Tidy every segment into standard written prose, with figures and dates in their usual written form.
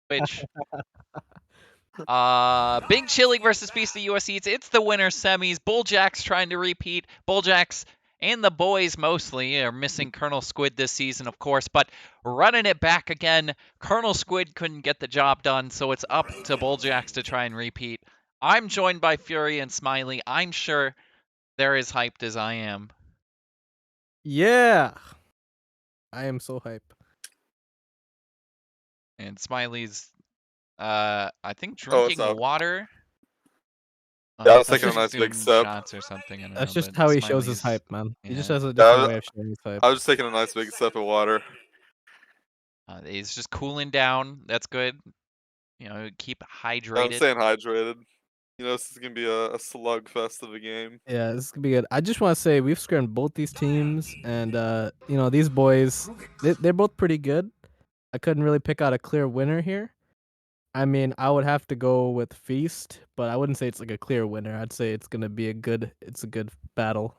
which Big Chili versus Beast of US Eats. It's the winner semis. Bulljacks trying to repeat. Bulljacks and the boys mostly are missing Colonel Squid this season, of course, but running it back again. Colonel Squid couldn't get the job done, so it's up to Bulljacks to try and repeat. I'm joined by Fury and Smiley. I'm sure they're as hyped as I am. Yeah. I am so hype. And Smiley's, I think, Oh, what's drinking up? water. Yeah, I was That's taking a just nice big doing sip. shots or something. I don't That's know, just but how he shows his Smiley's, hype, man. He just yeah. has a Yeah, different way of showing his hype. I was just taking a nice big sip of water. He's just cooling down. That's good. Keep I'm hydrated. staying hydrated. You know, this is gonna be a slugfest of a game. Yeah, this could be good. I just want to say we've scrimmed both these teams, and these boys, they're both pretty good. I couldn't really pick out a clear winner here. I mean, I would have to go with Feast, but I wouldn't say it's like a clear winner. I'd say it's gonna be a good battle.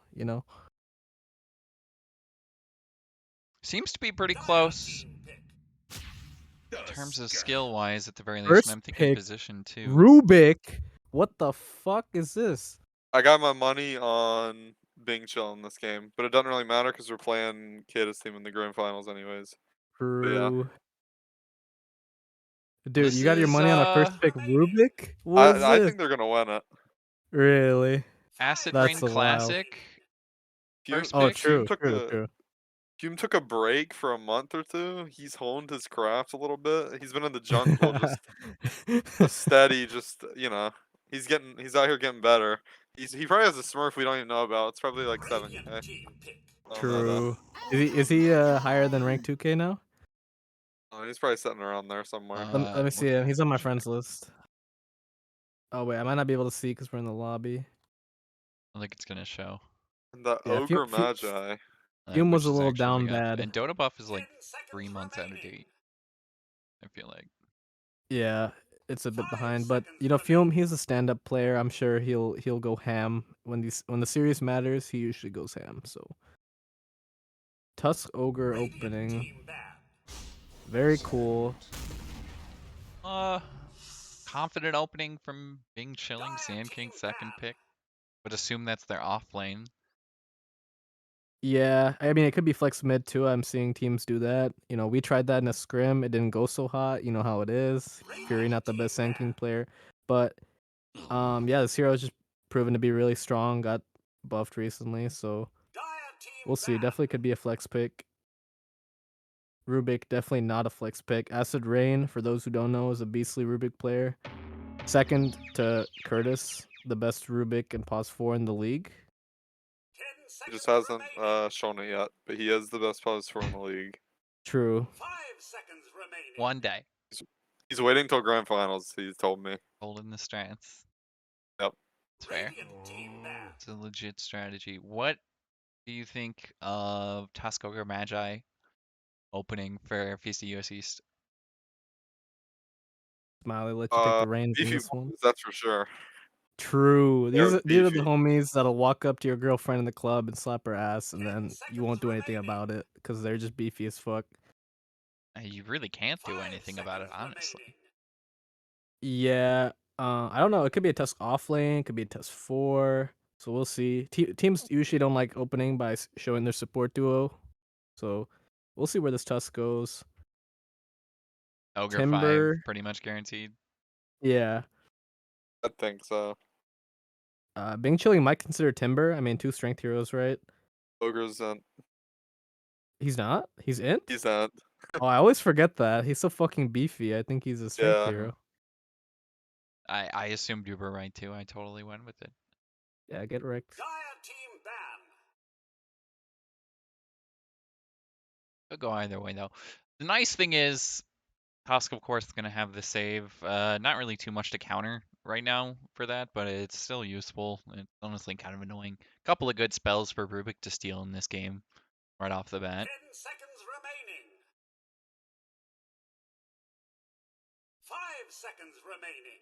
Seems to be pretty close in terms of skill-wise, at the very least, and First I'm thinking pick, position too. Rubik. What the fuck is this? I got my money on Bing Chill in this game, but it doesn't really matter because we're playing Kata's team in the grand finals anyways. But yeah, True. Well, Dude, this you got your is money on a first pick, Rubik? What is I this? think they're gonna win it. Really? Acid That's Rain a wild. Classic Fume, first Oh, pick. Fume true, took true, a true. Hume took a break for a month or two. He's honed his craft a little bit. He's been in the jungle, just steady. He's out here getting better. He probably has a Smurf we don't even know about. It's probably like 7K. I don't know though. True. Is he higher than rank 2K now? Oh, he's probably sitting around there somewhere. Let me see him. He's on my Check. friends list. Oh wait, I might not be able to see because we're in the lobby. I think it's gonna show, And the Yeah, Ogre Magi. Fume was which a is little actually down good. bad. And Dota buff is like 3 months out of date, I feel like. Yeah, it's a bit behind, but Fume, he's a stand-up player. I'm sure he'll go ham when the series matters. He usually goes ham. So Tusk Ogre opening, very cool. Confident opening from Bing Chilling, Sand King second pick. Would assume that's their off lane. Yeah, I mean it could be flex mid too. I'm seeing teams do that. We tried that in a scrim. It didn't go so hot. You know how it is. Fury not the best Sand King player, but yeah, this hero is just proven to be really strong. Got buffed recently, so we'll see. Definitely could be a flex pick. Rubik definitely not a flex pick. Acid Rain, for those who don't know, is a beastly Rubik player. Second to Curtis, the best Rubik and Pos 4 in the league. He just hasn't shown it yet, but he is the best poster in the league. True. One day. He's waiting till grand finals. He's told me. Holding the strats. Yep. It's fair. It's a legit strategy. What do you think of Tusk Ogre Magi opening for Feast of US East? Smiley, let you take the reins in Beefy this one. boys, that's for sure. True. They're These are the beefy. homies that'll walk up to your girlfriend in the club and slap her ass, and then you won't do anything about it because they're just beefy as fuck. You really can't do anything about it, honestly. Yeah. I don't know. It could be a Tusk off lane. It could be a Tusk 4. So we'll see. Teams usually don't like opening by showing their support duo. So we'll see where this Tusk goes. Ogre 5, Timber. pretty much guaranteed. Yeah. I think so. Bing Chilling might consider Timber. I mean, 2 strength heroes, right? Ogre's in. He's not? He's Int? He's in. Oh, I always forget that. He's so fucking beefy. I think he's a strength Yeah. hero. I assumed you were right too. I totally went with it. Yeah, get wrecked. Could go either way though. The nice thing is, Tusk of course is gonna have the save. Not really too much to counter right now for that, but it's still useful. It's honestly kind of annoying. Couple of good spells for Rubik to steal in this game right off the bat. 10 seconds remaining. 5 seconds remaining.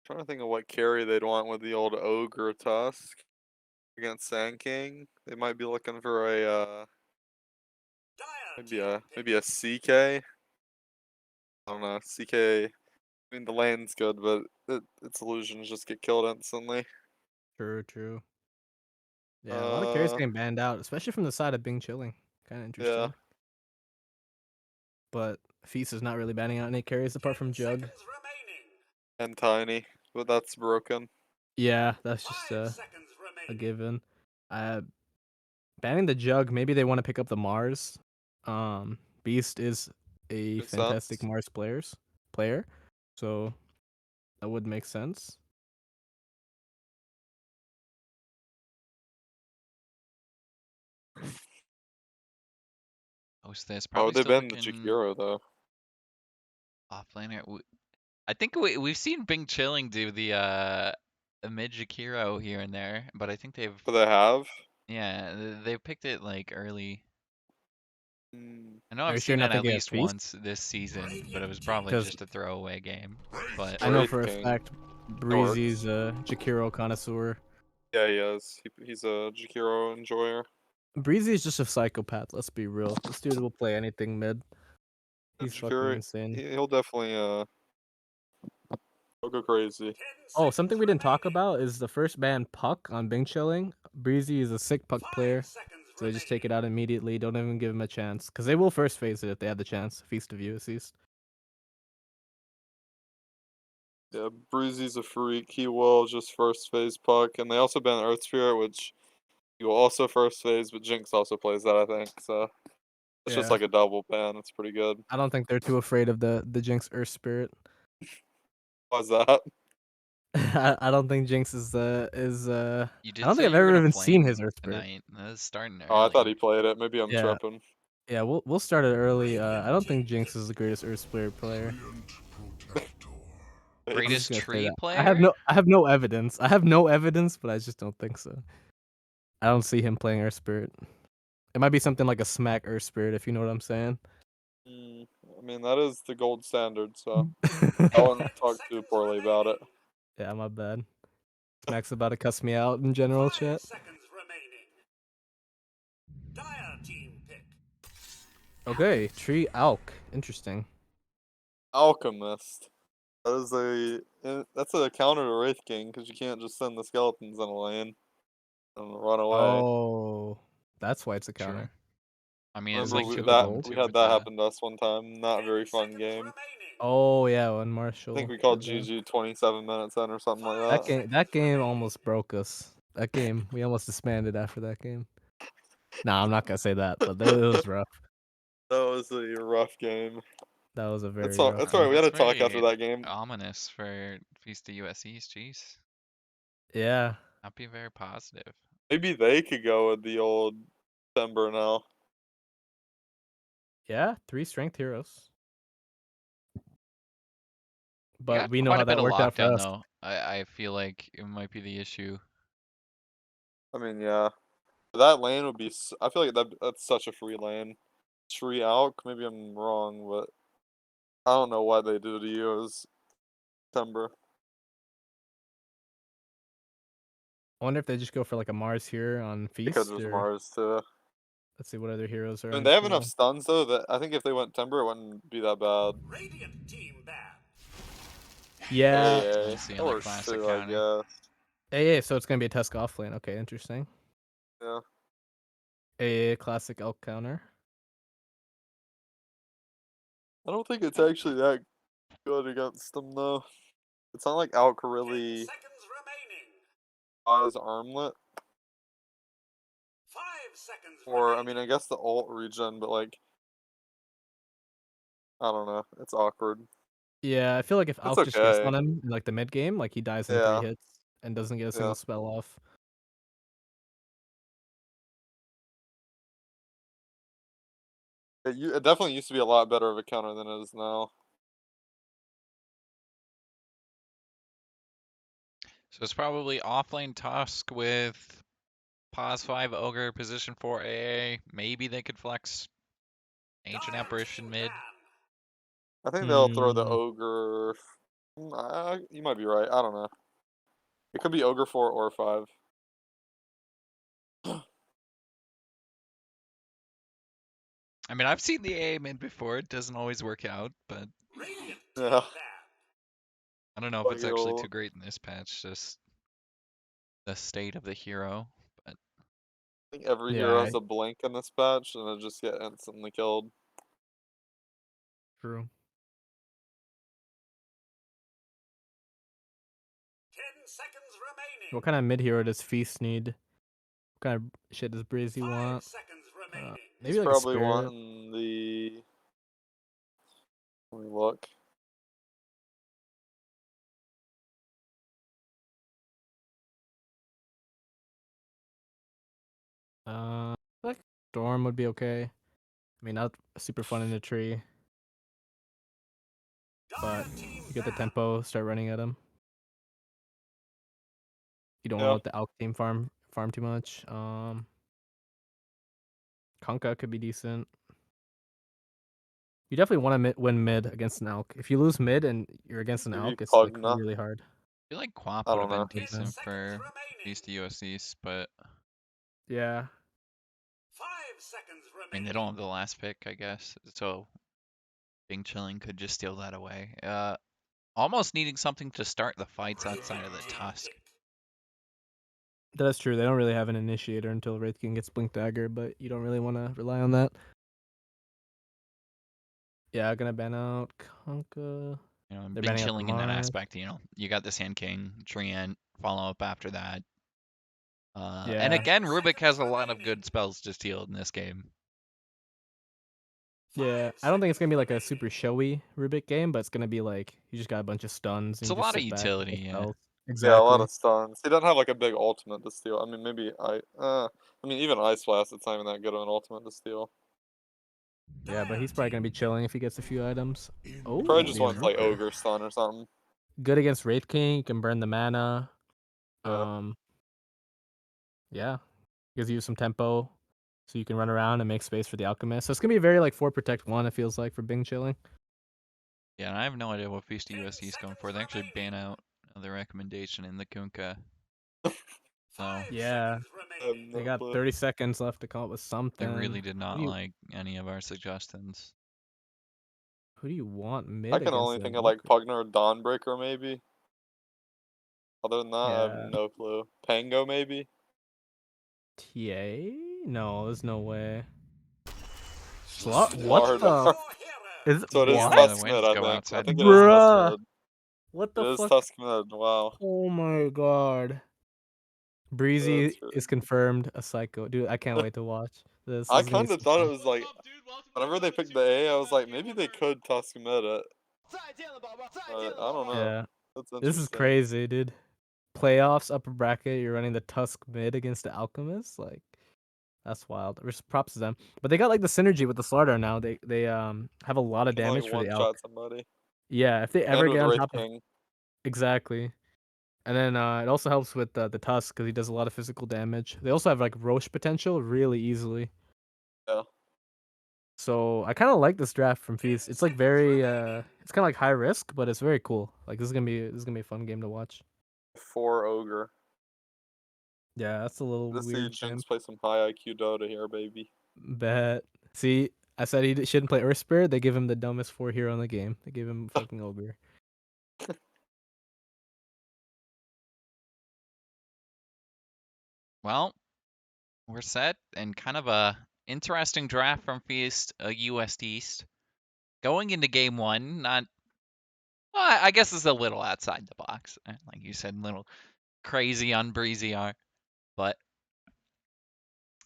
Trying to think of what carry they'd want with the old Ogre Tusk against Sand King. They might be looking for a maybe a CK. I don't know. CK. I mean, the lane's good, but its illusions just get killed instantly. True. Yeah, a lot of carries Uh, getting banned out, especially from the side of Bing chilling. Kind of yeah. interesting. But Feast is not really banning out any carries apart from 10 Jug. seconds remaining. And Tiny, but that's broken. Yeah, that's just 5 a seconds remaining. given. Banning the Jug, maybe they want to pick up the Mars. Beast is a Makes fantastic sense. Mars player, so that would make sense. Host this. Why Probably would they still ban the looking Jakiro though? offlaner. I think we've seen Bing Chilling do the mid Jakiro here and there, but I think they've But they have. they've picked it like early. Mm, I know Are I've you sure seen you're it not at thinking of least Feast? once this season, but it was Radiant probably Because just a throwaway game. But I know Wraith for a King. fact That Breezy's works. a Jakiro connoisseur. Yeah, he is. He's a Jakiro enjoyer. Breezy is just a psychopath. Let's be real. This dude will play anything mid. And He's fucking Jakiro, insane. he'll definitely he'll go crazy. 10 Oh, seconds something we didn't talk remaining. about is the first ban Puck on Bing Chilling. Breezy is a sick Puck 5 player, seconds so they just take it remaining. out immediately. Don't even give him a chance, because they will first phase it if they have the chance. Feast of Ulysses. Yeah, Breezy's a freak. He will just first phase Puck, and they also ban Earth Spirit, which he will also first phase, but Jinx also plays that, I think. So it's just Yeah, like a double ban. It's pretty good. I don't think they're too afraid of the Jinx Earth Spirit. Why's that? I don't think Jinx is you I did don't think say I've you were ever gonna even seen flame his Earth Spirit. tonight. That's starting Oh, I thought he early. played it. Maybe I'm Yeah, tripping. yeah, we'll start it early. I don't think Jinx is the greatest Earth Spirit player. I'm just Greatest gonna say tree that. player? I have no evidence. I have no evidence, but I just don't think so. I don't see him playing Earth Spirit. It might be something like a Smack Earth Spirit, if you know what I'm saying. Mm, I mean, that is the gold standard, so I wouldn't 10 talk too seconds poorly about it. remaining. Yeah, my bad. Smack's about to cuss me out in general 5 chat. seconds remaining. Dire team pick. Okay, Tree Alk. Interesting. Alchemist. That's a counter to Wraith King because you can't just send the skeletons in a lane and run away. Oh, that's why it's a True. counter. I mean, it's Remember like Makes we, you two the of that them gold. we too had with that the. happen to us one time. Not a 10 very fun seconds game. remaining. Oh yeah, when I Marshall think we called did that. GG 27 minutes in or something like 5 that. That seconds game remaining. almost broke us. That game, we almost disbanded after that game. Nah, I'm not gonna say that, but it was rough. That was a rough game. That was a That's very all. rough That's all right. game. We had That's to talk after very that game. ominous for Feast of USC's. Jeez, Yeah, not be very positive. Maybe they could go with the old Timber now. yeah, 3 strength heroes. You But got we know quite how a bit that of worked out for lockdown us. though. I feel like it might be the issue. I mean, yeah, that lane would be. I feel like that's such a free lane. Tree Alk. Maybe I'm wrong, but I don't know what they do to you as Timber. I wonder if they just go for like a Mars here on They could Feast, just or Mars too. let's see what other heroes are I mean, on they this have enough hero. stuns though that I think if they went Timber, it wouldn't be that bad. Radiant team ban. Yeah, AA. Let's see That on the works classic too, I counter. guess. AA, so it's gonna be a Tusk off lane. Okay, interesting. Yeah. AA classic elk counter. I don't think it's actually that good against them though. It's not like Alk 10 really seconds remaining. has armlet. 5 seconds Or, I remaining. mean, I guess the ult regen, but like, I don't know. It's awkward. Yeah, I feel like if It's Alk just gets okay. on him in like the mid game, like he dies in 3 Yeah. hits and doesn't get a Yeah. single spell off. It definitely used to be a lot better of a counter than it is now. So it's probably offlane Tusk with Pos 5 Ogre, position 4 AA. Maybe they could flex Ancient Dire Apparition team mid. ban. I think they'll throw the Hmm. Ogre. You might be right. I don't know. It could be Ogre 4 or 5. I mean, I've seen the AA mid before. It doesn't always work out, but Radiant Yeah. team ban. I don't know if Like it's actually you'll- too great in this patch. Just the state of the hero. But I think every Yeah, hero has a blink in this patch, and it just get instantly killed. true. 10 seconds remaining. What kind of mid hero does Feast need? What kind of shit does Breezy 5 want? seconds remaining. Maybe He's like a probably spirit. wanting the. Let me look. Like Storm would be okay. I mean, not super fun in the tree, but Dire team you get the ban. tempo, start running at him. You don't want to Yeah. let the Alk team farm too much. Kunkka could be decent. You definitely want to win mid against an Alk. If you lose mid and you're against an Maybe Alk, it's like Pugna. really hard. I feel like Quap I would have don't been know. 10 decent seconds for remaining. these USCs, but Yeah. 5 seconds I mean, remaining. they don't have the last pick, I guess. So Bing Chilling could just steal that away. Almost needing something to start the fights outside of the Team Tusk. pick. That's true. They don't really have an initiator until Wraithkin gets Blink Dagger, but you don't really want to rely on that. Yeah, gonna ban out Kunkka. You know, They're Bing banning out the Chilling in that Mars. aspect. You know, you got the Sand King, Treant, follow up after that. And Yeah. again, 10 Rubik has seconds a lot of remaining. good spells to steal in this game. Yeah, 5 I don't think it's gonna be like a seconds super remaining. showy Rubik game, but it's gonna be like you just got a bunch of stuns and It's you a just lot of sit back and utility, get yeah. spells. Yeah, a lot Exactly. of stuns. He doesn't have like a big ultimate to steal. I mean, maybe I mean, even Ice Blast, it's not even that good of an ultimate to steal. Yeah, but Dire he's probably gonna be team chilling if he gets a few items. Oh, Probably the just wants like Invoker. Ogre Stun or something. Good against Wraith King. You can burn the mana. Yeah. Yeah, gives you some tempo, so you can run around and make space for the Alchemist. So it's gonna be very like 4 protect 1. It feels like for Bing chilling. Yeah, and I have no idea what Feast 10 USC is going seconds for. They actually ban remaining. out the recommendation in the Kunkka. 5 So Yeah, seconds I have remaining. they no got clue. 30 seconds left to come up with they something. really did not Who do you, like any of our suggestions. who do you want I mid can against only the think of like Invoker? Pugna or Dawnbreaker maybe. Other than that, I have Yeah, no clue. Pango maybe. TA? No, there's no way. Choose What Hard. the? your hero. Is So it is Yeah, what? the Tusk mid, winds I go think. I outside the think it is box. Tusk Bruh, mid. what It the is fuck? Tusk mid. Wow. Oh my god. Breezy That's is crazy. confirmed a psycho. Dude, I can't wait to watch this. I This is gonna be kind of so thought fun. it was like, whenever they picked the A, I was like, maybe they could Tusk mid it. But I don't know. Yeah, That's this is interesting. crazy, dude. Playoffs, upper bracket, you're running the Tusk mid against the Alchemist. Like, that's wild. Props to them. But they got like the synergy with the Slardar now. They have a lot of Can like damage for the one Alch. shot somebody. Yeah, if they And ever with get on Wraith top of King. exactly. And then it also helps with the Tusk because he does a lot of physical damage. They also have like Roche potential really easily. Yeah. So I kind of like this draft from 10 Feast. It's like seconds very remaining. it's kind of like high risk, but it's very cool. Like this is gonna be a fun game to watch. 4 Ogre. Yeah, that's a little Let's see weird Jinx champ. play some high IQ Dota here, baby. Bet. See, I said he shouldn't play Earth Spirit. They give him the dumbest 4 hero in the game. They give him fucking Ogre. Well, we're set and kind of a interesting draft from Feast, US East. Going into game one, not well, I guess it's a little outside the box. Like you said, a little crazy on Breezy art, but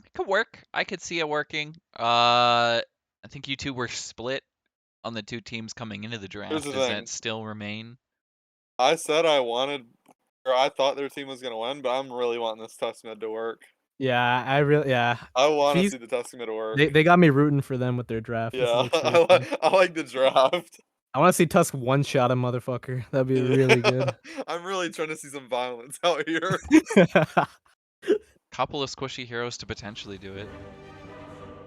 it could work. I could see it working. I think you two were split on the two teams coming into the Here's draft. the Does that thing. still remain? I said I wanted, or I thought their team was gonna win, but I'm really wanting this Tusk mid to work. Yeah, I really I want to Feast see the Tusk mid work. they got me rooting for them with their draft. This is Yeah, like so fun. I like the draft. I want to see Tusk one shot a motherfucker. That'd be really Yeah. good. I'm really trying to see some violence out here. Couple of squishy heroes to potentially do it.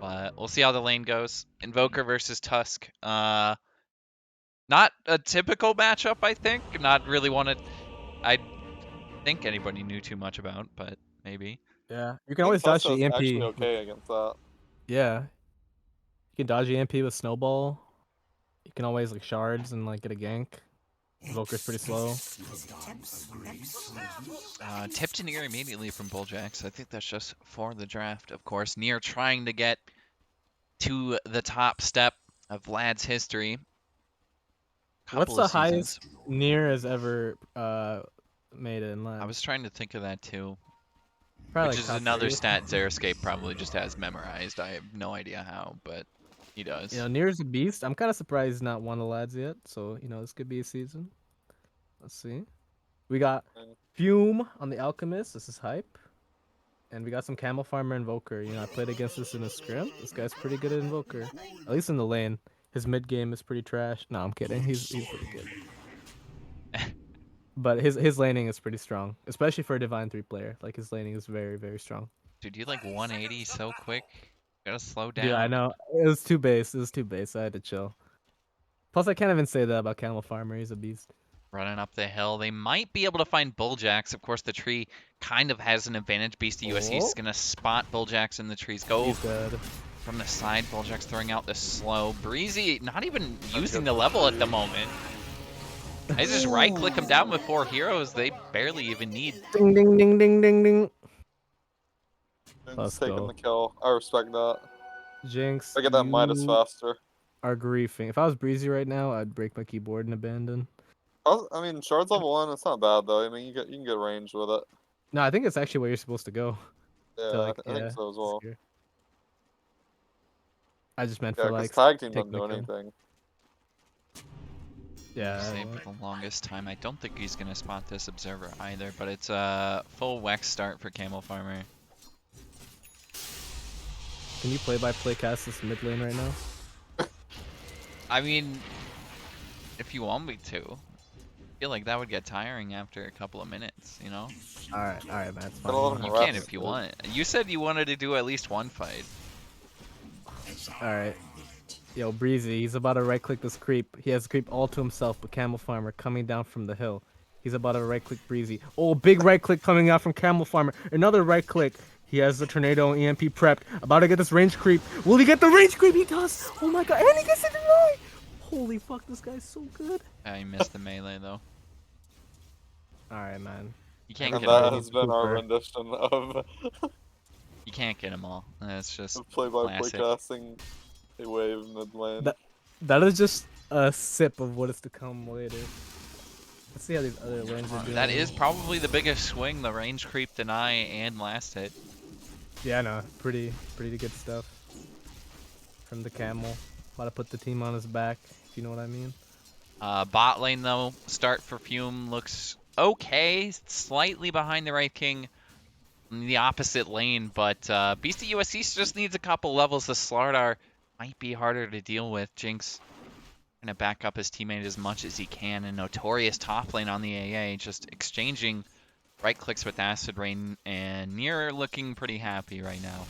But we'll see how the lane goes. Invoker versus Tusk. Not a typical matchup, I think. Not really one I think anybody knew too much about, but maybe. Yeah, you I can think always dodge Tusk the is EMP. actually okay against that. Yeah, You can dodge EMP with Snowball. You can always like shards and like get a gank. Invoker's pretty slow. Tip to Near immediately from Bulljax. I think that's just for the draft, of course. Near trying to get to the top step of Vlad's history. What's Couple the of seasons. highest Nier has ever made it in I lab? was trying to think of that too. Probably Which like is top another 30. stat Xeriscape probably just has memorized. I have no idea how, but he does. You know, Nier's a beast. I'm kind of surprised he's not won the lads yet. So you know, this could be a season. Let's see. We got Fume on the Alchemist. This is hype. And we got some Camel Farmer Invoker. You know, I played against this in a scrim. This guy's pretty good at Invoker. At least in the lane. His mid game is pretty trash. No, I'm kidding. He's pretty good. But his laning is pretty strong, especially for a Divine 3 player. Like his laning is very, very strong. Dude, you like 180 so quick. Gotta slow down. Dude, I know. It was too base. It was too base. I had to chill. Plus, I can't even say that about Camel Farmer. He's a beast. Running up the hill. They might be able to find Bulljax. Of course, the tree kind of has an advantage. Beastie USC is going to spot Bulljax in the trees. Go He's dead. from the side. Bulljax throwing out the slow. Breezy not even using the level at the moment. I just right-click him down with 4 heroes. They barely even need. Ding, ding, ding, ding, ding, ding. Jinx Let's taking go. the kill. I respect that. Jinx, I get that Midas you faster. are griefing. If I was Breezy right now, I'd break my keyboard and abandon. I mean, shards level 1, it's not bad though. I mean, you can get range with it. No, I think it's actually where you're supposed to go. Yeah, To, like, I think so as well. secure. I just meant Yeah, for because like. tag team take doesn't do the kill. anything. Yeah. Save for the longest time. I don't think he's going to spot this observer either, but it's a full Wex start for Camel Farmer. Can you play-by-play cast this mid lane right now? I mean, if you want me to. I feel like that would get tiring after a couple of minutes, you know? All right, man. It's Gotta let fine. him You can rest, if you dude. want. You said you wanted to do at least one fight. All right. Yo, Breezy, he's about to right-click this creep. He has the creep all to himself, but Camel Farmer coming down from the hill. He's about to right-click Breezy. Oh, big right-click coming out from Camel Farmer. Another right-click. He has the Tornado and EMP prepped. About to get this range creep. Will he get the range creep? He does. Oh my god. And he gets it right. Holy fuck, this guy's so good. I missed the melee though. All right, man. You can't And get them that all. has been our Cooper. rendition of You can't get them all. That's just play-by-play classic. casting a wave mid lane. That is just a sip of what is to come later. Let's see how these other lanes are doing. That is probably the biggest swing, the range creep deny and last hit. Yeah, no, pretty good stuff from the Camel. About to put the team on his back, if you know what I mean. Bot lane though, start for Fume looks okay, slightly behind the Right King in the opposite lane, but Beastie USC just needs a couple levels. The Slardar might be harder to deal with. Jinx gonna back up his teammate as much as he can, and Notorious top lane on the AA, just exchanging right clicks with Acid Rain, and Near looking pretty happy right now.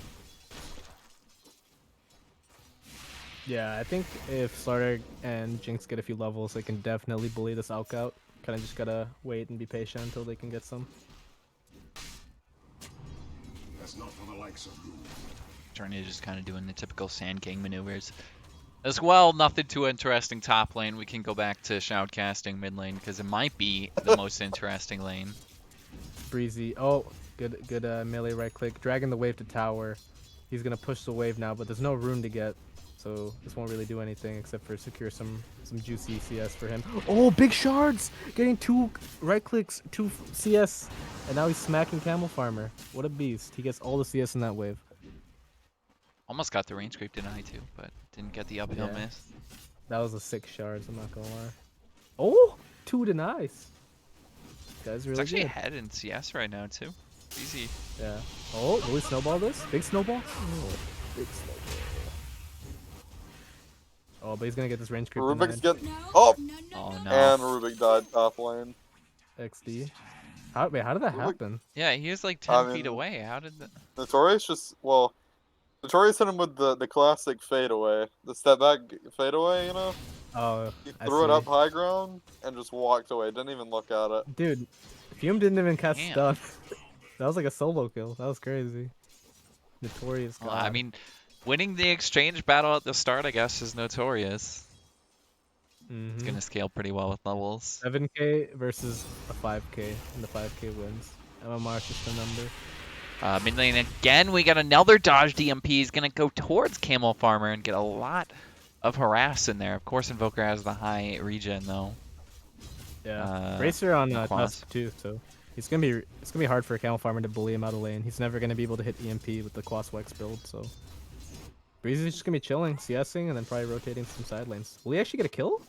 Yeah, I think if Slardar and Jinx get a few levels, they can definitely bully this Alk out. Kind of just gotta wait and be patient until they can get some. That's not for the likes of you. Journey just kind of doing the typical Sand King maneuvers. As well, nothing too interesting top lane. We can go back to shoutcasting mid lane because it might be the most interesting lane. Breezy. Oh, good melee right click. Dragging the wave to tower. He's gonna push the wave now, but there's no rune to get. So this won't really do anything except for secure some juicy CS for him. Oh, big shards! Getting 2 right clicks, 2 CS, and now he's smacking Camel Farmer. What a beast! He gets all the CS in that wave. Almost got the range creep deny too, but didn't get the uphill Yeah. miss. That was a 6 shards. I'm not gonna lie. Oh, 2 denies. Guys, It's really actually good. ahead in CS right now too. Easy. Yeah. Oh, will we snowball this? Big snowball? Oh, big snowball. Oh, but he's gonna get this range creep Rubik's denied. getting up, Oh no. and Rubik died top lane. XD. Wait, how did that Rubik- happen? Yeah, he was like 10 I feet mean- away. How did that? Notorious Notorious hit him with the classic fadeaway, the step back fadeaway. You know, Oh, he I threw it see. up high ground and just walked away. Didn't even look at it. Dude, Fume didn't even cast Damn. stun. That was like a solo kill. That was crazy. Notorious Well, god. I mean, Winning the exchange battle at the start, I guess, is notorious. It's Mhm. gonna scale pretty well with levels. 7K versus a 5K, and the 5K wins. MMR is just a number. Mid lane again, we got another dodge DMP. He's gonna go towards Camel Farmer and get a lot of harass in there. Of course, Invoker has the high regen though. Yeah, Bracer on Quas. Dusk too, so it's gonna be hard for a Camel Farmer to bully him out of lane. He's never gonna be able to hit EMP with the Quas Wex build, so Breezy's just gonna be chilling, CSing, and then probably rotating some side lanes. Will he actually get a kill?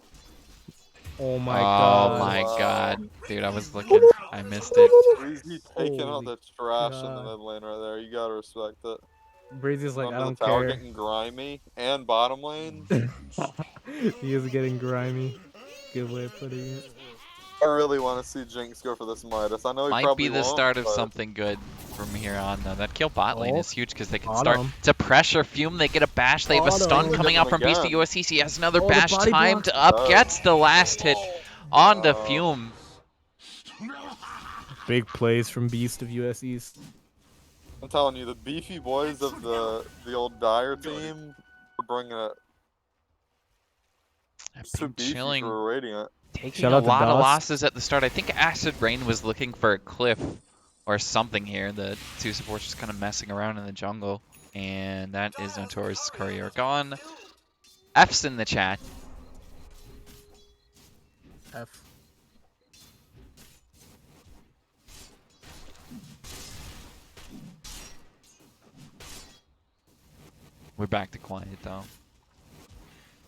Oh my god. Oh my Wow. god. Dude, I was looking. I missed it. Breezy taking out Holy the trash in the God. mid lane right there. You gotta respect it. Breezy's like, I Under the don't tower care. getting grimy and bottom lane. He is getting grimy. Good way of putting it. I really want to see Jinx go for this Midas. I know he Might probably be the won't, start of but something good from here on, though. That kill bot lane Oh, is huge because they can got start him. to pressure Fume. They get a bash. They have a Got stun him. coming Get out him from Beast of again. USCC. He has another Oh, the bash body timed blocks. up. Oh. Gets the last hit onto Wow. Fume. Big plays from Beast of US East. I'm telling you, the beefy boys of the old Dire team are bringing it. I've Too been beefy chilling, for Radiant. taking Shout a out to lot of Dust. losses at the start. I think Acid Rain was looking for a cliff or something here. The two supports just kind of messing around in the jungle. And that is Notorious Courier gone. F's in the chat. F. We're back to quiet though.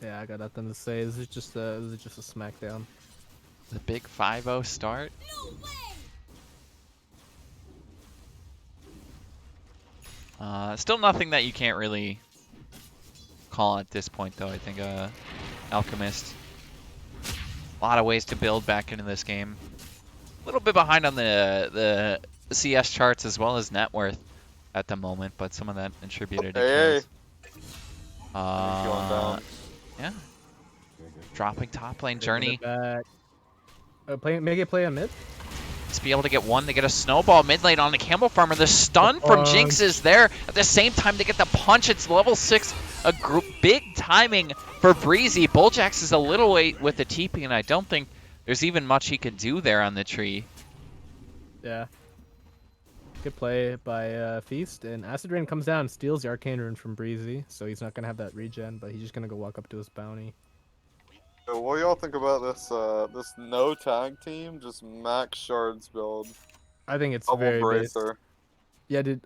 Yeah, I got nothing to say. This is just a smackdown. The big 5-0 start. Still nothing that you can't really call at this point though. I think Alchemist. A lot of ways to build back into this game. A little bit behind on the CS charts as well as net worth at the moment, but some of that attributed to Hey, kills. he's going down. Yeah. Dropping top lane Taking journey. it back. Make it play on mid. To be able to get one, they get a snowball mid lane on the Camel Farmer. The stun from Jinx punch. is there. At the same time, they get the punch. It's level 6. A big timing for Breezy. Bulljax is a little late with the TP, and I don't think there's even much he could do there on the tree. Yeah. Good play by Feast, and Acid Rain comes down and steals the Arcane Rune from Breezy, so he's not gonna have that regen, but he's just gonna go walk up to his bounty. So what do y'all think about this this no tag team, just max shards build? I think it's Double very base. bracer. Yeah, dude.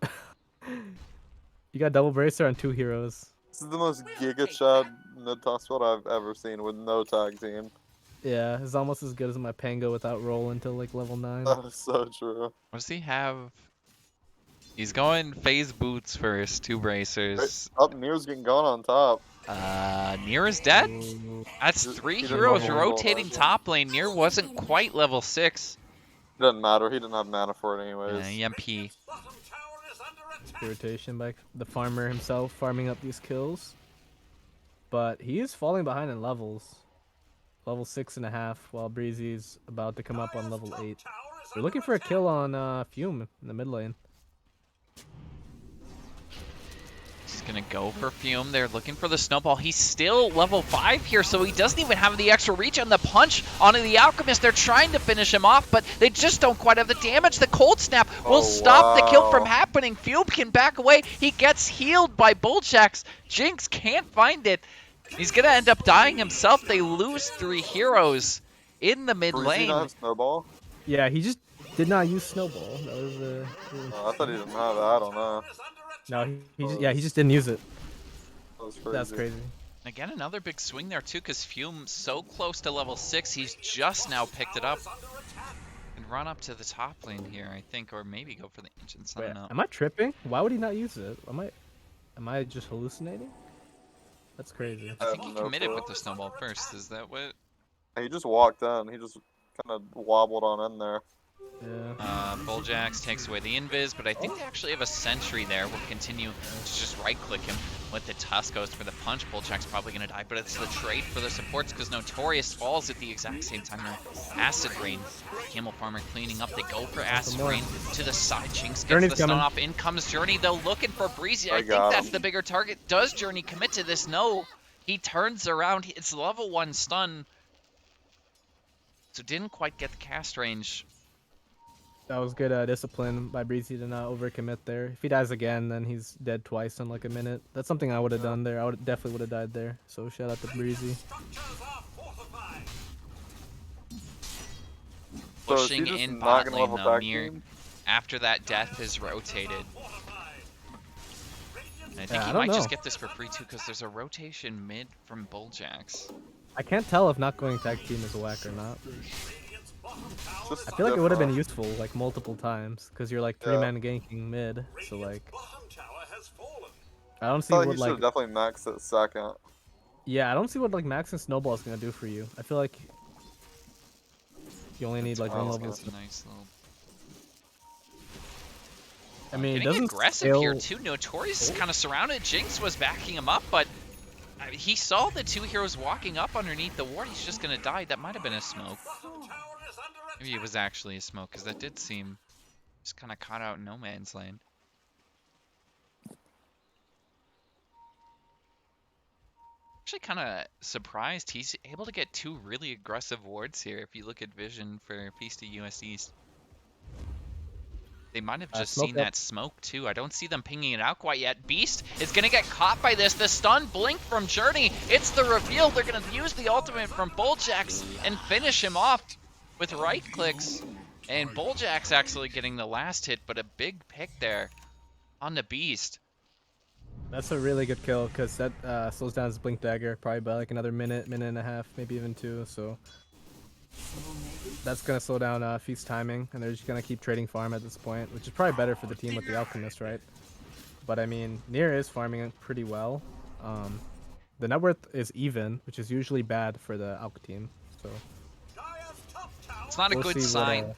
You got double bracer on 2 heroes. This is the most giga chad mid toss build I've ever seen with no tag team. Yeah, it's almost as good as my Pango without roll until like level 9. That is so true. What does he have? He's going phase boots first, 2 bracers. Up Near's getting gone on top. Nier is dead. Ooh. That's He 3 didn't heroes level roll rotating that. top lane. Nier wasn't quite level 6. Doesn't matter. He didn't have mana for it anyways. EMP. Irritation by the farmer himself farming up these kills. But he is falling behind in levels. Level 6.5, while Breezy's about to come up on level 8. We're looking for a kill on Fume in the mid lane. He's gonna go for Fume. They're looking for the snowball. He's still level 5 here, so he doesn't even have the extra reach on the punch onto the Alchemist. They're trying to finish him off, but they just don't quite have the damage. The Cold Snap will Oh, stop the kill from wow. happening. Fume can back away. He gets healed by Bulljax. Jinx can't find it. He's gonna end up dying himself. They lose 3 heroes in the mid Breezy lane. not have snowball? Yeah, he just did not use Snowball. That was Oh, I thought he didn't have that. I don't know. no, he just didn't use it. That was crazy. That's crazy. Again, another big swing there too, because Fume's so close to level 6, he's just now picked it up. And run up to the top lane here, I think, or maybe go for the Ancients, I Wait, don't know. am I tripping? Why would he not use it? Am I just hallucinating? That's crazy. I think he no committed clue. with the snowball first, is that what? He just walked in. He just kind of wobbled on in there. Yeah. Bulljax takes away the invis, but I think they actually have a sentry there. We'll continue to just right-click him. with the Tusk goes for the punch. Bulljack's probably going to die, but it's the trade for the supports because Notorious falls at the exact same time. Acid Rain. Camel Farmer cleaning up. They go for Acid Rain to the side. Jinx gets Journey's the stun coming. off. In comes Journey, though, looking for Breezy. I think got that's him. the bigger target. Does Journey commit to this? No. He turns around. It's level 1 stun. So didn't quite get the cast range. That was good discipline by Breezy to not overcommit there. If he dies again, then he's dead twice in like a minute. That's something I would have done there. I would definitely would have died there. So shout out to Breezy. So is Pushing he just in not bot gonna lane level though, back near team? after that death is rotated. And I think Yeah, he I don't might just know. get this for free too, because there's a rotation mid from Bulljax. I can't tell if not going tag team is a whack or not. Just I feel like it would have been different. useful like multiple times because you're like Yeah. 3-man ganking mid. So like, I don't I see feel like what he should have like definitely maxed it second. yeah, I don't see what like maxing snowball is gonna do for you. I feel like you only need like one Oh, level. Gets a nice little. I mean, it Getting doesn't aggressive here scale. too. Notorious is kind of surrounded. Jinx was backing him up, but he saw the two heroes walking up underneath the ward. He's just gonna die. That might have been a smoke. Maybe it was actually a smoke, because that did seem just kind of caught out in no man's land. Actually kind of surprised he's able to get 2 really aggressive wards here if you look at vision for Feast of US East. They might have just Smoke seen up. that smoke too. I don't see them pinging it out quite yet. Beast is going to get caught by this. The stun blink from Journey. It's the reveal. They're going to use the ultimate from Bulljax and finish him off with right clicks. And Bulljax actually getting the last hit, but a big pick there on the Beast. That's a really good kill because that slows down his blink dagger probably by like another minute, minute and a half, maybe even 2. So that's gonna slow down Feast timing, and they're just gonna keep trading farm at this point, which is probably better for the team with the Alchemist, right? But I mean, Nier is farming pretty well. The net worth is even, which is usually bad for the Alch team. So It's not a we'll good see sign. what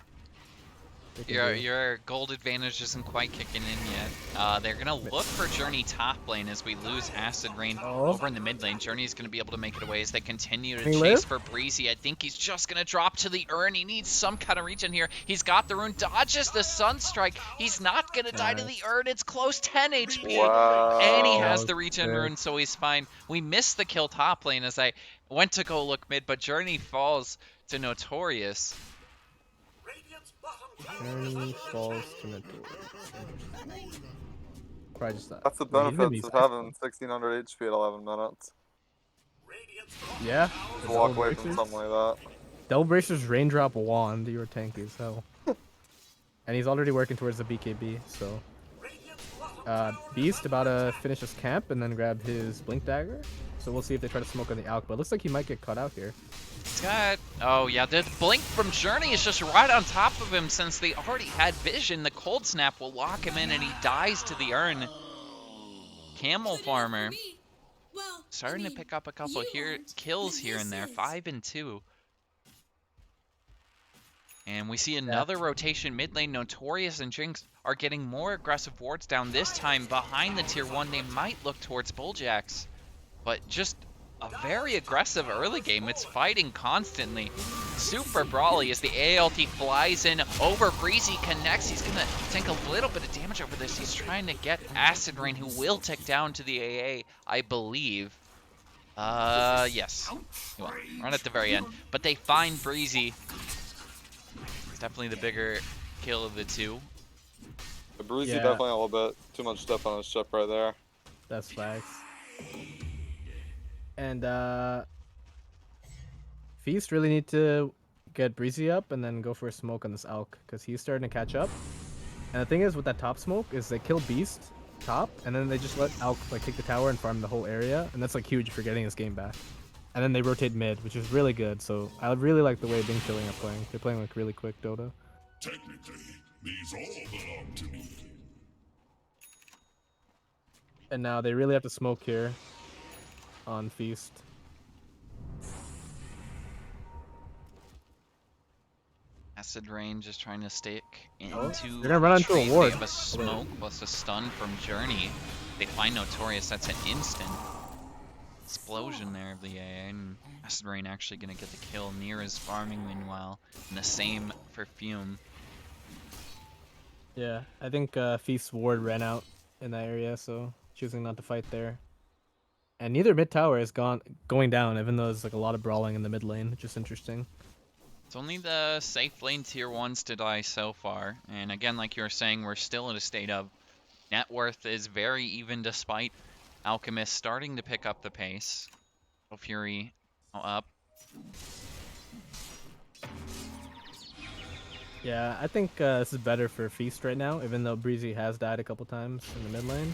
they can do. Your gold advantage isn't quite kicking in yet. They're going to look for Journey top lane as we lose Acid Rain over in the mid lane. Journey's going to be able to make it away as they continue to Can he chase live? for Breezy. I think he's just going to drop to the urn. He needs some kind of regen here. He's got the rune, dodges the Sunstrike. He's not going to die to the urn. It's close, 10 HP. Wow. And he That has was the regen sick. rune, so he's fine. We missed the kill top lane as I went to go look mid, but Journey falls to Notorious. Journey falls to Notorious. Probably just that. That's the Wait, he's gonna be benefits of having 1600 HP at 11 minutes. Yeah. Just walk away from something like that. Double Bracer's Raindrop Wand, you were tanky as hell. And he's already working towards the BKB, so. Beast about to finish his camp and then grab his Blink Dagger. So we'll see if they try to smoke on the Alch, but it looks like he might get cut out here. He's got, oh yeah, the blink from Journey is just right on top of him since they already had vision. The cold snap will lock him in and he dies to the urn. Camel Farmer starting to pick up a couple here kills here and there, 5 and 2. And we see another rotation mid lane. Notorious and Jinx are getting more aggressive wards down, this time behind the tier 1. They might look towards Bulljax, but just a very aggressive early game. It's fighting constantly. Super brawly as the ALT flies in over Breezy, connects. He's going to take a little bit of damage over this. He's trying to get Acid Rain, who will tick down to the AA, I believe. Yes. Well, right at the very end. But they find Breezy. It's definitely the bigger kill of the two. The Breezy Yeah. definitely a little bit too much stuff on his ship right there. That's facts. And Feast really need to get Breezy up and then go for a smoke on this Alch because he's starting to catch up. And the thing is with that top smoke is they kill Beast top and then they just let Alch like take the tower and farm the whole area, and that's like huge for getting his game back. And then they rotate mid, which is really good. So I really like the way Bing Killing are playing. They're playing like really quick Dota. Technically, these all belong to me. And now they really have to smoke here on Feast. Acid Rain just trying to stick Oh, into they're gonna run the into a trade. ward. They have a smoke plus a stun from Journey. They find Notorious. That's an instant explosion there of the AA, and Acid Rain actually going to get the kill. Near is farming meanwhile, and the same for Fume. Yeah, I think Feast's ward ran out in that area, so choosing not to fight there. And neither mid tower is going down, even though there's like a lot of brawling in the mid lane, which is interesting. It's only the safe lane tier 1s to die so far, and again, like you were saying, we're still in a state of net worth is very even despite Alchemist starting to pick up the pace. Fury up. Yeah, I think this is better for Feast right now, even though Breezy has died a couple times in the mid lane.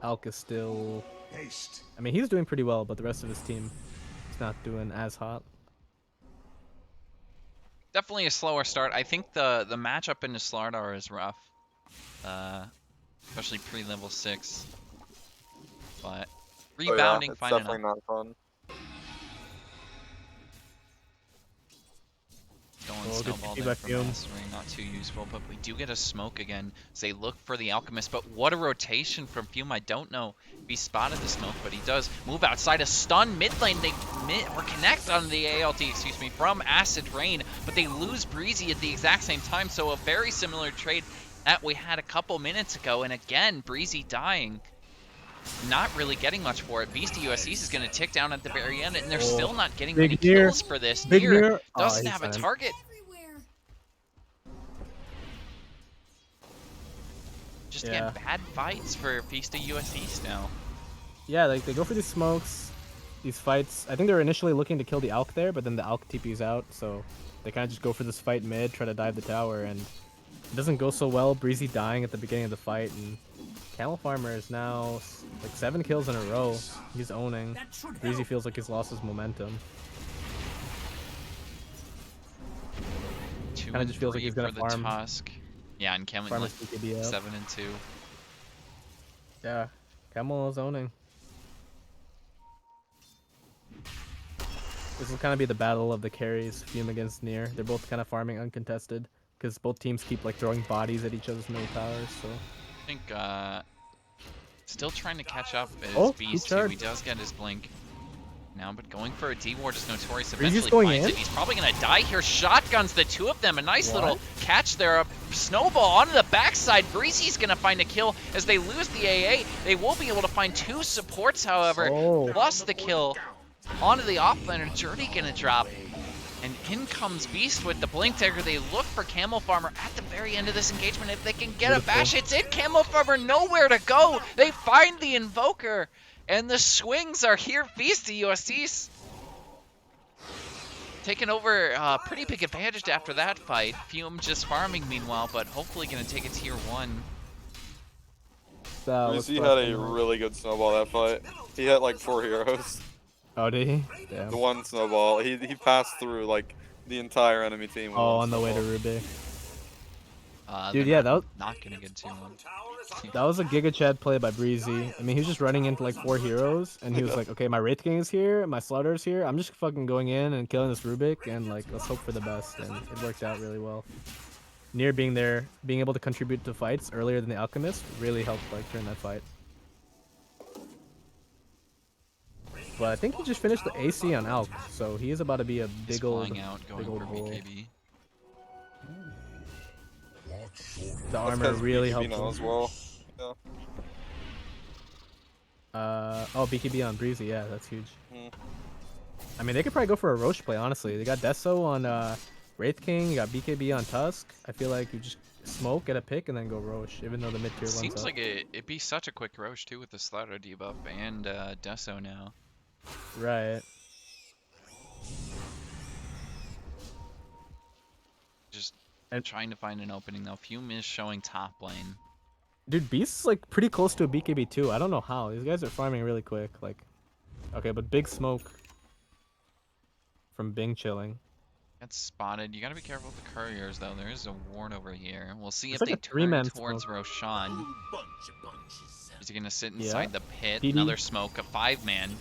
Alk is still... Haste. I mean, he's doing pretty well, but the rest of his team is not doing as hot. Definitely a slower start. I think the matchup into Slardar is rough. Especially pre-level 6. But rebounding, it's fine enough. definitely not fun. Going Oh, good snowballed TP in by from Fume. Acid Rain, not too useful, but we do get a smoke again as they look for the Alchemist. But what a rotation from Fume. I don't know if he spotted the smoke, but he does move outside a stun mid lane. They reconnect on the ALT, from Acid Rain, but they lose Breezy at the exact same time. So a very similar trade that we had a couple minutes ago, and again, Breezy dying. Not really getting much for it. Beastie USCs is going to tick down at the very end, and they're still not getting many Big Near. kills for this. Big Near Near. doesn't he's have a fine. target. Just Yeah. again, bad fights for Beastie USCs now. Yeah, like they go for these smokes, these fights. I think they were initially looking to kill the Alk there, but then the Alk TP's out, so they kind of just go for this fight mid, try to dive the tower, and it doesn't go so well. Breezy dying at the beginning of the fight, and Camel Farmer is now like 7 kills in a row. He's owning. Breezy feels like he's lost his momentum. Two Kinda and just feels like three he's gonna for the farm. Tusk. Yeah, and Camel Farm like his BKB up. 7 and 2. Yeah, Camel is owning. This will kind of be the battle of the carries, Fume against Near. They're both kind of farming uncontested, because both teams keep like throwing bodies at each other's middle towers, so... I think still trying to catch up is Oh, Beast good too. charge. He does get his blink now, but going for a D-Ward is Notorious. Breezy's Eventually going finds in? it. He's probably going to die here. Shotguns the two of them. A nice What? little catch there. A snowball onto the backside. Breezy's going to find a kill as they lose the AA. They will be able to find 2 supports, however, Oh. plus the kill onto the offlaner. Journey going to drop. And in comes Beast with the Blink Dagger. They look for Camel Farmer at the very end of this engagement. If they can get a bash, it's it. Camel Farmer nowhere to go. They find the Invoker. And the swings are here. Beastie USCs taking over pretty big advantage after that fight. Fume just farming meanwhile, but hopefully going to take a tier 1. Breezy had a really good snowball that fight. He had like 4 heroes. Oh, did he? Damn. The one snowball, he passed through like the entire enemy team. With Oh, one on the way to snowball. Ruby. They're Dude, yeah, that was, not going to get tier 1. that was a Giga Chad play by Breezy. I mean, he was just running into like 4 heroes, and he was like, okay, my Wraith King is here, my Slaughter is here, I'm just fucking going in and killing this Rubik, and like, let's hope for the best, and it worked out really well. Near being there, being able to contribute to fights earlier than the Alchemist really helped like turn that fight. But I think he just finished the AC on Alk, so he is about to be a He's big old, flying out, going big old for boy. BKB. The That's armor 'cause really BKB helped now him. as well. Yeah. Oh, BKB on Breezy, yeah, that's huge. Mm. I mean, they could probably go for a Roche play, honestly. They got Deso on Wraith King, you got BKB on Tusk. I feel like you just smoke, get a pick, and then go Roche, even though the mid-tier one's Seems up. like it'd be such a quick Roche too with the Slaughter debuff and Deso now. Right. Just And- trying to find an opening though. Fume is showing top lane. Dude, Beast's like pretty close to a BKB too. I don't know how. These guys are farming really quick. Like, okay, but big smoke from Bing chilling. Gets spotted. You gotta be careful with the couriers though. There is a ward over here. We'll see It's if like they a three-man turn towards smoke. Roshan. Is he gonna sit inside Yeah. the pit? PD. Another smoke, a 5-man.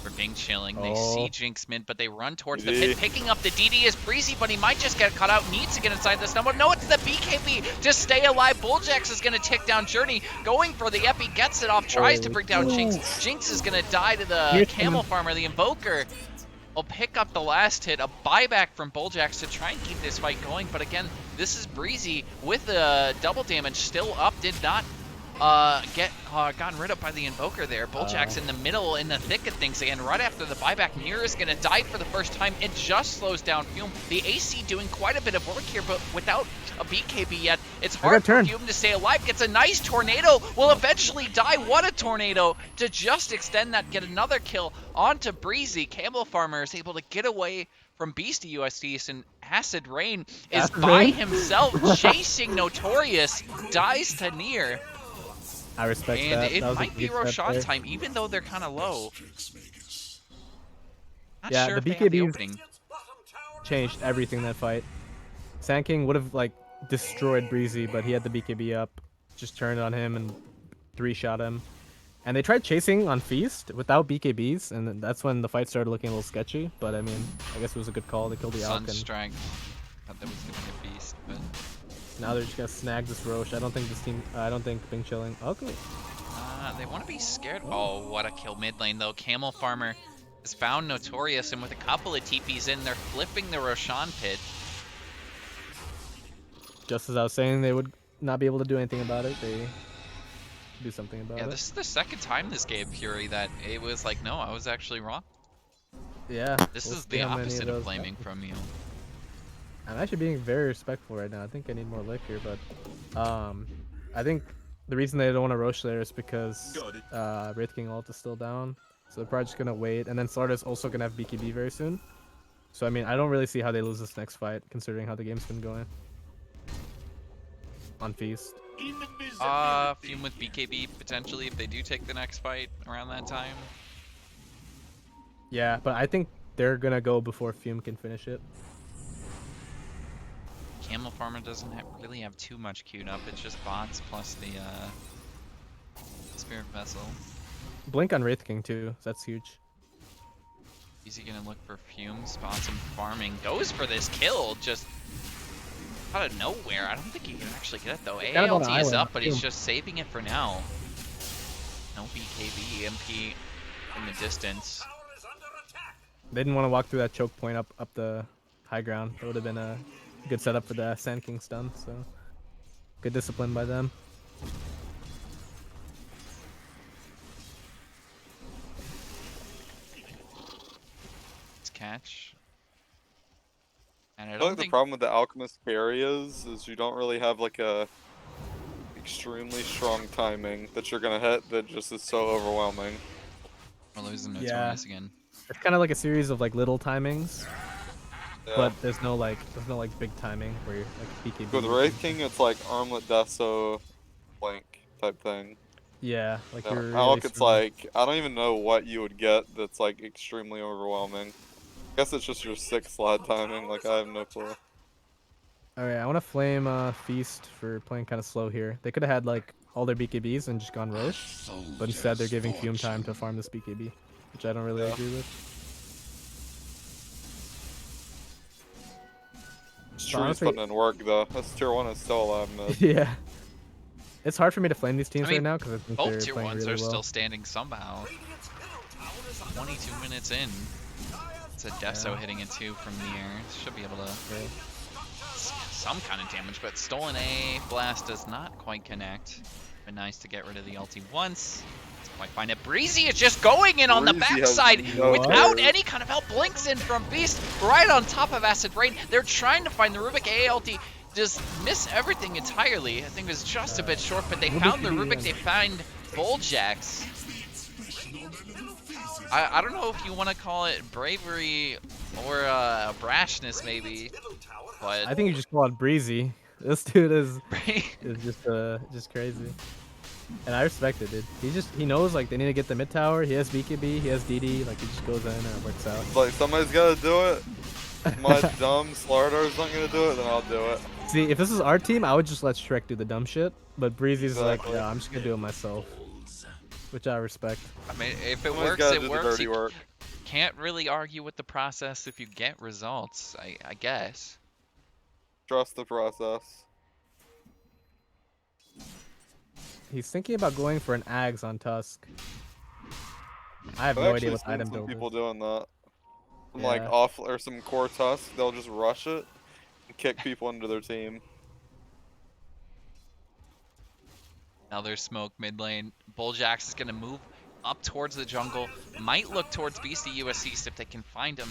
For Bing chilling, they Oh. see Jinx mid, but they run towards the DD. pit. Picking up the DD is Breezy, but he might just get cut out. Needs to get inside the snowball. No, it's the BKB. Just stay alive. Bulljax is going to tick down Journey. Going for the Epi, gets it off, tries to bring down Jinx. Jinx is going to die to the Here's Camel Farmer, the Invoker. Will pick up the last hit, a buyback from Bulljax to try and keep this fight going. But again, this is Breezy with the double damage still up. Did not get gotten rid of by the Invoker there. Bulljax in the middle, in the thick of things again. Right after the buyback, Mirror is going to die for the first time. It just slows down Fume. The AC doing quite a bit of work here, but without a BKB yet, it's hard for Fume to stay alive. Gets a nice tornado, will eventually die. What a tornado to just extend that, get another kill onto Breezy. Camel Farmer is able to get away from Beastie USDs, and Acid Rain is by himself chasing Notorious, dies to Near. I respect And that. it That was a might be good step Roshan there. time, even though they're kind of low. Not Yeah, sure the if they have the BKBs opening. changed everything that fight. Sand King would have like destroyed Breezy, but he had the BKB up, just turned on him and 3-shot him. And they tried chasing on Feast without BKBs, and then that's when the fight started looking a little sketchy. But I mean, I guess it was a good call. They killed the Alk, and Sunstrike. Thought that was gonna be a beast, but now they're just gonna snag this Roche. I don't think this team. I don't think Bing chilling. Okay. they want to be scared. Oh, what a kill mid lane though. Camel Farmer has found Notorious, and with a couple of TPs in, they're flipping the Roshan pit. Just as I was saying, they would not be able to do anything about it. They do something about Yeah, it. this is the second time this game, Fury, that it was like, no, I was actually wrong. Yeah. This we'll is see the how many opposite of those blaming happen. from you. I'm actually being very respectful right now. I think I need more liquor, but I think the reason they don't want to Roche there is because Wraith King ult is still down. So they're probably just gonna wait, and then Slarda's also gonna have BKB very soon. So I mean, I don't really see how they lose this next fight, considering how the game's been going. On Feast. Fume with BKB potentially if they do take the next fight around that time. Yeah, but I think they're gonna go before Fume can finish it. Camel Farmer doesn't really have too much queued up. It's just bots plus the Spirit Vessel. Blink on Wraith King too. So that's huge. Is he gonna look for Fume? Spots him farming. Goes for this kill just out of nowhere. I don't think he can actually get it though. Kind of on an ALT is island, up, but he's Fume. just saving it for now. No BKB, EMP in the distance. They didn't want to walk through that choke point up the high ground. That would have been a good setup for the Sand King stun. So good discipline by them. Let's catch. And I I feel don't like the think problem with the Alchemist carry is you don't really have like a extremely strong timing that you're gonna hit that just is so overwhelming. we're losing Yeah. Notorious again. It's kind of like a series of like little timings, Yeah. but there's no like big timing where you're like BKB. With Wraith King, it's like Armlet Deso Blink type thing. Yeah, like Yeah. you're. Really Alk, it's strong. like I don't even know what you would get that's like extremely overwhelming. I guess it's just your 6 slot timing. Like I have no clue. All right, I want to flame Feast for playing kind of slow here. They could have had like all their BKBs and just gone Roche, but instead they're giving Fume time to farm this BKB, which I don't really Yeah. agree with. Strue's honestly- putting in work though. This tier 1 is still alive mid. Yeah. It's hard for me to flame these teams I mean, right now because I think Both they're tier playing 1s really are well. still standing somehow. 22 minutes in. It's a Deso hitting it too from the air. Should be able to Okay. some kind of damage, but stolen A blast does not quite connect. Been nice to get rid of the ulti once. It's quite fine. It Breezy is just going in on the Breezy has backside no without care. any kind of help. Blinks in from Beast right on top of Acid Rain. They're trying to find the Rubik A ulti. Just miss everything entirely. I think it was just a bit short, but they found the Rubik. They find Bulljax. I don't know if you want to call it bravery or brashness, maybe, but I think you just call it Breezy. This dude is just crazy. And I respect it, dude. He knows like they need to get the mid tower. He has BKB, he has DD. Like he just goes in and it works out. It's like somebody's gotta do it. If my dumb Slardar's not gonna do it, then I'll do it. See, if this is our team, I would just let Shrek do the dumb shit. But Breezy's Exactly. like, yeah, I'm just gonna do it myself, which I respect. I mean, if it Somebody's works, gotta it do the works. dirty You work. can't really argue with the process if you get results, I guess. Trust the process. He's thinking about going for an Ags on Tusk. I have I've no idea actually what seen item some build people is. doing that. Some like Yeah. off or some core Tusk, they'll just rush it and kick people into their team. Another smoke mid lane. Bulljax is going to move up towards the jungle. Might look towards Beast of US East if they can find him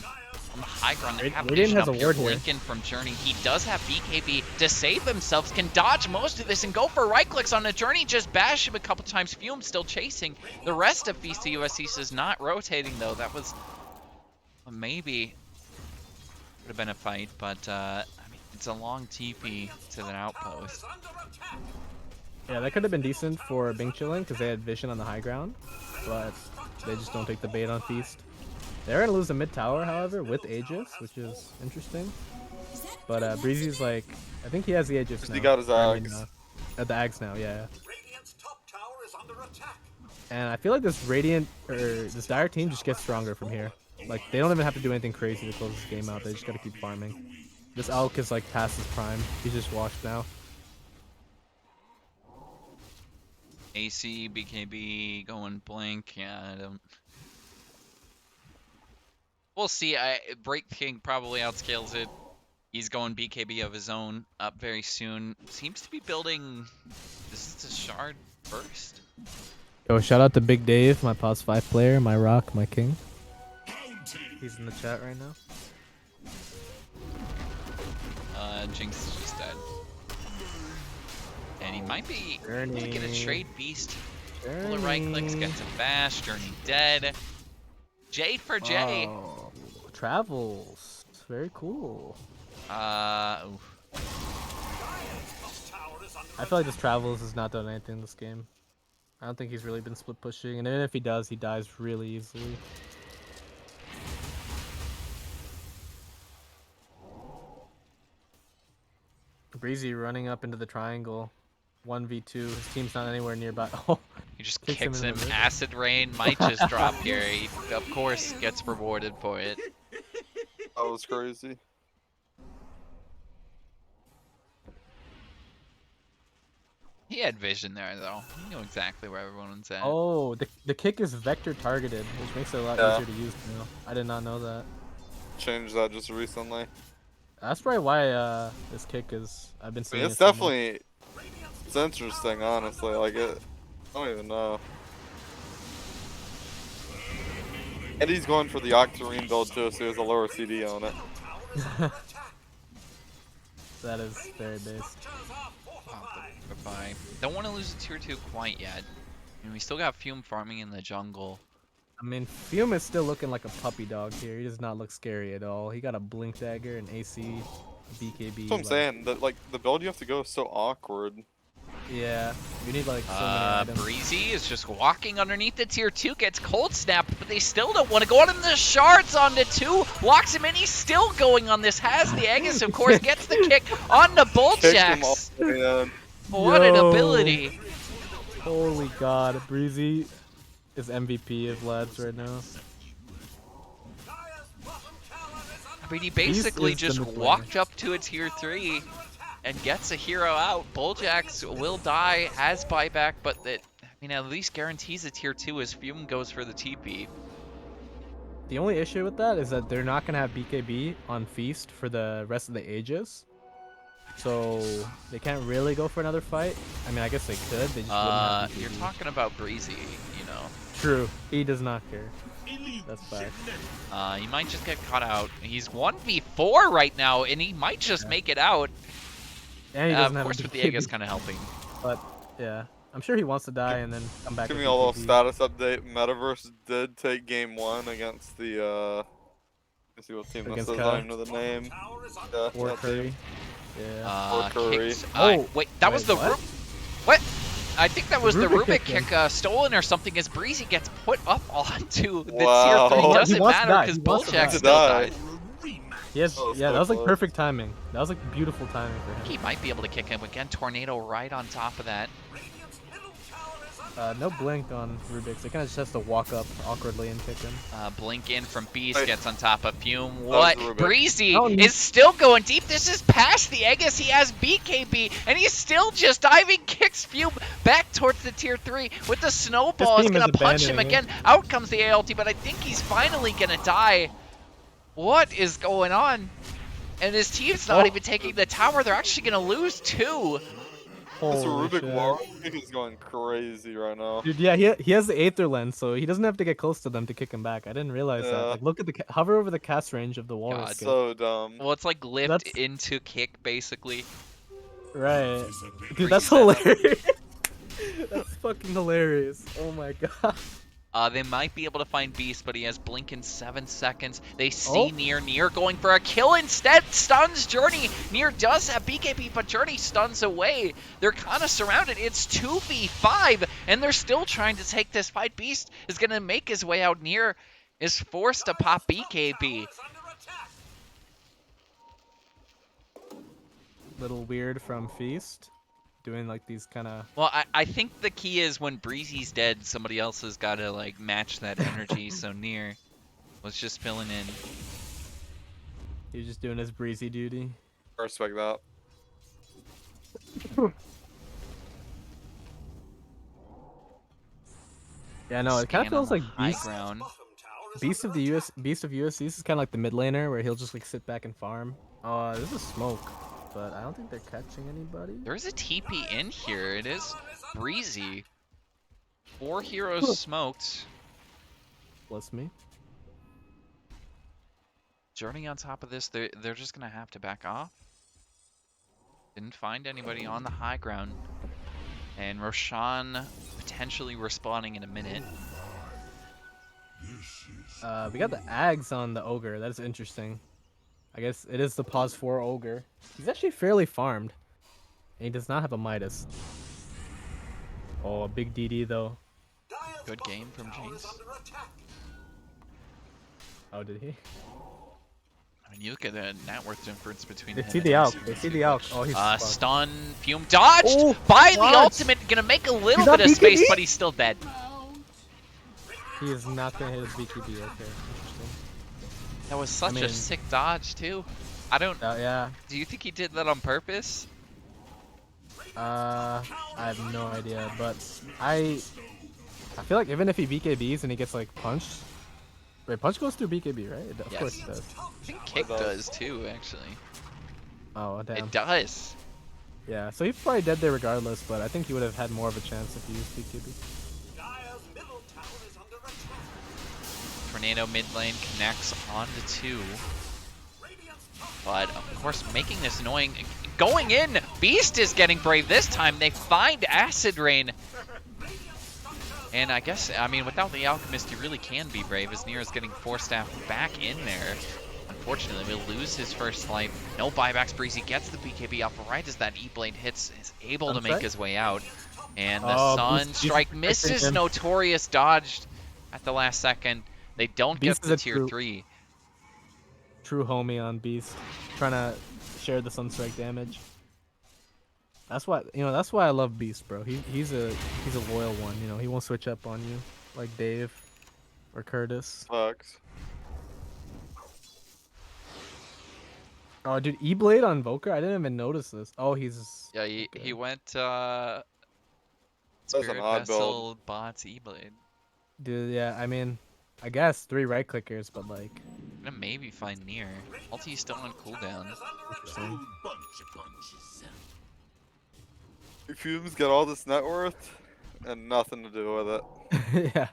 on the high ground. They have Radiant vision has up a here. ward here. Lincoln from Journey. He does have BKB to save themselves. Can dodge most of this and go for right clicks on the Journey. Just bash him a couple times. Fume still chasing. The rest of Beast of US East is not rotating though. That was maybe would have been a fight, but I mean it's a long TP to the outpost. Yeah, that could have been decent for Bing Chilling because they had vision on the high ground, but they just don't take the bait on Feast. They're gonna lose the mid tower, however, with Aegis, which is interesting. But Breezy's like, I think he has the Aegis now. He got his I mean, Ags. the Ags now, yeah. And I feel like this Radiant or this Dire team just gets stronger from here. Like they don't even have to do anything crazy to close this game out. They just gotta keep farming. This Elk is like past his prime. He's just washed now. AC, BKB, going blank. Yeah, I don't. We'll see. Break King probably outscales it. He's going BKB of his own up very soon. Seems to be building. This is a shard first. Yo, shout out to Big Dave, my POS 5 player, my rock, my king. He's in the chat right now. Jinx is just dead. And he might be looking to trade Beast. Full of right clicks, gets a bash. Journey dead. Jade for Jay. Oh, travels. Very cool. Oof. I feel like this travels has not done anything in this game. I don't think he's really been split pushing, and even if he does, he dies really easily. Breezy running up into the triangle. 1v2. His team's not anywhere nearby. Oh, He just Kicks kicks him in him. the ribs. Acid Rain might just drop here. He, of course, gets rewarded for it. That was crazy. He had vision there, though. He knew exactly where everyone was at. oh, the kick is vector targeted, which makes it a lot Yeah. easier to use now. I did not know that. Changed that just recently. That's probably why this kick is. I've been I seeing mean, it's it so much. definitely. It's interesting, honestly. Like it. I don't even know. And he's going for the Octarine build too, so he has a lower CD on it. That is very base. Goodbye. Don't want to lose a tier 2 quite yet. I mean, we still got Fume farming in the jungle. I mean, Fume is still looking like a puppy dog here. He does not look scary at all. He got a blink dagger, an AC, BKB. That's what I'm saying. That like the build you have to go is so awkward. Yeah, you need like so many items. Breezy is just walking underneath the tier 2, gets cold snapped, but they still don't want to go on him. The shards on the 2, locks him in. He's still going on this. Has the Aegis, of course, gets the kick on the Kicked him all Bulljax. the way in. What an Yo. ability. Holy God, Breezy is MVP of lads right now. I mean, he basically is the just mid laner. walked up to a tier 3 and gets a hero out. Bulljax will die, has buyback, but that, I mean, at least guarantees a tier 2 as Fume goes for the TP. The only issue with that is that they're not gonna have BKB on Feast for the rest of the Aegis. So they can't really go for another fight. I mean, I guess they could. They just wouldn't have BKB. You're talking about Breezy, you know. True. He does not care. That's fact. He might just get caught out. He's 1v4 right now, and he might just make it out. And he Of doesn't have course, a with the BKB. Aegis kind of helping. But yeah, I'm sure he wants to die and then come back. Give with me a little BKB. status update. Metaverse did take game 1 against the let's see what team this is. Against I don't even know the name. Yeah, Or that Curry. team. Yeah. Or Curry. Kicks, Oh, wait, that was wait, the what? what? I think that was the Rubik Rubik kick kick stolen or something as Breezy gets put up onto the Wow. tier 3. He Doesn't wants to matter die. because He wants to Bulljax die. still Die. dies. Yes, Oh, yeah, so that was like close. perfect timing. That was like beautiful timing for him. He might be able to kick him again. Tornado right on top of that. No blink on Rubik's. It kind of just has to walk up awkwardly and kick him. Blink in from Beast, Hey. gets on top of Fume. was What? Rubik. Breezy Oh, is still going deep. This is past the Aegis. He has BKB, and he's still just diving, kicks Fume back towards the tier 3 with the snowball. Is team going is to punch him abandoning again. Out comes the ALT, but I think he's finally going to die. What is going on? And his team's not even taking the tower. They're actually going to lose 2. This Holy Rubik shit. wall kick is going crazy right now. Dude, yeah, he has the Aether Lens, so he doesn't have to get close to them to kick him back. I didn't realize that. Yeah. Like, look at the hover over the cast range of the God, walrus. kick. So dumb. Well, it's like lift That's- into kick, basically. Right. Pretty Dude, that's setup. hilarious. That's fucking hilarious. Oh my god. They might be able to find Beast, but he has Blink in 7 seconds. They Oh. see Near going for a kill instead. Stuns Journey. Near does have BKB, but Journey stuns away. They're kind of surrounded. It's 2v5, and they're still trying to take this fight. Beast is going to make his way out. Near is forced to pop BKB. Little weird from Feast. Doing like these kind of. Well, I think the key is when Breezy's dead, somebody else has got to like match that energy. So Near was just filling in. He's just doing his breezy duty. I respect that. Yeah, no, it kind of Scan on feels the like high Beast. ground. Beast of USC is kind of like the mid laner where he'll just like sit back and farm. Oh, this is smoke, but I don't think they're catching anybody. There's a TP in here. It is Breezy. 4 heroes smoked. Bless me. Journey on top of this, they're just gonna have to back off. Didn't find anybody on the high ground. And Roshan potentially respawning in a minute. We got the Ags on the Ogre. That's interesting. I guess it is the pause 4 Ogre. He's actually fairly farmed. And he does not have a Midas. Oh, a big DD though. Good game from James. Oh, did he? I mean, you look at the net worth difference between They him see and the Alk. James They see too. the Alk. Oh, he's fucked. Stun, Fume dodged Oh, by the what? ultimate. Gonna make a little He's not bit of space, BKB? but he's still dead. He is not gonna hit his BKB. Okay, interesting. That was such a mean- sick dodge too. I don't. Yeah. Do you think he did that on purpose? I have no idea, but I feel like even if he BKBs and he gets like punched, wait, punch goes through BKB, right? Of course it does. I think kick does too, actually. Oh damn. It does. Yeah, so he's probably dead there regardless, but I think he would have had more of a chance if he used BKB. Tornado mid lane connects onto 2. But, of course, making this annoying. Going in! Beast is getting brave this time. They find Acid Rain. And I guess, I mean, without the Alchemist, you really can be brave, as Near is getting Force Staff back in there. Unfortunately, we'll lose his first life. No buybacks. Breezy gets the BKB up right as that E-Blade hits, is able to make his way out. And the Oh, Sun Beast Strike protecting misses. him. Notorious dodged at the last second. They don't Beast get is the a tier true- 3. True homie on Beast, trying to share the Sunstrike damage. That's why I love Beast, bro. He's a loyal one. You know, he won't switch up on you like Dave or Curtis. Sucks. Oh, dude, E-Blade on Voker? I didn't even notice this. Oh, he's... Yeah, he okay. went That's an Spirit odd Vessel bots E-Blade. Dude, yeah, I mean, I guess 3 right clickers, but like... Gonna maybe find Near. Ulti's still on cooldown. Interesting. Fumes got all this net worth and nothing to do with it. Yeah.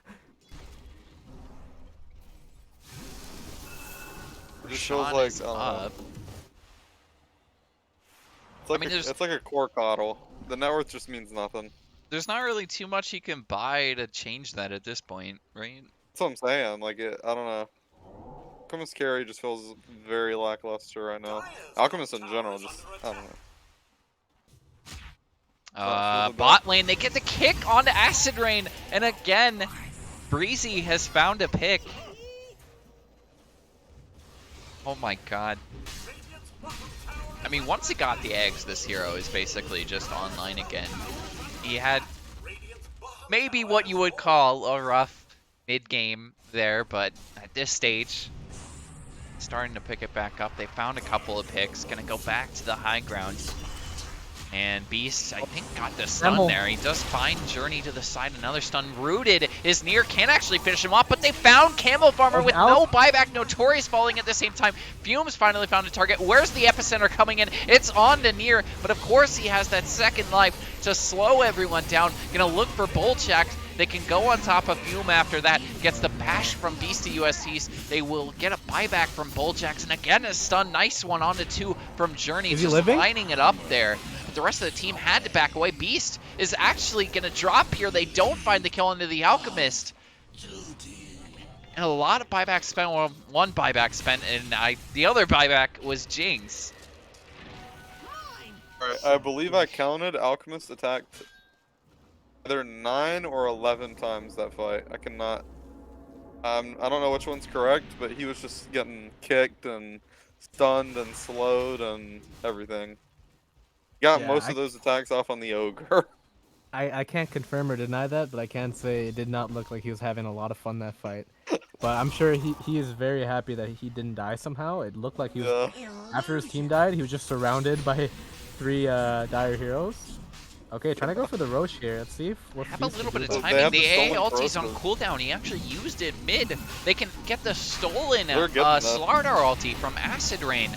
It just feels Rashawn like is I don't know. up. It's like I mean, there's- it's like a core coddle. The net worth just means nothing. There's not really too much he can buy to change that at this point, right? That's what I'm saying. Like I don't know. Alchemist carry just feels very lackluster right now. Alchemist in general, just I don't know. really Bot lane, they get the kick onto Acid Rain, and again, Breezy has found a pick. Oh my god. I mean, once he got the eggs, this hero is basically just online again. He had maybe what you would call a rough mid-game there, but at this stage, starting to pick it back up. They found a couple of picks, gonna go back to the high ground. And Beast, I think, got the stun there. He does find Journey to the side. Another stun rooted is near. Can't actually finish him off, but they found Camel Farmer with no buyback. Notorious falling at the same time. Fumes finally found a target. Where's the epicenter coming in? It's on to Near, but of course he has that second life to slow everyone down. Gonna look for Bulljack. They can go on top of Fume after that. Gets the bash from Beast to USCs. They will get a buyback from Bulljack. And again, a stun. Nice one onto 2 from Journey. Is he just living? lining it up there. But the rest of the team had to back away. Beast is actually going to drop here. They don't find the kill into the Alchemist. And a lot of buybacks spent. Well, one buyback spent, and the other buyback was Jinx. Alright, I believe I counted Alchemist attacked either 9 or 11 times that fight. I cannot. I don't know which one's correct, but he was just getting kicked and stunned and slowed and everything. Got most of those attacks off on the Ogre. I can't confirm or deny that, but I can say it did not look like he was having a lot of fun that fight. But I'm sure he is very happy that he didn't die somehow. It looked like he was, after his team died, he was just surrounded by 3 dire heroes. Okay, trying to go for the Roche here. Let's see what Have a little bit of They timing. have The the AA stolen ulti's on Corrosive. cooldown. He actually used it mid. They can get the stolen They're getting that. Slardar ulti from Acid Rain.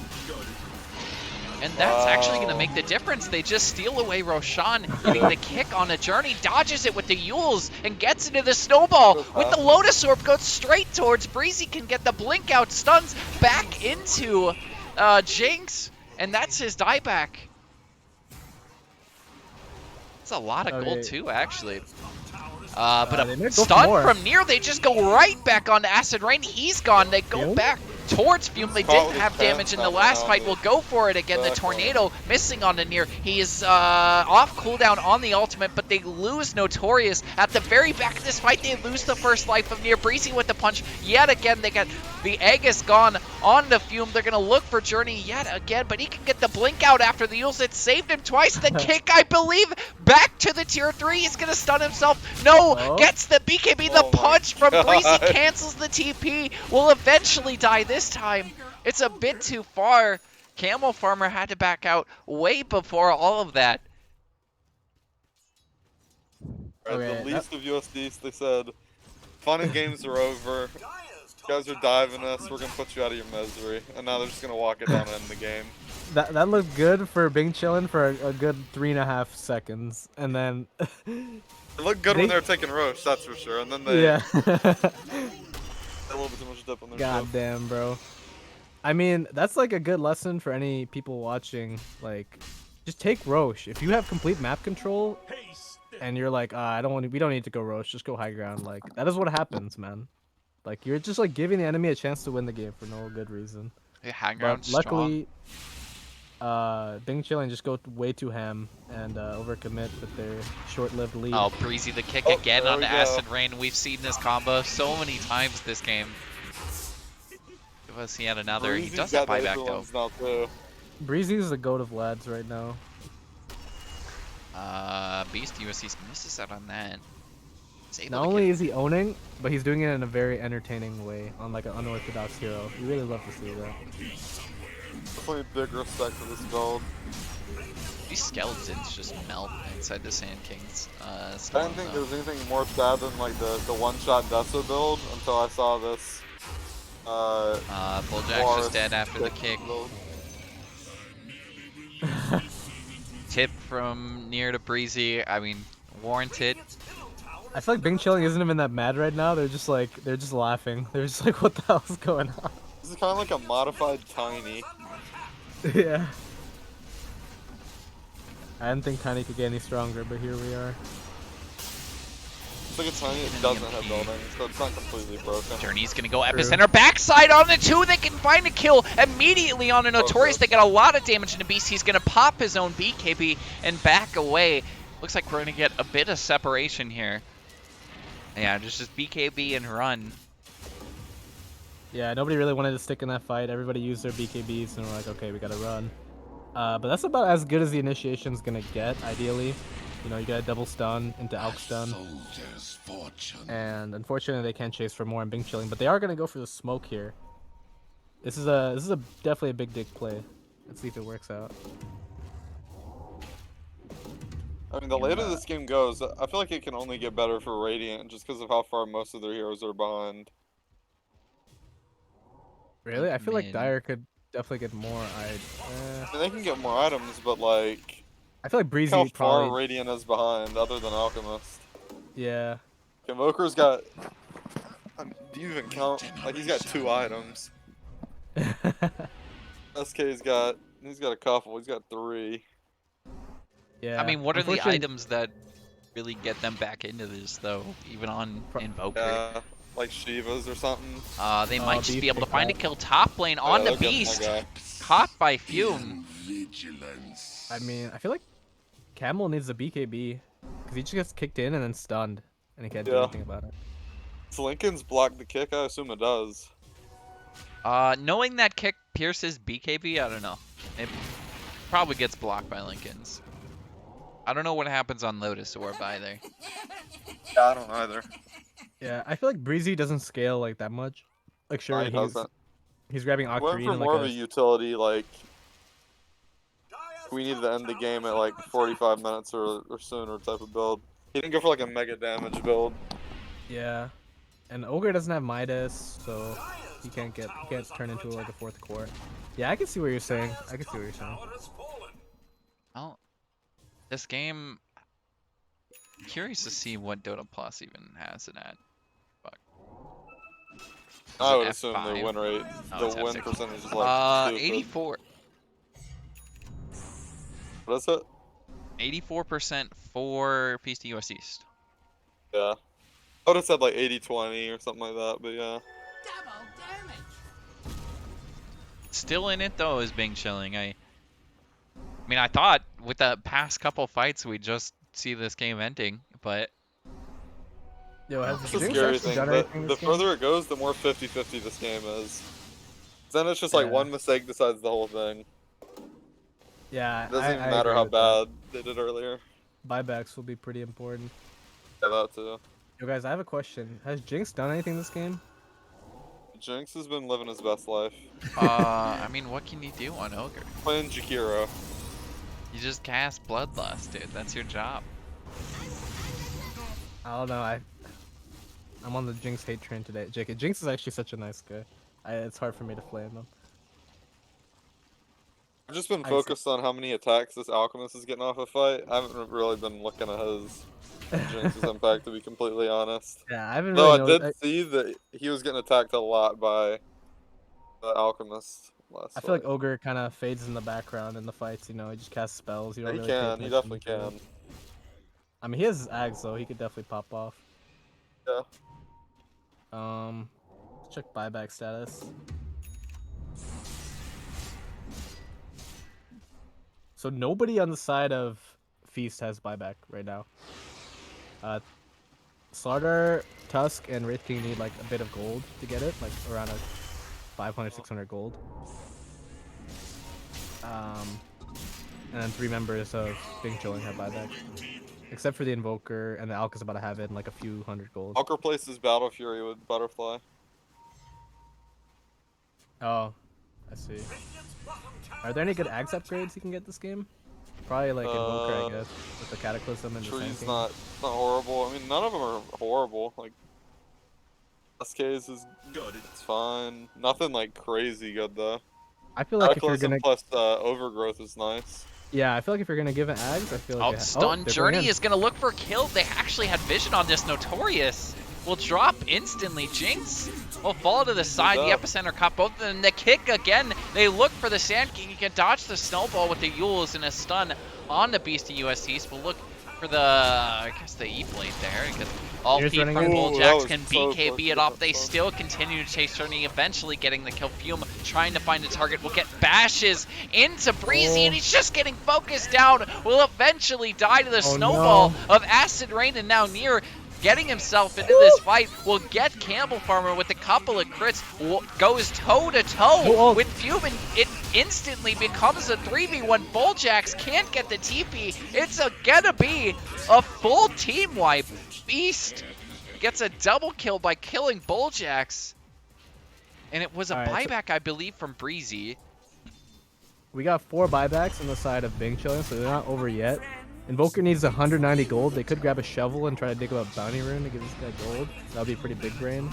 And that's actually going to make the difference. They just steal away Roshan, getting the kick on a Journey, dodges it with the Yules, and gets into the snowball. With the Lotus Orb, goes straight towards Breezy, can get the blink out, stuns back into Jinx, and that's his dieback. That's a lot of gold too, actually. But a stun from Near, they just go right back onto Acid Rain. He's gone. They go back towards Fume. They didn't have damage in the last fight. We'll go for it again. The Tornado missing onto Near. He is off cooldown on the ultimate, but they lose Notorious. At the very back of this fight, they lose the first life of Near. Breezy with the punch. Yet again, they got the Aegis gone onto Fume. They're going to look for Journey yet again, but he can get the blink out after the Yules. It saved him twice. The kick, I believe, back to the tier 3. He's going to stun himself. No, gets the BKB. The punch from Breezy cancels the TP. Will eventually die this time. It's a bit too far. Camel Farmer had to back out way before all of that. The least of USDs, they said, fun and games are over. You guys are diving us. We're going to put you out of your misery. And now they're just going to walk it down and end the game. That looked good for Bing chillin' for a good 3.5 seconds, and then It looked good when they were taking Roche, that's for sure. And then they yeah. had a little bit too much dip on their God ship. damn, bro. I mean, that's like a good lesson for any people watching. Like, just take Roche. If you have complete map control, and you're like, we don't need to go Roche, just go high ground. Like, that is what happens, man. Like, you're just like giving the enemy a chance to win the game for no good reason. Yeah, high ground But luckily, Bing Chillin just go way too ham and overcommit with their short-lived lead. Oh, Breezy the kick again there on we Acid Rain. We've seen this combo so many times this game. Give us yet another. He does have buyback though. Breezy's the goat of lads right now. Beast USC misses out on that. Not only is he owning, but he's doing it in a very entertaining way on like an unorthodox hero. You really love to see that. Definitely big respect for this build. These skeletons just melt inside the Sand Kings. I didn't think there was anything more sad than like the one-shot Dessa build until I saw this. Bulljack's just dead after the kick. Tip from Near to Breezy. I mean, warranted. I feel like Bing Chilling isn't even that mad right now. They're just laughing. They're just like, what the hell's going on? This is kind of like a modified Tiny. Yeah. I didn't think Tiny could get any stronger, but here we are. It's like a Tiny that doesn't have building, so it's not completely broken. Journey's gonna go epicenter backside on the 2. They can find a kill immediately on a Notorious. They get a lot of damage into Beast. He's gonna pop his own BKB and back away. Looks like we're gonna get a bit of separation here. Yeah, just BKB and run. Yeah, nobody really wanted to stick in that fight. Everybody used their BKBs and we're like, okay, we gotta run. But that's about as good as the initiation's gonna get, ideally. You know, you get a double stun into Alk stun. Soldier's fortune. And unfortunately, they can't chase for more and Bing chilling, but they are gonna go for the smoke here. This is a definitely a big dick play. Let's see if it works out. I mean, the later this game goes, I feel like it can only get better for Radiant just because of how far most of their heroes are behind. Really, I feel like Mid. Dire could definitely get more. I mean, they can get more items, but like, I feel like look Breezy how far probably. Radiant is behind, other than Alchemist. Yeah. Invoker's got. I mean, do you even count? Like, he's got 2 items. SK's got. He's got a couple. He's got 3. Yeah. I mean, what are the Unfortunately- items that really get them back into this, though? Even on Invoker? Yeah, like Shiva's or something. They might just be able to Beefcake find a that. kill top lane on Yeah, the they'll get Beast. that Caught by Fume. Vigilance. I mean, I feel like Camel needs a BKB because he just gets kicked in and then stunned, and he can't do Yeah. anything about it. Does Lincoln's block the kick? I assume it does. Knowing that kick pierces BKB, I don't know. It probably gets blocked by Lincoln's. I don't know what happens on Lotus Orb either. Yeah, I don't either. Yeah, I feel like Breezy doesn't scale like that much. Like No, sure, he doesn't. he's grabbing Went Octarine for and more like of a utility, like we need to end the game at like 45 minutes or sooner type of build. He didn't go for like a mega damage build. yeah, and Ogre doesn't have Midas, so he can't turn into like a 4th core. Yeah, I can see what you're saying. I can see what you're saying. Well, this game, I'm curious to see what Dota Plus even has it at. Fuck. Is I it would assume F5? the win rate, Oh, it's the win F6. percentage is like stupid. 84. What is it? 84% for Peace to US East. Yeah. I would have said like 80-20 or something like that, but yeah. Still in it though is Bing chilling. I mean, I thought with the past couple fights we'd just see this game ending, but Yo, has That's the Jinx scary actually thing. done anything The this game? further it goes, the more 50-50 this game is. Then it's just like Yeah. one mistake decides the whole thing. Yeah, It doesn't even I matter agree how with that. bad they did earlier. Buybacks will be pretty important. Yeah, that too. Yo, guys, I have a question. Has Jinx done anything this game? Jinx has been living his best life. I mean, what can you do on Ogre? Playing Jakiro. You just cast Bloodlust, dude. That's your job. I don't know. I'm on the Jinx hate train today. JK, Jinx is actually such a nice guy. It's hard for me to flame him. I've just been I see. focused on how many attacks this Alchemist is getting off a fight. I haven't really been looking at his Jinx's impact, to be completely honest. Yeah, I haven't Though really I did noticed. see that he was getting attacked a lot by the Alchemist last I feel like fight. Ogre kind of fades in the background in the fights. You know, he just casts spells. You Yeah, don't he really pay can. He attention definitely to him. can. I mean, he has his Ags though. He could definitely pop off. Yeah. Let's check buyback status. So nobody on the side of Feast has buyback right now. Slaughter, Tusk, and Wraith King need like a bit of gold to get it, like around a 500, 600 gold. And then 3 members of Bing Chilling have buyback. Except for the Invoker, and the Alk is about to have it in like a few hundred gold. Alk replaces Battle Fury with Butterfly. Oh, I see. Are there any good Ags upgrades you can get this game? Probably like Invoker, I guess, with the Cataclysm and the Tree's Sand King. not horrible. I mean, none of them are horrible. Like, SK's is good. It's fine. Nothing like crazy good though. I feel like if you're Cataclysm gonna, plus Overgrowth is nice. yeah, I feel like if you're gonna give it Ags, I feel like. Oh, Stun Journey is going to look for a kill. They actually had vision on this Notorious. Will drop instantly. Jinx will fall to the side. The epicenter caught both of them. The kick again. They look for the Sand King. He can dodge the snowball with the Yules and a stun on the Beast of US East. Will look for the, I guess, the E-Blade there. Because all Here's feet running from in. Ooh, that Bulljax was can so close BKB to it the off. They stun. still continue to chase Journey, eventually getting the kill. Fume trying to find a target. Will get bashes into Breezy, and he's just getting focused down. Will eventually die to the Oh, snowball no. of Acid Rain, and now near getting himself into this fight, will get Campbell Farmer with a couple of crits, goes toe-to-toe with Fume, and it instantly becomes a 3v1. Bulljax can't get the TP. It's gonna be a full team wipe. Beast gets a double kill by killing Bulljax. And it was a buyback, I believe, from Breezy. We got 4 buybacks on the side of Bing chilling, so they're not over yet. Invoker needs 190 gold. They could grab a shovel and try to dig up a bounty rune to give this guy gold. That would be pretty big brain.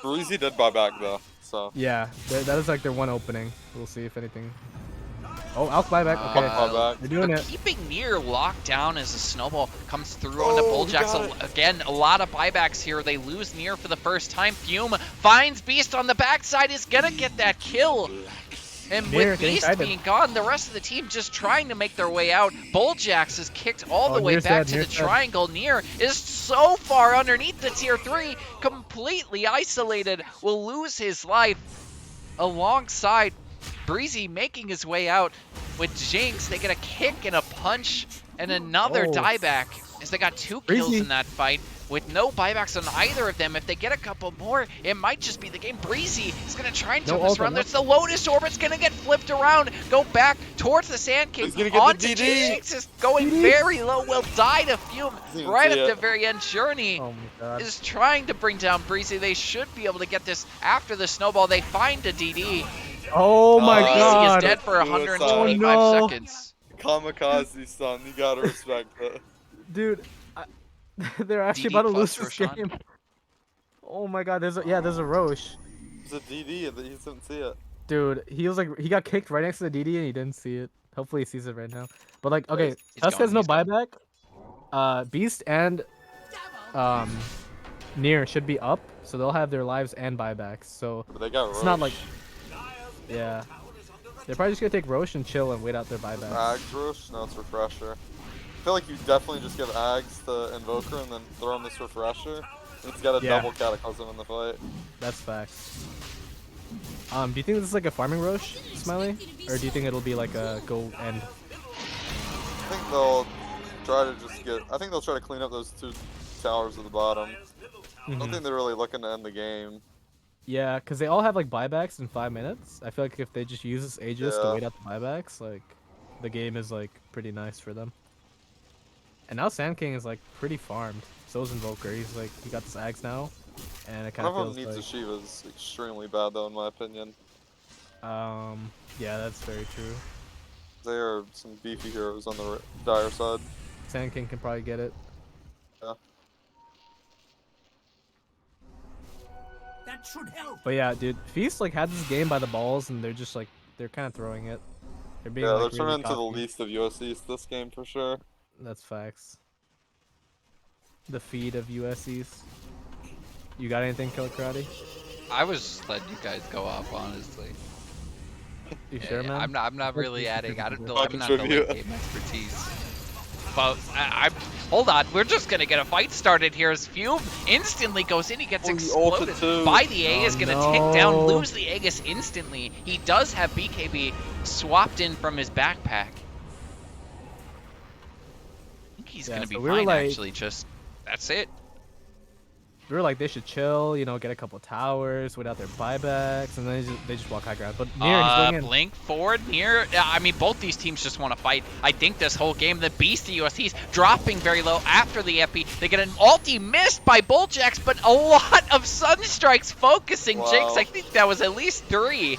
Breezy did buy back though, so. Yeah, that is like their one opening. We'll see if anything. Oh, Alk buyback. Okay, they're doing it. Keeping near locked down as a snowball comes through on the Bulljax. Again, a lot of buybacks here. They lose near for the first time. Fume finds Beast on the backside, is gonna get that kill. And with Beast being gone, the rest of the team just trying to make their way out. Bulljax is kicked all the way back to the triangle. Near is so far underneath the tier 3, completely isolated, will lose his life alongside Breezy making his way out with Jinx. They get a kick and a punch and another dieback as they got 2 kills in that fight with no buybacks on either of them. If they get a couple more, it might just be the game. Breezy is going to try and turn this around. There's the Lotus Orbit's going to get flipped around, go back towards the Sand King. Onto Jinx is going very low, will die to Fume right at the very end. Journey is trying to bring down Breezy. They should be able to get this after the snowball. They find a DD. Oh my god. Breezy is dead for 125 seconds. Kamikaze, son. You gotta respect it. Dude, they're actually about to lose this game. Oh my god, there's a Roche. There's a DD, he didn't see it. Dude, he got kicked right next to the DD and he didn't see it. Hopefully he sees it right now. But like, okay, us has no buyback. Beast and Near should be up, so they'll have their lives and buybacks. So but they got Roche. It's not like, yeah, they're probably just gonna take Roche and chill and wait out their buyback. Ags Roche? No, it's Refresher. I feel like you definitely just give Ags to Invoker and then throw him this Refresher. And he's got a double Cataclysm in the fight. That's facts. Do you think this is like a farming Roche, Smiley? Or do you think it'll be like a go end? I think they'll try to just get... I think they'll try to clean up those 2 towers at the bottom. I don't think they're really looking to end the game. Yeah, because they all have like buybacks in 5 minutes. I feel like if they just use this Aegis to wait out the buybacks, like the game is like pretty nice for them. And now Sand King is like pretty farmed. So is Invoker. He's like, he got this Axe now, and it kind of feels like... One of them needs a Shiva's extremely bad though, in my opinion. Yeah, that's very true. There are some beefy heroes on the dire side. Sand King can probably get it. Yeah. That should help. But yeah, dude, Feast like had this game by the balls, and they're just like they're kind of throwing it. They're being they're like, turning really into the least of USCs this game for sure. That's facts. The feed of USCs. You got anything, Killer Karate? I was letting you guys go off, honestly. You sure, man? I'm not really adding. I'm not the late game expertise. But hold on, we're just gonna get a fight started here as Fume instantly goes in, he gets exploded by the Aegis, gonna take down, lose the Aegis instantly. He does have BKB swapped in from his backpack. I think he's gonna be fine actually, just, that's it. We were like, they should chill, you know, get a couple towers without their buybacks, and then they just walk high ground. But Near, he's going in. Blink forward, Near. I mean, both these teams just want to fight. I think this whole game, the Beast of USC's dropping very low after the epi. They get an ulti missed by Bulljax, but a lot of Sunstrikes focusing Jinx. I think that was at least 3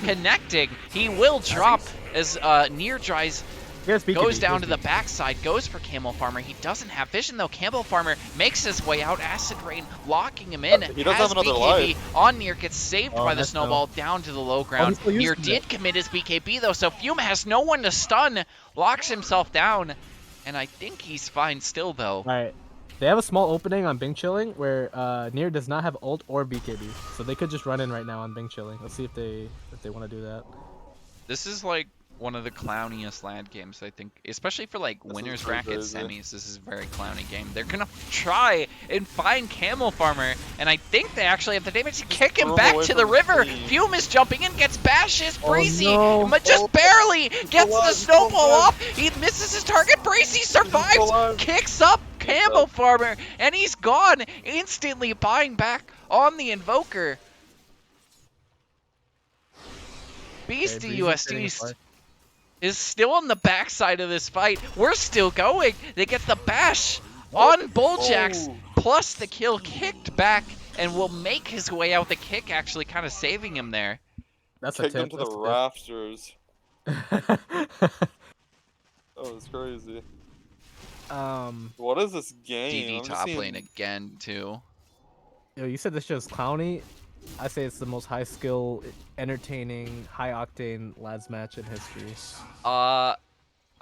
connecting. He will drop as Near dries. Goes down to the backside, goes for Camel Farmer. He doesn't have vision though. Camel Farmer makes his way out. Acid Rain locking him in. He does have another BKB life. On Near, gets saved by the snowball down to the low ground. Near did commit his BKB though, so Fume has no one to stun. Locks himself down, and I think he's fine still though. Alright. They have a small opening on Bing Chilling where Near does not have ult or BKB. So they could just run in right now on Bing Chilling. Let's see if they want to do that. This is like one of the clowniest LAN games, I think, especially for like This is winners pretty bracket crazy. semis. This is a very clowny game. They're gonna try and find Camel Farmer, and I think they actually have the damage to kick threw him him back away to the from his river. team. Fume is jumping in, gets bashes. Oh, Breezy, no. but just barely gets the alive, he's snowball still alive. off. He misses his target. Breezy still survives, alive. kicks up He's Camel dead. Farmer, and he's gone, instantly buying back on the Invoker. Beast Okay, to Breezy's getting USD fight. is still on the backside of this fight. We're still going. They get the bash on Bulljax, Oh. plus the kill kicked back, and will make his way out. The kick actually kind of saving him there. That's a Kicked him tip. to the That's rafters. a tip. That was crazy. um, What is this game? DD I'm just top seeing- lane again too. yo, you said this show's clowny. I say it's the most high skill, entertaining, high octane lads match in history. I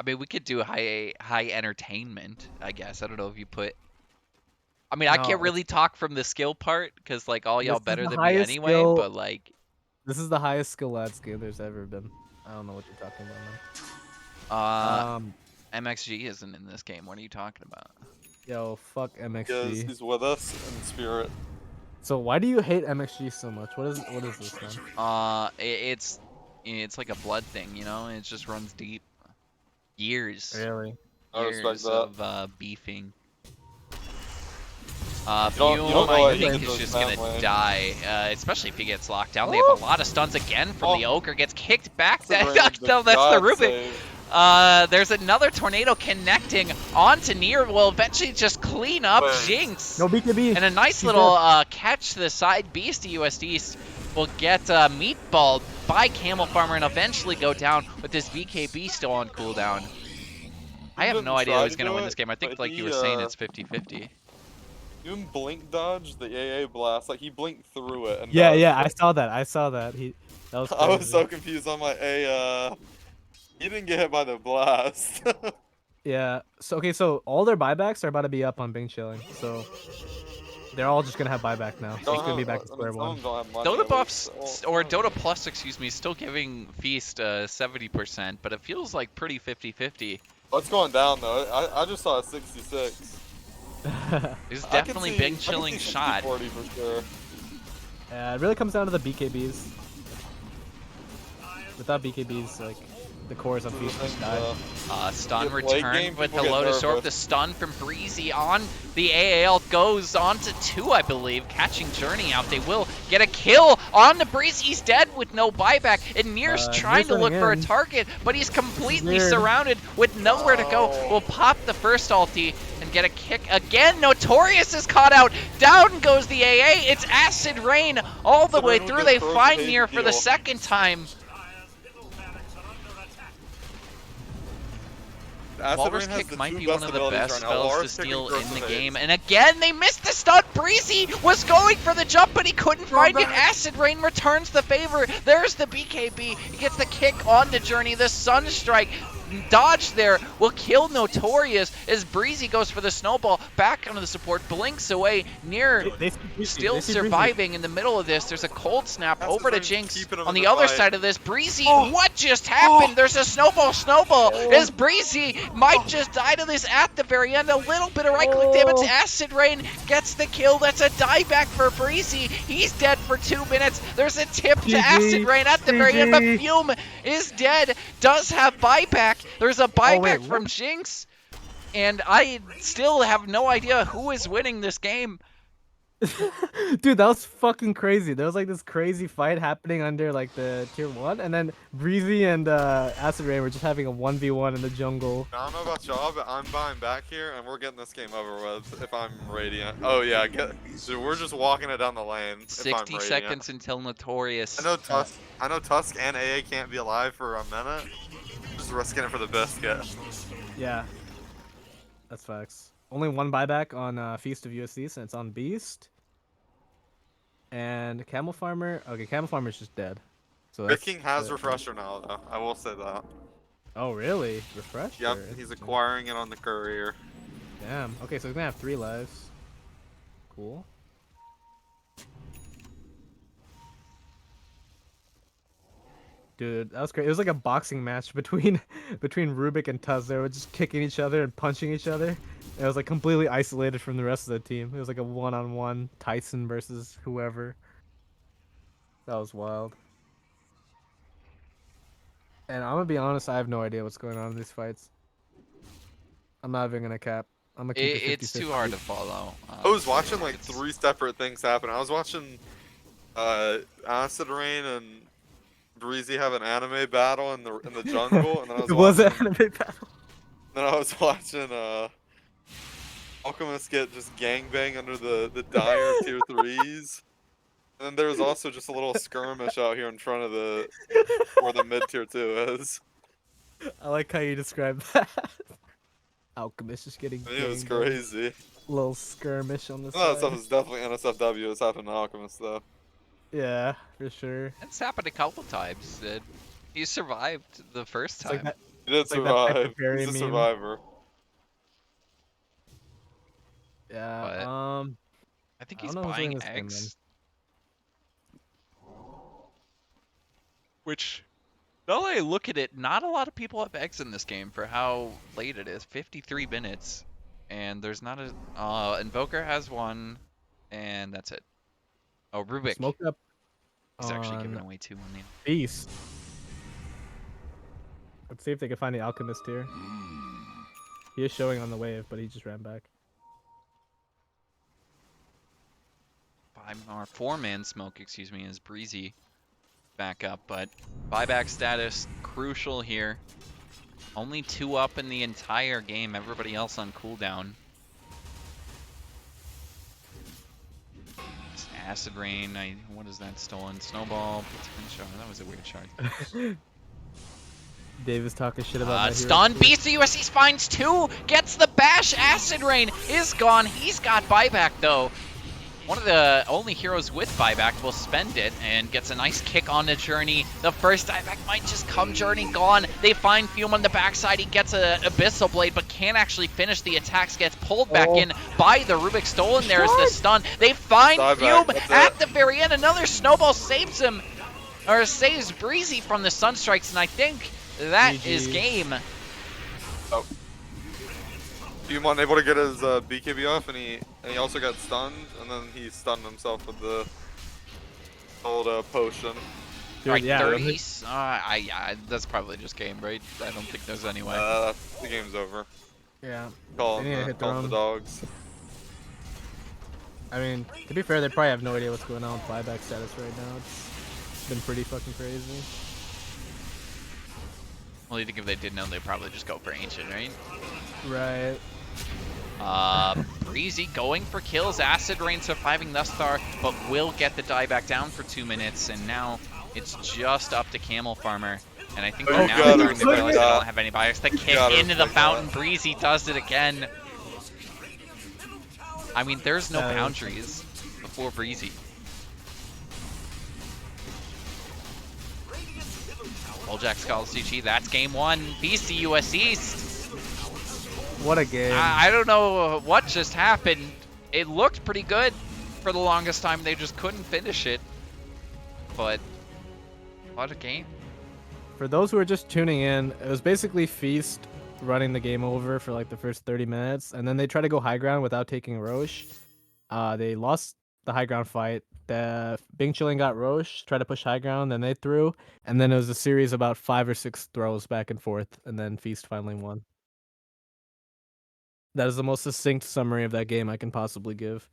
mean, we could do high entertainment, I guess. I don't know if you put. I mean, I No, can't really talk from the skill part because like all y'all This is better the than me highest anyway. skill- But like, This is the highest skill lads game there's ever been. I don't know what you're talking about, man. MXG isn't in this game. What are you talking about? Yo, fuck Because MXG. he's with us in spirit. So why do you hate MXG so much? What is this, man? It's like a blood thing, you know. It just runs deep. Years, Really? I respect years that. of beefing. don't Fume, know I what he think, did is to just his gonna family. die, especially if he gets locked down. They have a lot of stuns again from the Ogre. Gets kicked back. That's That's the God Rubik. save. There's another tornado connecting onto Near. Will eventually just clean up But- Jinx. No BKB. And a nice He's little catch to the side. Beast to USD will get meatballed by Camel Farmer and eventually go down with this BKB still on cooldown. I have didn't no idea try who's to going to do win it, this game. I think, but like you he, were saying, it's 50-50. Even blink dodge the AA blast, like he blinked through it. And Yeah, dodged yeah, it. I saw that. I saw that. That was. I was crazy. so confused. I'm like, hey, he didn't get hit by the blast. Yeah. So okay, so all their buybacks are about to be up on Bing Chilling. So they're all just gonna have buyback now. So it's gonna be back to square one. Dota Buffs, or Dota Plus, excuse me, still giving Feast 70%, but it feels like pretty 50-50. It's going down though. I just saw a 66. It's I can definitely see- Bing I can Chilling see shot. 60-40 for sure. Yeah, it really comes down to the BKBs. Without BKBs, like the cores on Feast just die. Stun Yeah, late game, returned with the people get Lotus Orb. nervous. The stun from Breezy on the AAL goes on to 2, I believe. Catching Journey out. They will get a kill on the Breezy. He's dead with no buyback. And Near's trying Near's to look running for a in. target, but he's completely Weird. surrounded with nowhere to go. Oh. Will pop the first ulti and get a kick again. Notorious is caught out. Down goes the AA. It's Acid Rain all the Acid way Rain through. with They the find Crossfade Near for the heal. second time. Walrus Kick might be one of the best spells to steal in the game. And again, they missed the stun. Breezy was going for the jump, but he couldn't find it. Acid Rain returns the favor. There's the BKB. He gets the kick onto Journey. The Sunstrike dodge there will kill Notorious as Breezy goes for the snowball. Back onto the support, blinks away. Near They see Breezy, still they see Breezy. surviving in the middle of this. There's a cold snap That's over to just Jinx keeping him on in the the other fight. side of this. Breezy, Oh. what just happened? Oh. There's a snowball. As Breezy might just die to this at the very end. A little bit of right click damage. Oh. Acid Rain gets the kill. That's a dieback for Breezy. He's dead for 2 minutes. There's a tip to GG. Acid Rain at the very end, but GG. Fume is dead. Does have buyback. There's a buyback wait, from what? Jinx. And I still have no idea who is winning this game. Dude, that was fucking crazy. There was like this crazy fight happening under like the tier 1, and then Breezy and Acid Rain were just having a 1v1 in the jungle. I don't know about y'all, but I'm buying back here, and we're getting this game over with if I'm Radiant. Oh yeah, so we're just walking it down the lane. If I'm 60 Radiant. seconds until Notorious. I know Tusk and AA can't be alive for a minute. Just risking it for the biscuit. Yeah, that's facts. Only one buyback on Feast of USD since it's on Beast. And Camel Farmer. Okay, Camel Farmer's just dead. So Myth King has Refresher now, though. I will say that. Oh really? Refresh? Yep, he's acquiring it on the courier. Damn. Okay, so he's gonna have 3 lives. Cool. Dude, that was great. It was like a boxing match between Rubik and Tuz. They were just kicking each other and punching each other. It was like completely isolated from the rest of the team. It was like a one-on-one Tyson versus whoever. That was wild. And I'm gonna be honest, I have no idea what's going on in these fights. I'm not even gonna cap. I'm gonna keep it 50-50. It's too hard to follow. I was watching like it's- 3 separate things happen. I was watching Acid Rain and Breezy have an anime battle in the jungle, and then I was It was an watching. anime battle. Then I was watching Alchemist get just gangbang under the dire tier 3s. And then there was also just a little skirmish out here in front of where the mid tier 2 is. I like how you described that. Alchemist just getting It was gangbanged. crazy. Little skirmish on the Some of that side. stuff is definitely NSFW. It's happened to Alchemist though. Yeah, for sure. It's happened a couple times. He survived the first It's like time. that. He did It's like that Type survive. of Perry He's a meme. survivor. Yeah. But- I think I he's don't know who's winning buying this game, man. eggs. Which, now that I look at it, not a lot of people have eggs in this game for how late it is. 53 minutes. And there's not a... Invoker has one, and that's it. Oh, Rubik. Smoke up. He's actually giving on away 2 on the... Beast. Let's see if they can find the alchemist here. He is showing on the wave, but he just ran back. 4-man smoke, excuse me, is Breezy back up, but buyback status crucial here. Only 2 up in the entire game, everybody else on cooldown. It's Acid Rain, what is that stolen? Snowball, shard. That was a weird shard. Dave is talking shit about my hero Stun, too. Beast of USC finds 2, gets the bash, Acid Rain is gone, he's got buyback though. One of the only heroes with buyback will spend it and gets a nice kick on the Journey. The first buyback might just come, Journey gone. They find Fume on the backside. He gets a Abyssal Blade, but can't actually finish the attacks. Gets pulled back in by the Rubik Stolen. There's the stun. They find Buyback, Fume that's at it. the very end. Another Snowball saves him, or saves Breezy from the Sunstrikes, and I think that is GG. game. Fume unable to get his BKB off, and he also got stunned, and then he stunned himself with the old potion. Dude, Right, yeah, 30. That's probably just game, right? I don't think there's any way. The game's over. yeah. Call They need to him hit call their him the own. dogs. I mean, to be fair, they probably have no idea what's going on with buyback status right now. It's been pretty fucking crazy. Well, you think if they did know, they'd probably just go for Ancient, right? Right. Breezy going for kills. Acid Rain surviving thus far, but will get the die back down for 2 minutes, and now it's just up to Camel Farmer. And I think Oh, they're you now gotta starting to respect realize they that. don't have any bias. The kick gotta into the respect fountain. that. Breezy does it again. I mean, there's no That is- boundaries before Breezy. Bulljack's calls CG. That's game 1. Beast to US East. What a game. I don't know what just happened. It looked pretty good for the longest time. They just couldn't finish it. But what a game. For those who are just tuning in, it was basically Feast running the game over for like the first 30 minutes, and then they try to go high ground without taking Roche. They lost the high ground fight. The Bing Chilling got Roche, tried to push high ground, then they threw, and then it was a series of about 5 or 6 throws back and forth, and then Feast finally won. That is the most succinct summary of that game I can possibly give.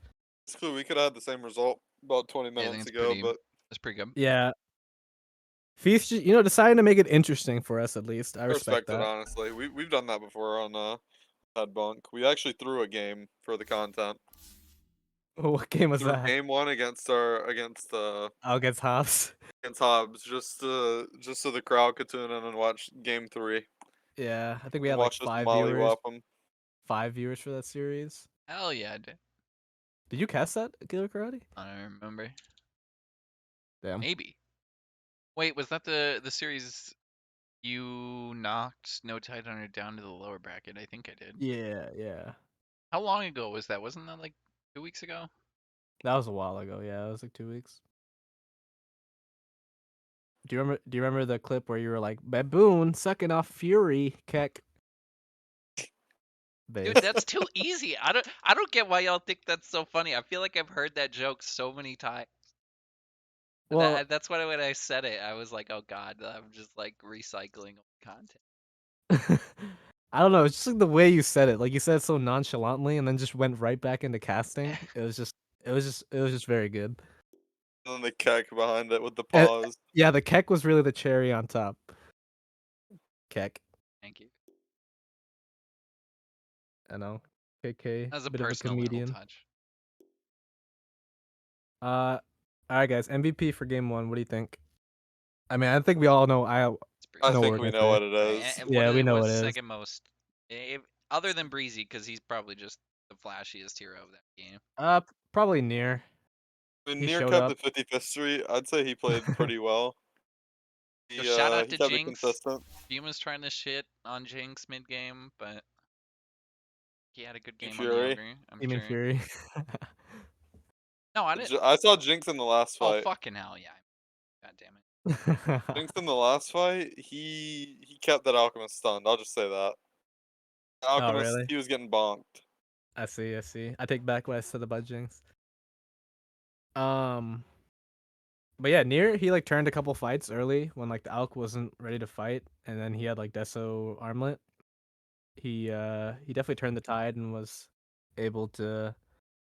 Basically, we could have had the same result about 20 Yeah, I think minutes it's ago, pretty- but That's pretty good. Yeah. Feast, deciding to make it interesting for us at least. I I respect respect it, that. honestly. We've done that before on Head Bunk. We actually threw a game for the content. What game was Threw that? game 1 against against Against Hobbs. Hobbs, just so the crowd could tune in and watch game 3. Yeah, I think we And had like watch us 5 mollywop viewers. 'em. 5 viewers for that series. Hell yeah, I did. Did you cast that, Killer Karate? I don't remember. Damn. Maybe. Wait, was that the series you knocked No Tidehunter down to the lower bracket? I think I did. Yeah. How long ago was that? Wasn't that like 2 weeks ago? That was a while ago. Yeah, it was like 2 weeks. Do you remember the clip where you were like, "Baboon sucking off Fury, Keck"? Dude, Base. that's too easy. I don't get why y'all think that's so funny. I feel like I've heard that joke so many times. Well, That's why when I said it, I was like, oh god, I'm just like recycling content. I don't know. It's just like the way you said it. Like you said it so nonchalantly, and then just went right back into casting. It was just very good. And then the keck behind it with the And, pause. yeah, the Keck was really the cherry on top. Keck, Thank you. I know. KK, That was a bit of a personal little comedian. touch. All right, guys. MVP for game one. What do you think? I mean, I think we all know. I It's I know Breezy. what think we're we gonna know say. what it Alright, is. and Yeah, we know what's what it is. second most, other than Breezy, because he's probably just the flashiest hero of that game. Probably near. I mean, He near showed kept up. the 55th Street. I'd say he played pretty well. So shout out He to kept it Jinx. consistent. Fuma's trying to shit on Jinx mid game, but he had a good game on the Fury. ogre. I'm Demon sure. Fury. No, I didn't. I saw Jinx in the last Oh fight. fucking hell, yeah. God damn it. Jinx in the last fight, he kept that alchemist stunned. I'll just say that. Oh, Alchemist, really? he was getting bonked. I see. I see. I take back what I said about Jinx. Um, but yeah, near he like turned a couple fights early when like the Alk wasn't ready to fight, and then he had like Deso armlet. He definitely turned the tide and was able to.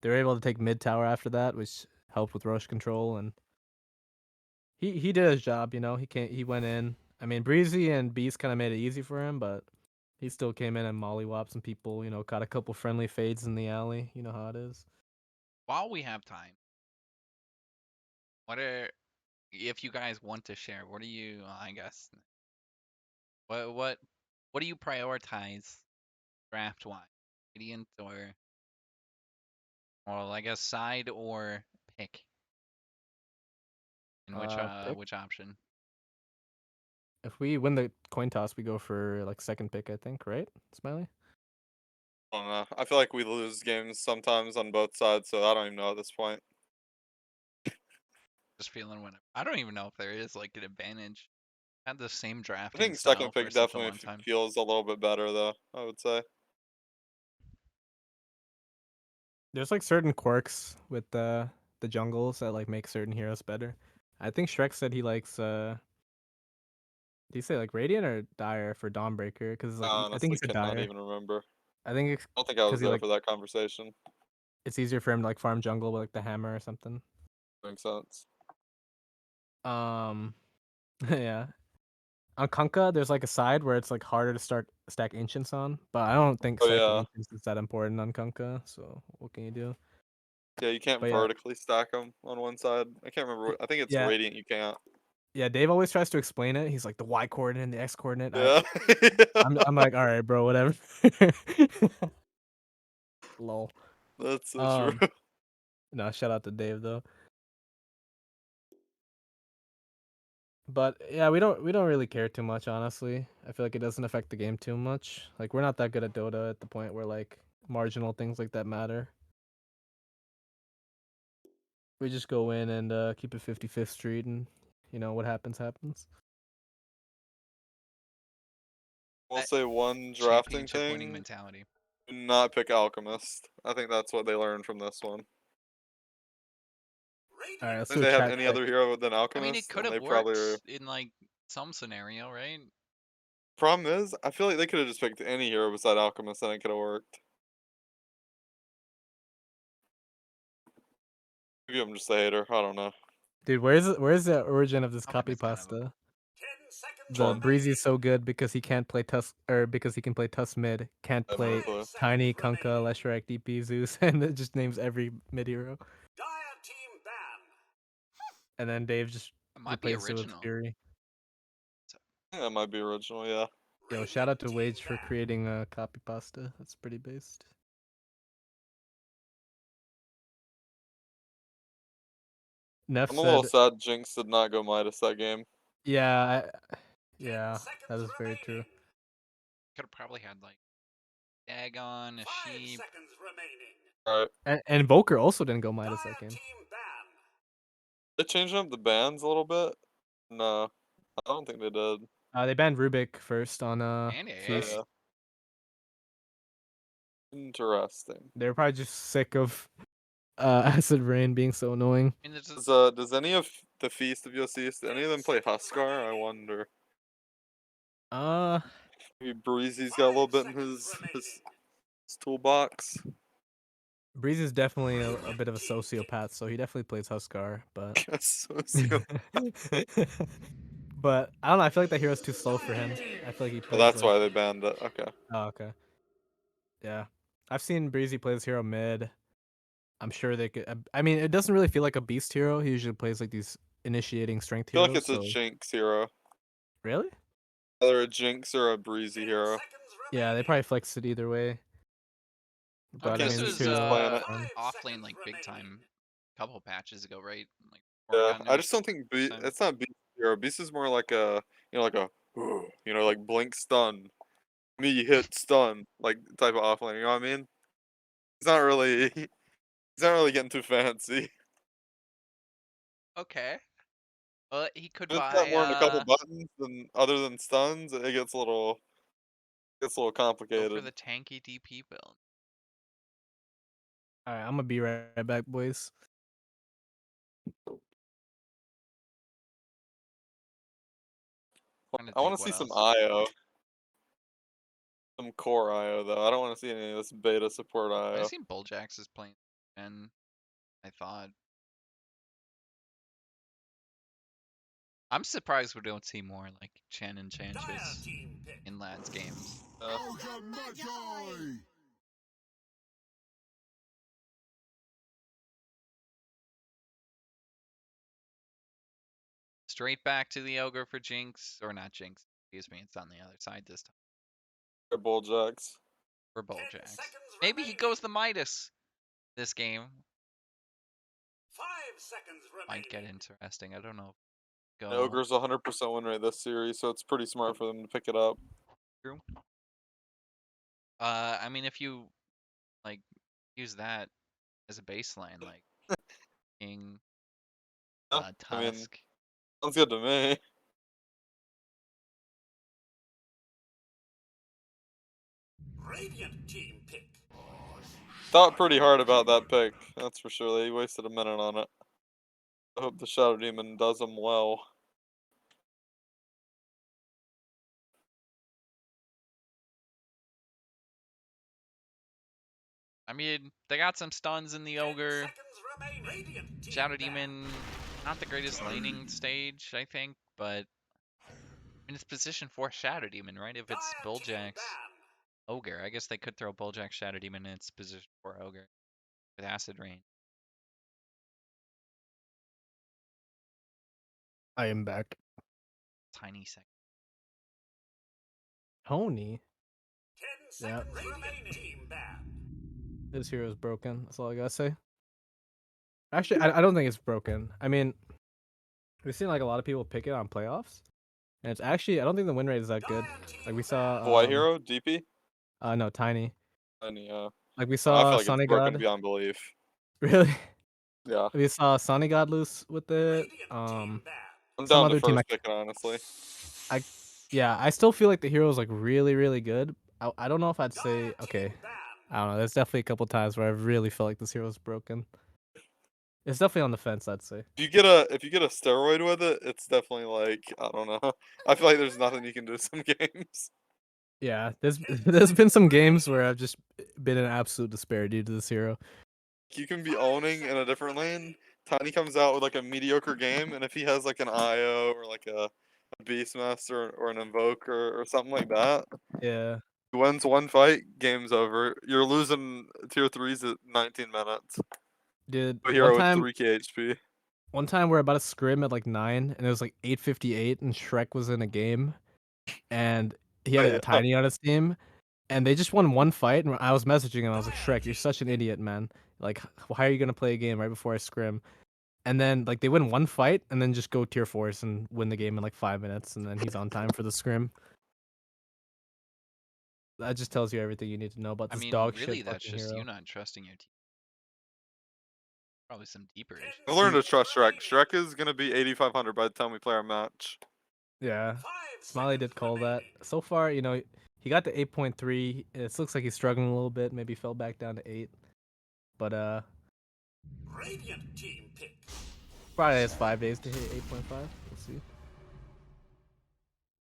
They were able to take mid tower after that, which helped with rush control, and he did his job. You know, he went in. I mean, Breezy and Beast kind of made it easy for him, but he still came in and mollywopped some people. You know, caught a couple friendly fades in the alley. You know how it is. While we have time, what are if you guys want to share? What are you? I guess what do you prioritize draft wise? Radiant or well, I guess side or pick? And Pick. which option? If we win the coin toss, we go for like second pick, I think, right? Smiley? I don't know. I feel like we lose games sometimes on both sides, so I don't even know at this point. Just feeling when I don't even know if there is like an advantage. Had the same I drafting think style second for pick such a definitely long time. feels a little bit better, though, I would say. There's like certain quirks with the jungles that like make certain heroes better. I think Shrek said he likes did he say like Radiant or Dire for Dawnbreaker? Because like I I think he honestly said cannot Dire. even remember. I think it's I don't think I because was he there like for that conversation. it's easier for him to like farm jungle with like the hammer or something. Makes sense. Um yeah. On Kunkka, there's like a side where it's like harder to stack ancients on, but I don't think Oh, stacking yeah. ancients is that important on Kunkka. So what can you do? Yeah, you can't But yeah, vertically stack them on one side. I can't remember what. I think it's yeah, Radiant you can't. yeah. Dave always tries to explain it. He's like the Y coordinate and the X coordinate. Yeah. I'm like, all right, bro, whatever. Lol. That's so true. Um, no, shout out to Dave though. But yeah, we don't really care too much, honestly. I feel like it doesn't affect the game too much. Like we're not that good at Dota at the point where like marginal things like that matter. We just go in and keep it 55th Street, and you know what happens happens. We'll say one drafting Championship winning thing. mentality. Do not pick Alchemist. I think that's what they learned from this one. All right, I let's think do a they have chat any pick. other hero than I mean, it Alchemist, could and have they probably are. worked in like some scenario, right? Problem is, I feel like they could have just picked any hero beside Alchemist, and it could have worked. Maybe I'm just a hater. I don't know. Dude, where's the origin of this copy Alchemist kind of pasta? The Fun. Breezy is so good because he can't play Tusk, or because he can play Tusk mid, can't I have no play clue. Tiny, Kunkka, Leshrac, DP, Zeus, and it just names every mid hero. And then Dave just It might be replaces it with original. Fury. I think that might be original, yeah. Yo, shout out to Wage for creating a copy pasta. That's pretty based. Neff I'm a little said, sad Jinx did not go Midas that game. "Yeah, yeah, that is very true." Could have probably had like Dagon, a sheep. Alright. And Invoker also didn't go Midas that game. They changed up the bans a little bit. No. I don't think they did. They banned Rubik first on And Feast. Yeah. Interesting. They were probably just sick of Acid Rain being so annoying. I mean, there's Does any of the Feast of USCs, do any of them play Huskar? I wonder. Uh, Maybe Breezy's got a little bit in his toolbox. Breeze is definitely a bit of a sociopath, so he definitely plays Huskar, but Socio- but I don't know. I feel like that hero's too slow for him. I feel like he Oh, plays that's like. why they banned it. Okay. Oh, okay. Yeah, I've seen Breezy play this hero mid. I'm sure they could. I mean, it doesn't really feel like a beast hero. He usually plays like these initiating strength I feel like heroes. it's a So Jinx hero. really, Either a Jinx or a Breezy hero. yeah, they probably flexed it either way. Oh, But I can't this mean, see this was Feast hero. playing it. off lane like big time a couple patches ago, right? Like before it Yeah, got I nerfed. just don't think percent. it's not Beast hero. Beast is more like a like a like blink stun, me hit stun like type of offlane. You know what I mean? He's not really he's not really getting too fancy. Okay. Well, he could If it's got buy more than a couple buttons than other than stuns, it gets a little go complicated. for the tanky DP build. All right, I'm gonna be right back, boys. Trying to I want think to see what some else. IO, some core IO though. I don't want to see any of this beta support I've IO. seen Bulljax is playing, and I thought I'm surprised we don't see more like Chen and Chanchus in lads games. Ogre Magi! Straight back to the ogre for Jinx, or not Jinx. Excuse me, it's on the other side this time They're Bulljacks. for Bulljax. Maybe he goes the Midas this game. 5 seconds remaining. Might get interesting. I don't know. Go The Ogre's 100% win rate this series, so it's pretty smart for them to pick it up. through. I mean, if you like use that as a baseline, like King, Yeah, I mean, Tusk. sounds good to me. Radiant team pick. Thought pretty hard about that pick, that's for sure. They wasted a minute on it. I hope the Shadow Demon does them well. I mean, they got some stuns in the ogre. Radiant team Shadow back. Demon, not the greatest laning stage, I think, but in its position for Shadow Demon, right? If it's Dire team Bulljax ban. Ogre, I guess they could throw Bulljax Shadow Demon in its position for Ogre with Acid Rain. I am back. Tiny second. Tony, 10 yeah, seconds remaining. Team ban. this hero's broken. That's all I gotta say. Actually, I don't think it's broken. I mean, we've seen like a lot of people pick it on playoffs, and it's actually I don't think the win rate is that good. Like we saw, White Hero, DP? no, Tiny. And Like we I saw feel like it's Sunny broken God. beyond belief. Really, Yeah. we saw Sunny God loose with it. Radiant team ban. I'm Some down to other team. first pick it, honestly. Yeah, I still feel like the hero's like really, really good. I don't know if I'd say okay. Team ban. I don't know. There's definitely a couple times where I've really felt like this hero's broken. It's definitely on the fence, I'd say. If you get a steroid with it, it's definitely like I don't know. I feel like there's nothing you can do in some games. Yeah, there's been some games where I've just been in absolute despair due to this hero. You can be owning in a different lane. Tiny comes out with like a mediocre game, and if he has like an IO or like a Beastmaster or an Invoker or something like that, Yeah, he wins one fight, game's over. You're losing tier 3s at 19 minutes. dude. A hero with 3k HP. One time we're about to scrim at like 9, and it was like 8:58, and Shrek was in a game, and he had a Yeah. Tiny on his team, and they just won one fight. And I was messaging him. I was like, Shrek, you're such an idiot, man. Like, why are you gonna play a game right before I scrim? And then like they win one fight, and then just go tier 4s and win the game in like 5 minutes, and then he's on time for the scrim. That just tells you everything you need to know about I this mean, dog really, shit that's fucking just hero. you not trusting your team. Probably some deeper issues. I learned to trust Shrek. Shrek is gonna be 8,500 by the time we play our match. Yeah, 5 Smiley seconds did call that. remaining. So far, he got to 8.3. It looks like he's struggling a little bit. Maybe fell back down to 8. But Radiant team pick. probably has 5 days to hit 8.5. We'll see.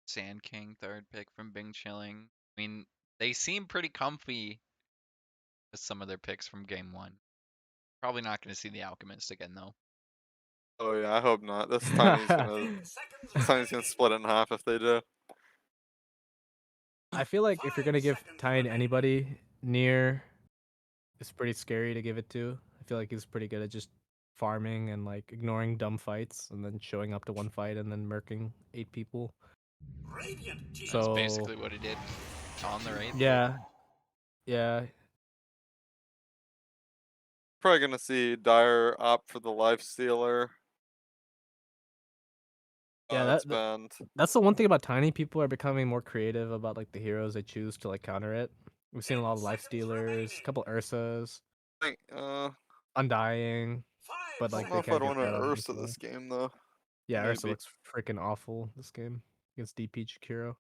Sand King, third pick from Bing Chilling. I mean, they seem pretty comfy with some of their picks from game one. Probably not going to see the Alchemist again, though. Oh yeah, I hope not. This 10 Tiny's seconds gonna remaining. split it in half if they do. I feel like if you're 5 gonna give seconds Tiny to remaining. anybody, Near is pretty scary to give it to. I feel like he's pretty good at just farming and like ignoring dumb fights and then showing up to one fight and then murking 8 people. Radiant team. That's So basically what he did on the 8th pick. yeah, yeah, Probably gonna see Dyer opt for the life stealer. yeah. It's banned. That's the one thing about Tiny. People are becoming more creative about like the heroes they choose to like counter it. We've seen a 10 lot of life seconds stealers, a remaining. couple Ursas, I Undying, 5 but don't like know they if can't I'd get want to that on Ursa Ursa. this game though. Yeah, Ursa Maybe. looks freaking awful this game against DP Jakiro.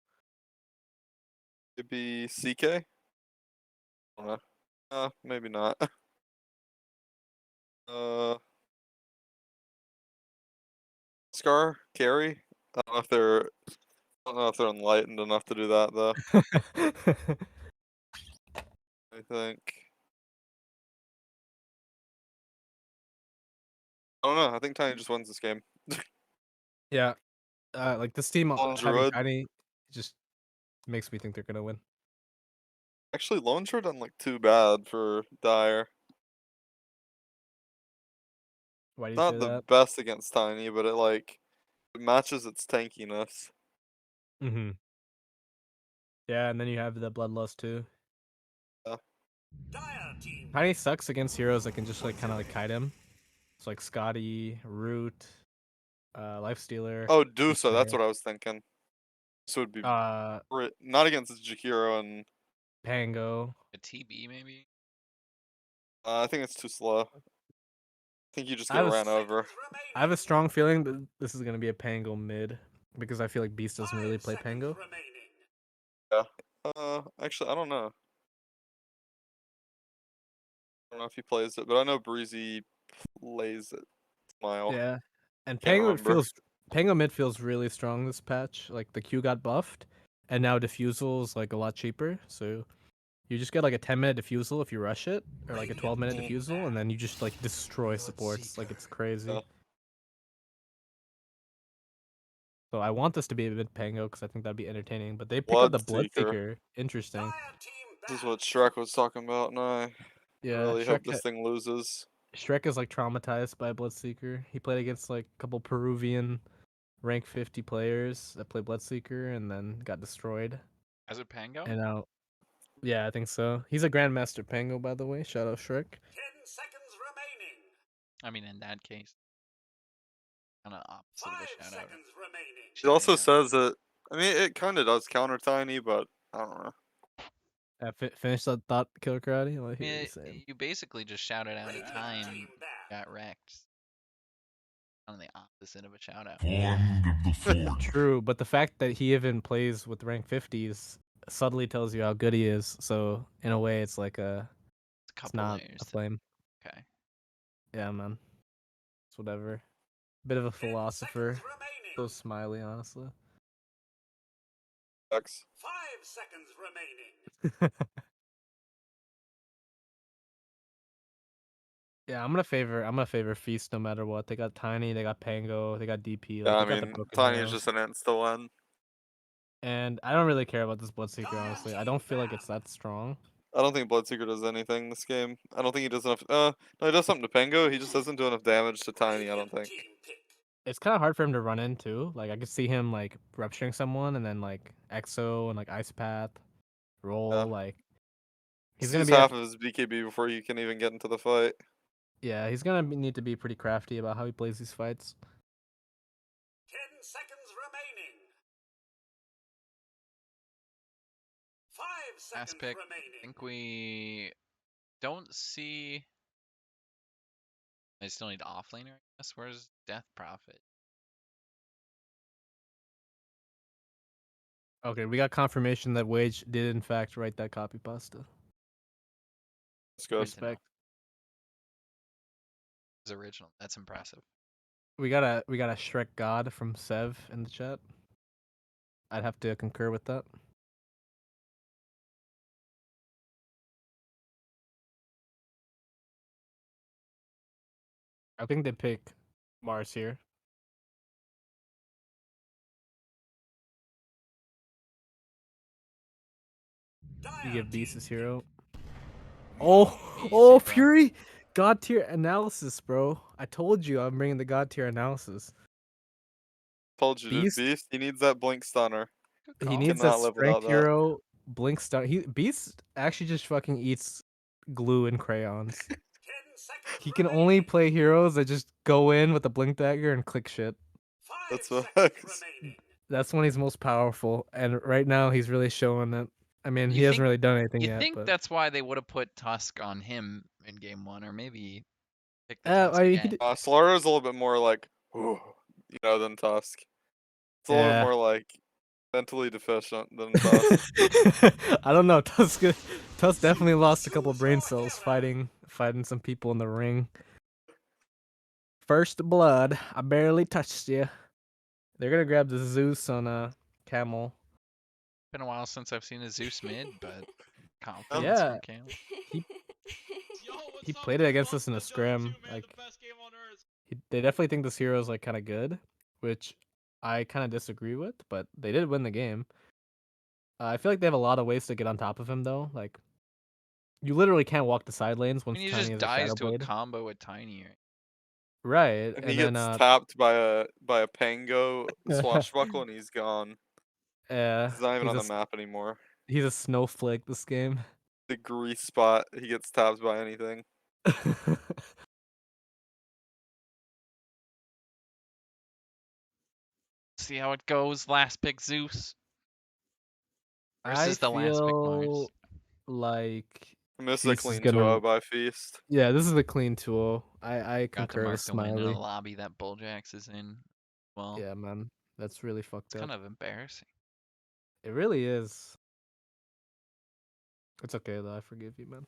Maybe CK? Don't know. Maybe not. Uh, Scar? Carry? I don't know if they're enlightened enough to do that though. I think. I don't know. I think Tiny just wins this game. Yeah, like this team Lone having Druid. Tiny just makes me think they're gonna win. Actually, Lone Druid doesn't look too bad for Dyer. Why do you say Not the that? best against Tiny, but it matches its tankiness. Mm-hmm. Yeah, and then you have the Bloodlust too. Yeah. Dire team Tiny pick. sucks against heroes that can just like kind of like kite him. It's like Scotty, Root, Lifestealer, Oh, Dusa, that's PK, what I was thinking. This would be uh, not against Jakiro, and Pango. A TB, maybe? I think it's too slow. I think you just I get have a, ran over. I have Remaining. a strong feeling that this is gonna be a Pango mid because I feel like Beast doesn't 5 really play seconds Pango. remaining. Yeah. Actually, I don't know. I don't know if he plays it, but I know Breezy plays it. Smile. Yeah, and Can't remember. Pango mid feels really strong this patch. Like the Q got buffed, and now diffusal is like a lot cheaper. So you just get like a 10-minute diffusal if you rush it, or like a Radiant 12-minute team diffusal, and then you just like destroy supports. Like it's crazy. Yeah. So I want this to be a mid Pango because I think that'd be entertaining. But they pick up the Bloodseeker. Bloodseeker. Interesting. Dire team This is back. what Shrek was talking about, and I Yeah, really hope this thing loses. Shrek is like traumatized by Bloodseeker. He played against like a couple Peruvian rank 50 players that play Bloodseeker and then got destroyed. As a Pango? And now, yeah, I think so. He's a Grandmaster Pango, by the way. Shout out Shrek. 10 seconds remaining. I mean, in that case, kind of opposite 5 of a shout out. seconds remaining. It also says that. I mean, it kind of does counter Tiny, but I don't know. Finish that thought, Killer Karate. I I hear what mean, you're saying. you basically just shouted out a Radiant time, team back. got wrecked. On the opposite of a shout out. Fond of the forge. True, but the fact that he even plays with rank 50s subtly tells you how good he is. So in a way, it's like It's a it's couple not layers. a flame. Okay. Yeah, man. It's whatever. Bit of a 10 philosopher. seconds remaining. So Smiley, honestly. X. 5 seconds remaining. Yeah, I'm gonna favor Feast no matter what. They got Tiny, they got Pango, they got DP, like Yeah, I they got the mean, broken Tiny is hero. just an insta win. And I don't really care about this Bloodseeker, honestly. I don't feel like it's that strong. I don't think Bloodseeker does anything this game. I don't think he does enough. No, he does something to Pengo. He just doesn't do enough damage to Tiny. I don't Radiant think. team pick. It's kind of hard for him to run into. Like I could see him like rupturing someone and then like Exo and like Ice Path, Yeah. roll. Like he's Just gonna use be half of his BKB before you can even get into the fight. yeah, he's gonna need to be pretty crafty about how he plays these fights. 10 seconds remaining. 5 Last seconds pick. I remaining. think we don't see. I still need offlaner, I guess. Where's Death Prophet? Okay, we got confirmation that Wage did in fact write that copy pasta. It's good. Good to know. Respect. It's original. That's impressive. We got a Shrek God from Sev in the chat. I'd have to concur with that. I think they pick Mars here. You give Beast his hero. Oh, Easy, bro. Fury! God tier analysis, bro. I told you I'm bringing the God tier analysis. Told you, dude. Beast, Beast, he needs that blink stunner. Good he call. needs a Cannot live without strength that. hero, blink star. Beast actually just fucking eats glue and crayons. 10 seconds He can only remaining. play heroes that just go in with a blink dagger and click shit. 5 That's seconds facts. remaining. That's when he's most powerful, and right now he's really showing it. I mean, he You hasn't think- really done anything You yet, think but that's why they would have put Tusk on him in game 1, or maybe pick the I Tusk mean, again? Solara's a little bit more like, than Tusk. It's a little bit Yeah. more like mentally deficient than Tusk. I don't know. Tusk definitely lost a couple brain cells fighting some people in the ring. First blood. I barely touched you. They're gonna grab the Zeus on Camel. Been a while since I've seen a Zeus mid, but confidence Yeah. from Cam. He played it against us in a scrim. Like, they definitely think this hero is like kind of good, which I kind of disagree with. But they did win the game. I feel like they have a lot of ways to get on top of him though. Like, you literally can't walk the side lanes once And he Tiny just has a dies Shadow to a Blade. combo with Tiny. Right, And and he then gets tapped by a Pango swashbuckle and he's gone. yeah, He's not even on the map anymore. he's a snowflake this game. The grease spot, he gets tapped by anything. See how it goes. Last pick Zeus I versus the last pick Mars. feel like I miss a Beast is clean gonna. 2-0 by Feast. Yeah, this is a clean 2-0. I Got to concur mark with the win in a Smiley. lobby that Bulljax is in. Well, Yeah, man, that's really fucked it's up. kind of embarrassing. It really is. It's okay though. I forgive you, man.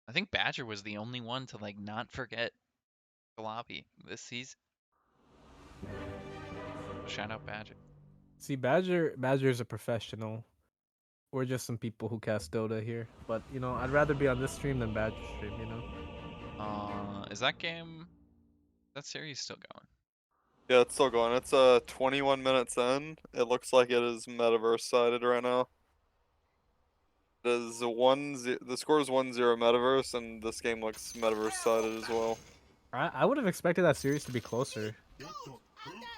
I think Badger was the only one to like not forget the lobby this season. Shout out Badger. See, Badger's a professional. We're just some people who cast Dota here. But you know, I'd rather be on this stream than Badger stream. You know. Is that game? That series still going? Yeah, it's still going. It's 21 minutes in. It looks like it is metaverse sided right now. It is the score is 1-0 metaverse, and this game looks metaverse sided as well. I would have expected that series to be closer.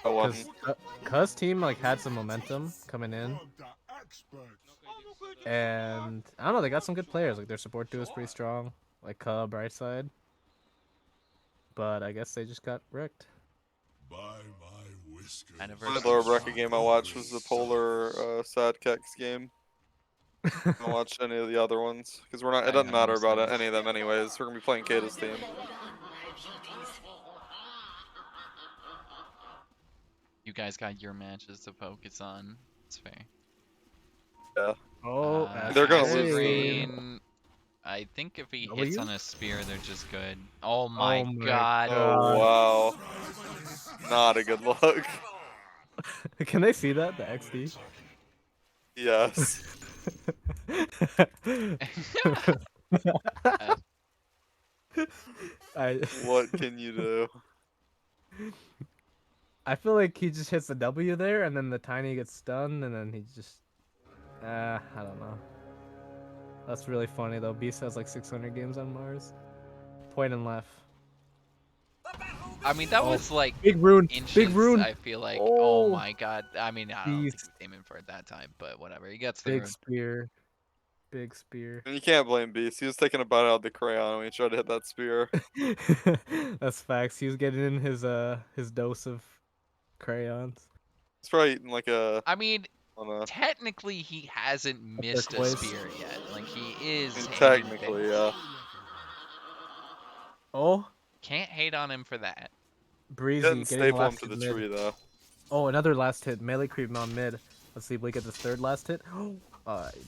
I wouldn't. Cuz team like had some momentum coming in, and I don't know, they got some good players. Like their support duo is pretty strong, like Cub, right side. But I guess they just got wrecked. By my whiskers. Metaverse The lower is bracket game I watched was the Polar Sadkex game. I don't watch any of the other ones because we're not. It I doesn't have matter no about sense. any of them anyways. We're gonna be playing Kata's team. You guys got your matches to focus on. It's fair. Yeah. Oh, They're gonna Acid lose, though. Rain. I think if he hits W? on a spear, they're just good. Oh my, Oh my god. Oh wow. Not a good look. Can they see that? The XD? Yes. What can you do? I feel like he just hits the W there, and then the Tiny gets stunned, and then he just... I don't know. That's really funny, though. Beast has like 600 games on Mars. Point and left. I mean, that was like Big rune! inches, Big rune! I feel like. Oh, Oh my god. I mean, I don't think Beast. he was aiming for it that time, but whatever. He gets the Big rune. spear. Big spear. And you can't blame Beast. He was taking a bite out of the crayon when he tried to hit that spear. That's facts. He was getting in his dose of crayons. He's probably eating like I mean, on a. technically, he hasn't missed a turquoise. spear yet. Like, he is I mean, hitting technically, things. yeah. Oh, Can't hate on him for that. Breezy Didn't getting the staple him last to the hit mid. tree though. Oh, another last hit. Melee creep on mid. Let's see if we get this third last hit. He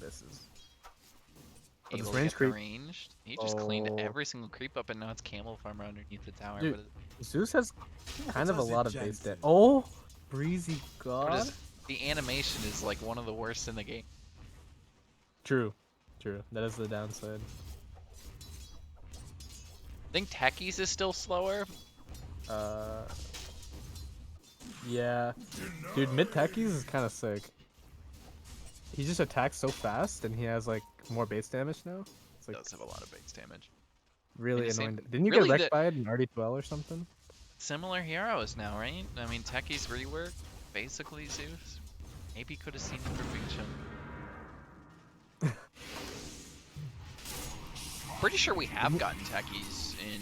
misses. But this Able to range get the creep. range. He just cleaned Oh, every single creep up, and now it's Camel Farmer underneath the tower. dude, But Zeus has kind of a does it, lot of base Jensen? damage. Oh, breezy what god. is the animation is like one of the worst in the game. True, true. That is the downside. I think Techies is still slower. Uh, yeah, dude, mid techies is kind of sick. He just attacks so fast, and he has like more base damage now. It's like Does have a lot of base damage. really the same- annoying. Didn't you really get the- wrecked by it in RD12 or something? Similar heroes now, right? I mean, Techies rework, basically Zeus. Maybe could have seen the perfection. Pretty sure we have gotten Techies in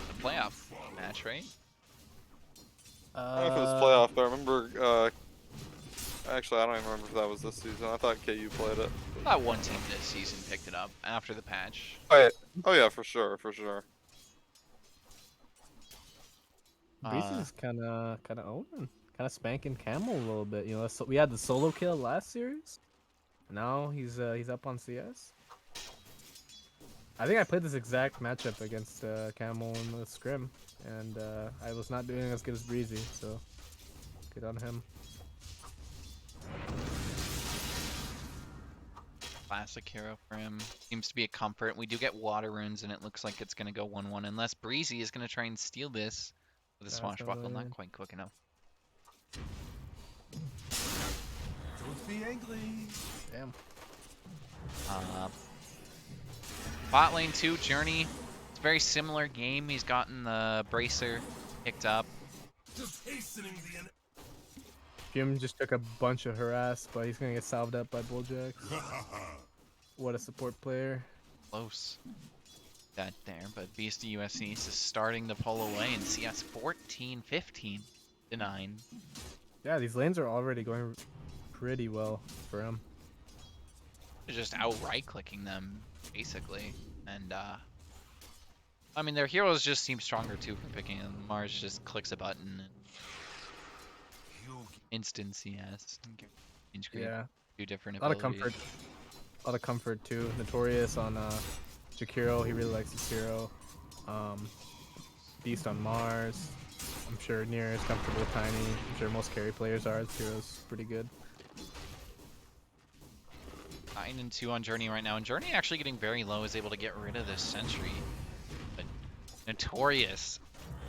the playoff match, right? I don't know if it was playoff, but I remember. Actually, I don't even remember if that was this season. I thought KU played it. I thought one team this season picked it up after the patch. Oh yeah, for sure, for sure. Breezy's kind of owning, kind of spanking Camel a little bit. You know, so we had the solo kill last series. Now he's up on CS. I think I played this exact matchup against Camel in the scrim, and I was not doing as good as Breezy, so good on him. Classic hero for him. Seems to be a comfort. We do get water runes, and it looks like it's going to go 1-1, unless Breezy is going to try and steal this with a That's swashbuckle. Not annoying. quite quick enough. Don't be angry. Damn. Bot lane 2, Journey. It's a very similar game. He's gotten the Bracer picked up. Just hastening the Jim just took a bunch of harass, but he's gonna get salved up by Bulljack. What a support player. Close. That there, but Beast of USC is starting to pull away in CS 14-15 to 9. Yeah, these lanes are already going pretty well for him. They're just outright clicking them, basically. And, I mean, their heroes just seem stronger, too, for picking them. Mars just clicks a button and instant CS. Range creep, Yeah, two different a lot of abilities. comfort. A lot of comfort too. Notorious on Jakiro, he really likes his hero. Beast on Mars. I'm sure Nier is comfortable with Tiny. I'm sure most carry players are. His hero's pretty good. 9 and 2 on Journey right now, and Journey actually getting very low is able to get rid of this Sentry. But Notorious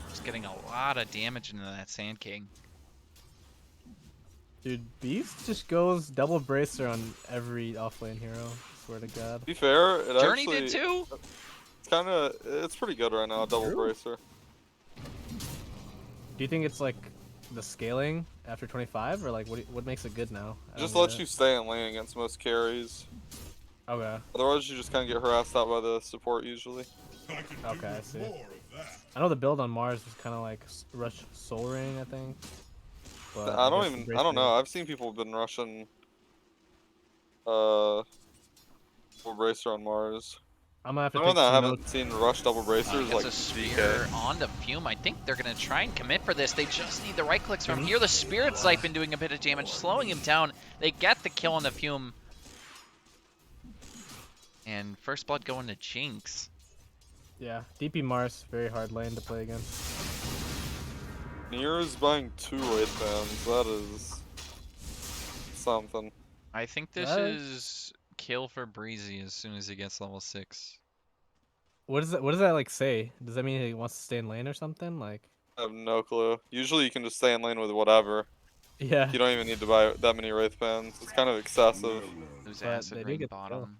just getting a lot of damage into that Sand King. Dude, Beast just goes double bracer on every offlane hero. Swear to God. To be fair, it Journey actually did too. it's pretty good right now. Double True. bracer. Do you think it's like the scaling after 25, or like what makes it good now? I Just don't lets get you stay in lane against most carries. it. Okay. Otherwise, you just kind of get harassed out by the support usually. I can Okay, do I see. more of that. I know the build on Mars was kind of like rush Soul Ring, I think. But I guess the don't know. bracer- I've seen people have been rushing double bracer on Mars. I'm gonna have to The take one that I some haven't notes. seen rush double bracer is Gets like a spear DK. onto Fume. I think they're going to try and commit for this. They just need the right clicks from here. The Spirit Siphon doing a bit of damage, slowing him down. They get the kill on the Fume. And first blood going to Jinx. Yeah, DP Mars, very hard lane to play against. Nier is buying 2 wraith bands. That is something. I think this That- is kill for Breezy as soon as he gets level 6. What does that like say? Does that mean he wants to stay in lane or something? Like, I have no clue. Usually, you can just stay in lane with whatever. yeah. You don't even need to buy that many wraith bands. It's kind of excessive. Who's But acid they do ring get the kill. bottom?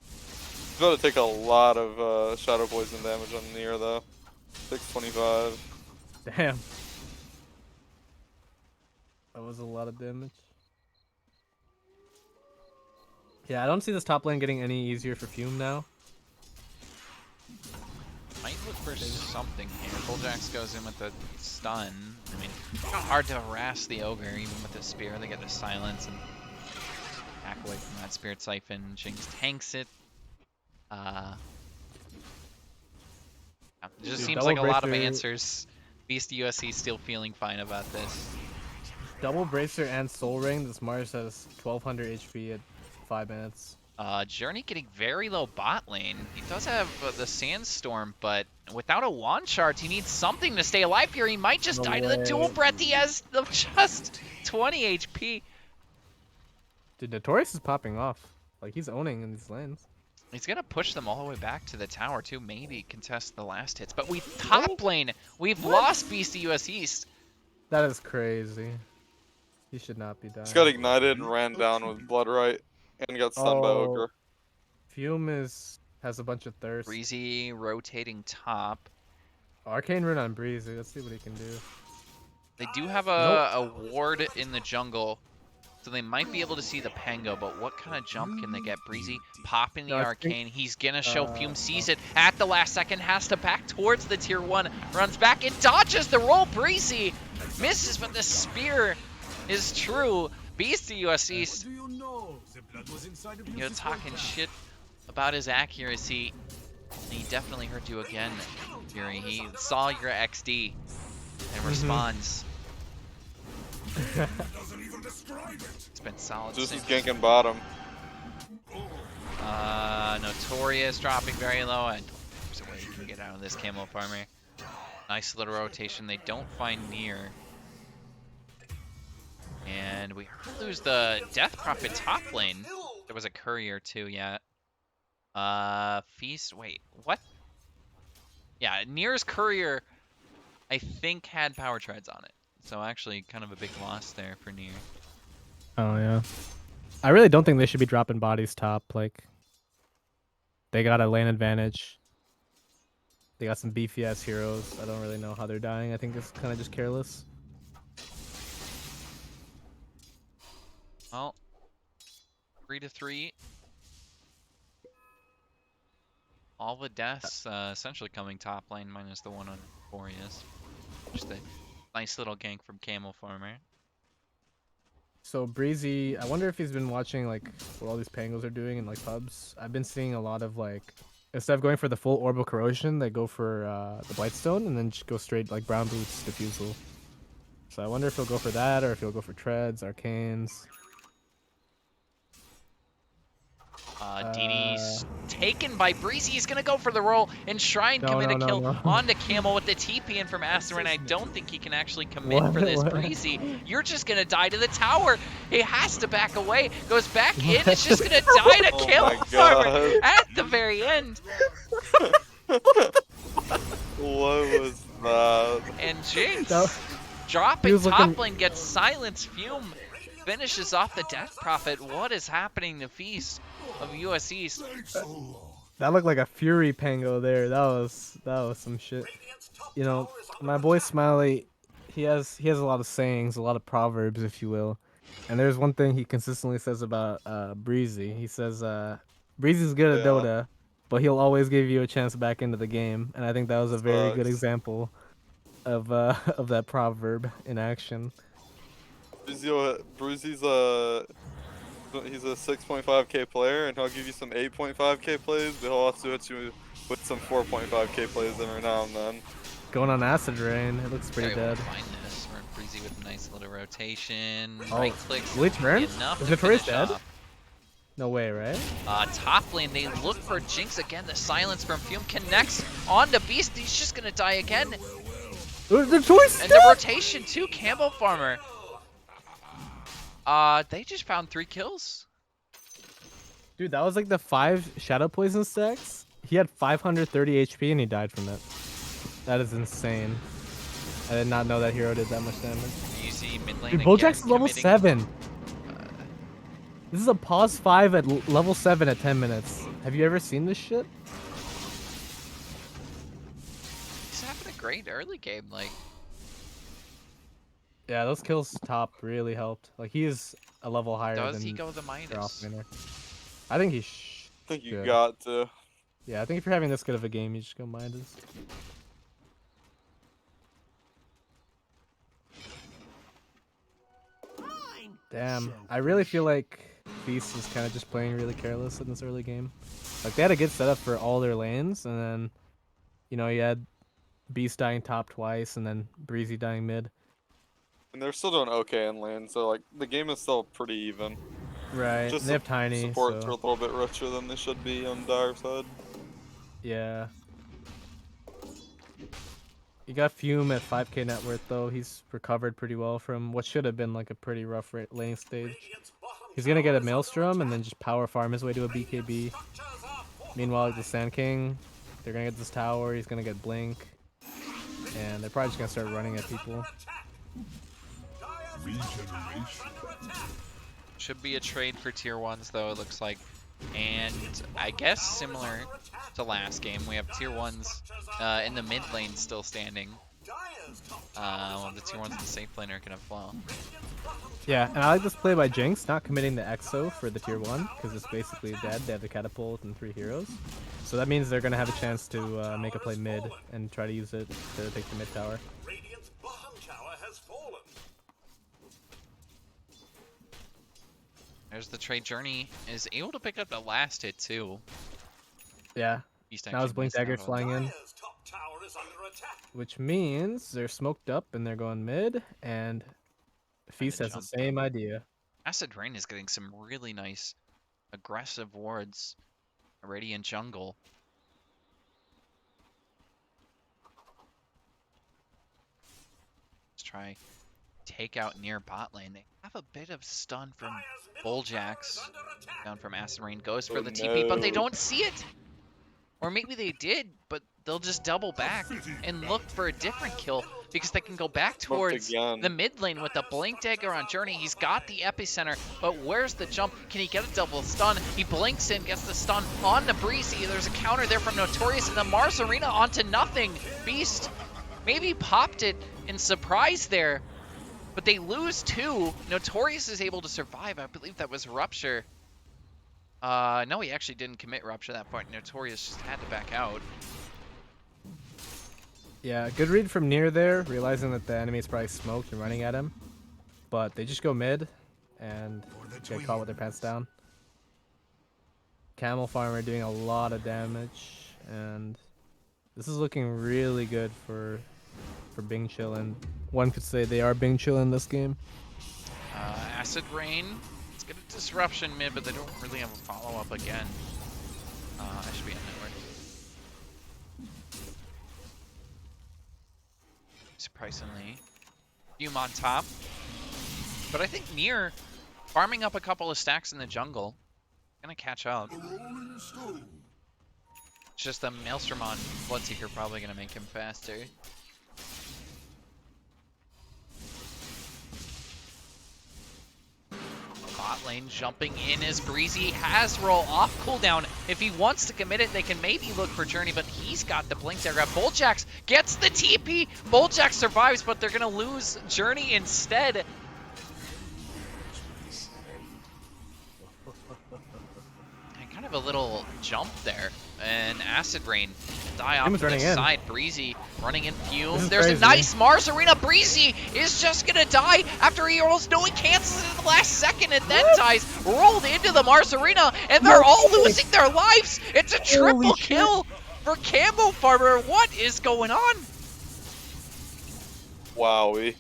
It's about to take a lot of shadow poison damage on Nier though. 625. Damn. That was a lot of damage. Yeah, I don't see this top lane getting any easier for Fume now. Might look for something here. Bulljax goes in with the stun. I mean, not hard to harass the Ogre, even with the spear. They get the silence and back away from that Spirit Siphon. Jinx tanks it. Yeah, it just Dude, seems double like a lot of bracer- answers. Beast USC still feeling fine about this. double bracer and soul ring. This Mars has 1200 HP at 5 minutes. Journey getting very low bot lane. He does have the Sandstorm, but without a wand shard, he needs something to stay alive here. He might just No die to the dual way. breath. He has just 20 HP. Dude, Notorious is popping off. Like, he's owning in these lanes. He's gonna push them all the way back to the tower too. Maybe contest the last hits, but we top lane. We've lost Beast to US East. That is crazy. He should not be dying. Just got ignited and ran down with Blood Right and got stunned by Ogre. Fume has a bunch of thirst. Breezy rotating top. Arcane Rune on Breezy. Let's see what he can do. They do have a ward in the jungle, so they might be able to see the Pango, but what kind of jump can they get? Breezy popping the No, I Arcane. He's going to show Fume, no. sees it at the last second, has to back towards the tier 1, runs back and dodges the roll. Breezy misses, but the spear is true. Beast to US East, What do you know? The blood was inside of you know, talking shit about his accuracy. And he definitely heard you again, Fury. He saw your XD and responds. It's been solid Zeus is since. ganking bottom. Notorious dropping very low, and there's a way you can get out of this camo farmer. Nice little rotation. They don't find near. And we lose the Death Prophet top lane. There was a courier too, yeah. Feast, wait, what? Yeah, Near's courier, I think, had power treads on it. So actually kind of a big loss there for Near. Oh, yeah. I really don't think they should be dropping bodies top. Like, they got a lane advantage. They got some beefy ass heroes. I don't really know how they're dying. I think it's kind of just careless. Well, 3-3. All the deaths essentially coming top lane minus the one on Boreas. Just a nice little gank from Camel Farmer. So Breezy, I wonder if he's been watching like what all these pangos are doing in like pubs. I've been seeing a lot of like, instead of going for the full Orbital Corrosion, they go for the Blightstone and then just go straight like Brown Boots Diffusal. So I wonder if he'll go for that or if he'll go for Treads, Arcanes. DD's taken by Breezy. He's gonna go for the roll and try and commit a kill onto Camel with the TP in from Aster, and I don't think he can actually commit for this. Breezy, you're just gonna die to the tower. He has to back away, goes back in, it's just gonna die to Camel Farmer at the very end. What was that? And Jinx, dropping top lane, gets silence. Fume finishes off the Death Prophet. What is happening to Feast of US East? That looked like a Fury Pango there. That was some shit. You know, my boy Smiley, he has a lot of sayings, a lot of proverbs, if you will. And there's one thing he consistently says about Breezy. He says Breezy's good at Dota, but he'll always give you a chance back into the game. And I think that was a very good example of that proverb in action. Breezy's he's a 6.5k player, and he'll give you some 8.5k plays, but he'll also hit you with some 4.5k plays every now and then. Going on Acid Rain, it looks pretty dead. Find this. We're Breezy with a nice little rotation. Oh, Right clicks. Bleach Burn? Enough Is to Notorious finish dead? off. No way, right? Top lane, they look for Jinx again. The silence from Fume connects onto Beast. He's just gonna die again. The choice And the rotation too, Camel Farmer. They just found 3 kills. Dude, that was like the 5 Shadow Poison stacks. He had 530 HP and he died from it. That is insane. I did not know that hero did that much damage. You see mid lane Dude, again, Bojack's level committing- 7. This is a pause 5 at level 7 at 10 minutes. Have you ever seen this shit? He's having a great early game. Like, Yeah, those kills top really helped. Like, he is a level higher does than he go the their Midas? offlaner. I think he I think you should. got to. Yeah, I think if you're having this good of a game, you just go Midas. Damn, I really feel like Feast is kind of just playing really careless in this early game. Like, they had a good setup for all their lanes, and then, you know, you had Beast dying top twice, and then Breezy dying mid. And they're still doing okay in lane, so like the game is still pretty even. Right. Just And they have tiny, supports so are a little bit richer than they should be on Dire side. yeah. You got Fume at 5k net worth though. He's recovered pretty well from what should have been like a pretty rough laning stage. He's gonna get a Maelstrom and then just power farm his way to a BKB. Meanwhile, the Sand King, they're gonna get this tower. He's gonna get Blink, and they're probably just gonna start running at people. Regeneration. Should be a trade for tier 1s, though, it looks like. And I guess similar to last game, we have tier 1s in the mid lane still standing. The tier 1s in the safe lane are going to fall. Yeah, and I like this play by Jinx, not committing the Exo for the tier 1, because it's basically dead. They have the Catapult and 3 heroes. So that means they're going to have a chance to make a play mid and try to use it to take the mid tower. Radiant's bottom tower has fallen. There's the trade. Journey is able to pick up the last hit, too. Yeah, He's now his Blink Dagger's flying in, Dire's top tower is under attack. which means they're smoked up and they're going mid, and Feast has the jump same idea. Acid Rain is getting some really nice aggressive wards already in jungle. Let's try take out near bot lane. They have a bit of stun from Bulljax. Down from Acid Rain goes for the TP, but they don't see it. Or maybe they did, but they'll just double back and look for a different kill because they can go back towards the mid lane with the Blink Dagger on Journey. He's got the epicenter, but where's the jump? Can he get a double stun? He blinks in, gets the stun on the Breezy. There's a counter there from Notorious, and the Mars Arena onto nothing. Beast maybe popped it in surprise there, but they lose 2. Notorious is able to survive. I believe that was Rupture. No, he actually didn't commit Rupture that point. Notorious just had to back out. Yeah, good read from near there, realizing that the enemy is probably smoked and running at him. But they just go mid and get caught with their pants down. Camel Farmer doing a lot of damage, and this is looking really good for Bing Chillin. One could say they are Bing Chillin this game. Acid Rain. Let's get a disruption mid, but they don't really have a follow-up again. I should be on network. Surprisingly. Fume on top. But I think Near farming up a couple of stacks in the jungle. Gonna catch up. It's just the Maelstrom on Bloodseeker probably gonna make him faster. Bot lane jumping in as Breezy has roll off cooldown. If he wants to commit it, they can maybe look for Journey, but he's got the Blink Dagger. Bulljax gets the TP. Bulljax survives, but they're going to lose Journey instead. And kind of a little jump there. And Acid Rain die off to the side. Breezy running in Fume. There's a nice Mars Arena. Breezy is just gonna die after he rolls. No, he cancels it in the last second and then dies. Rolled into the Mars Arena, and they're all losing their lives. It's a triple kill for Camo Farmer. What is going on? Wowie.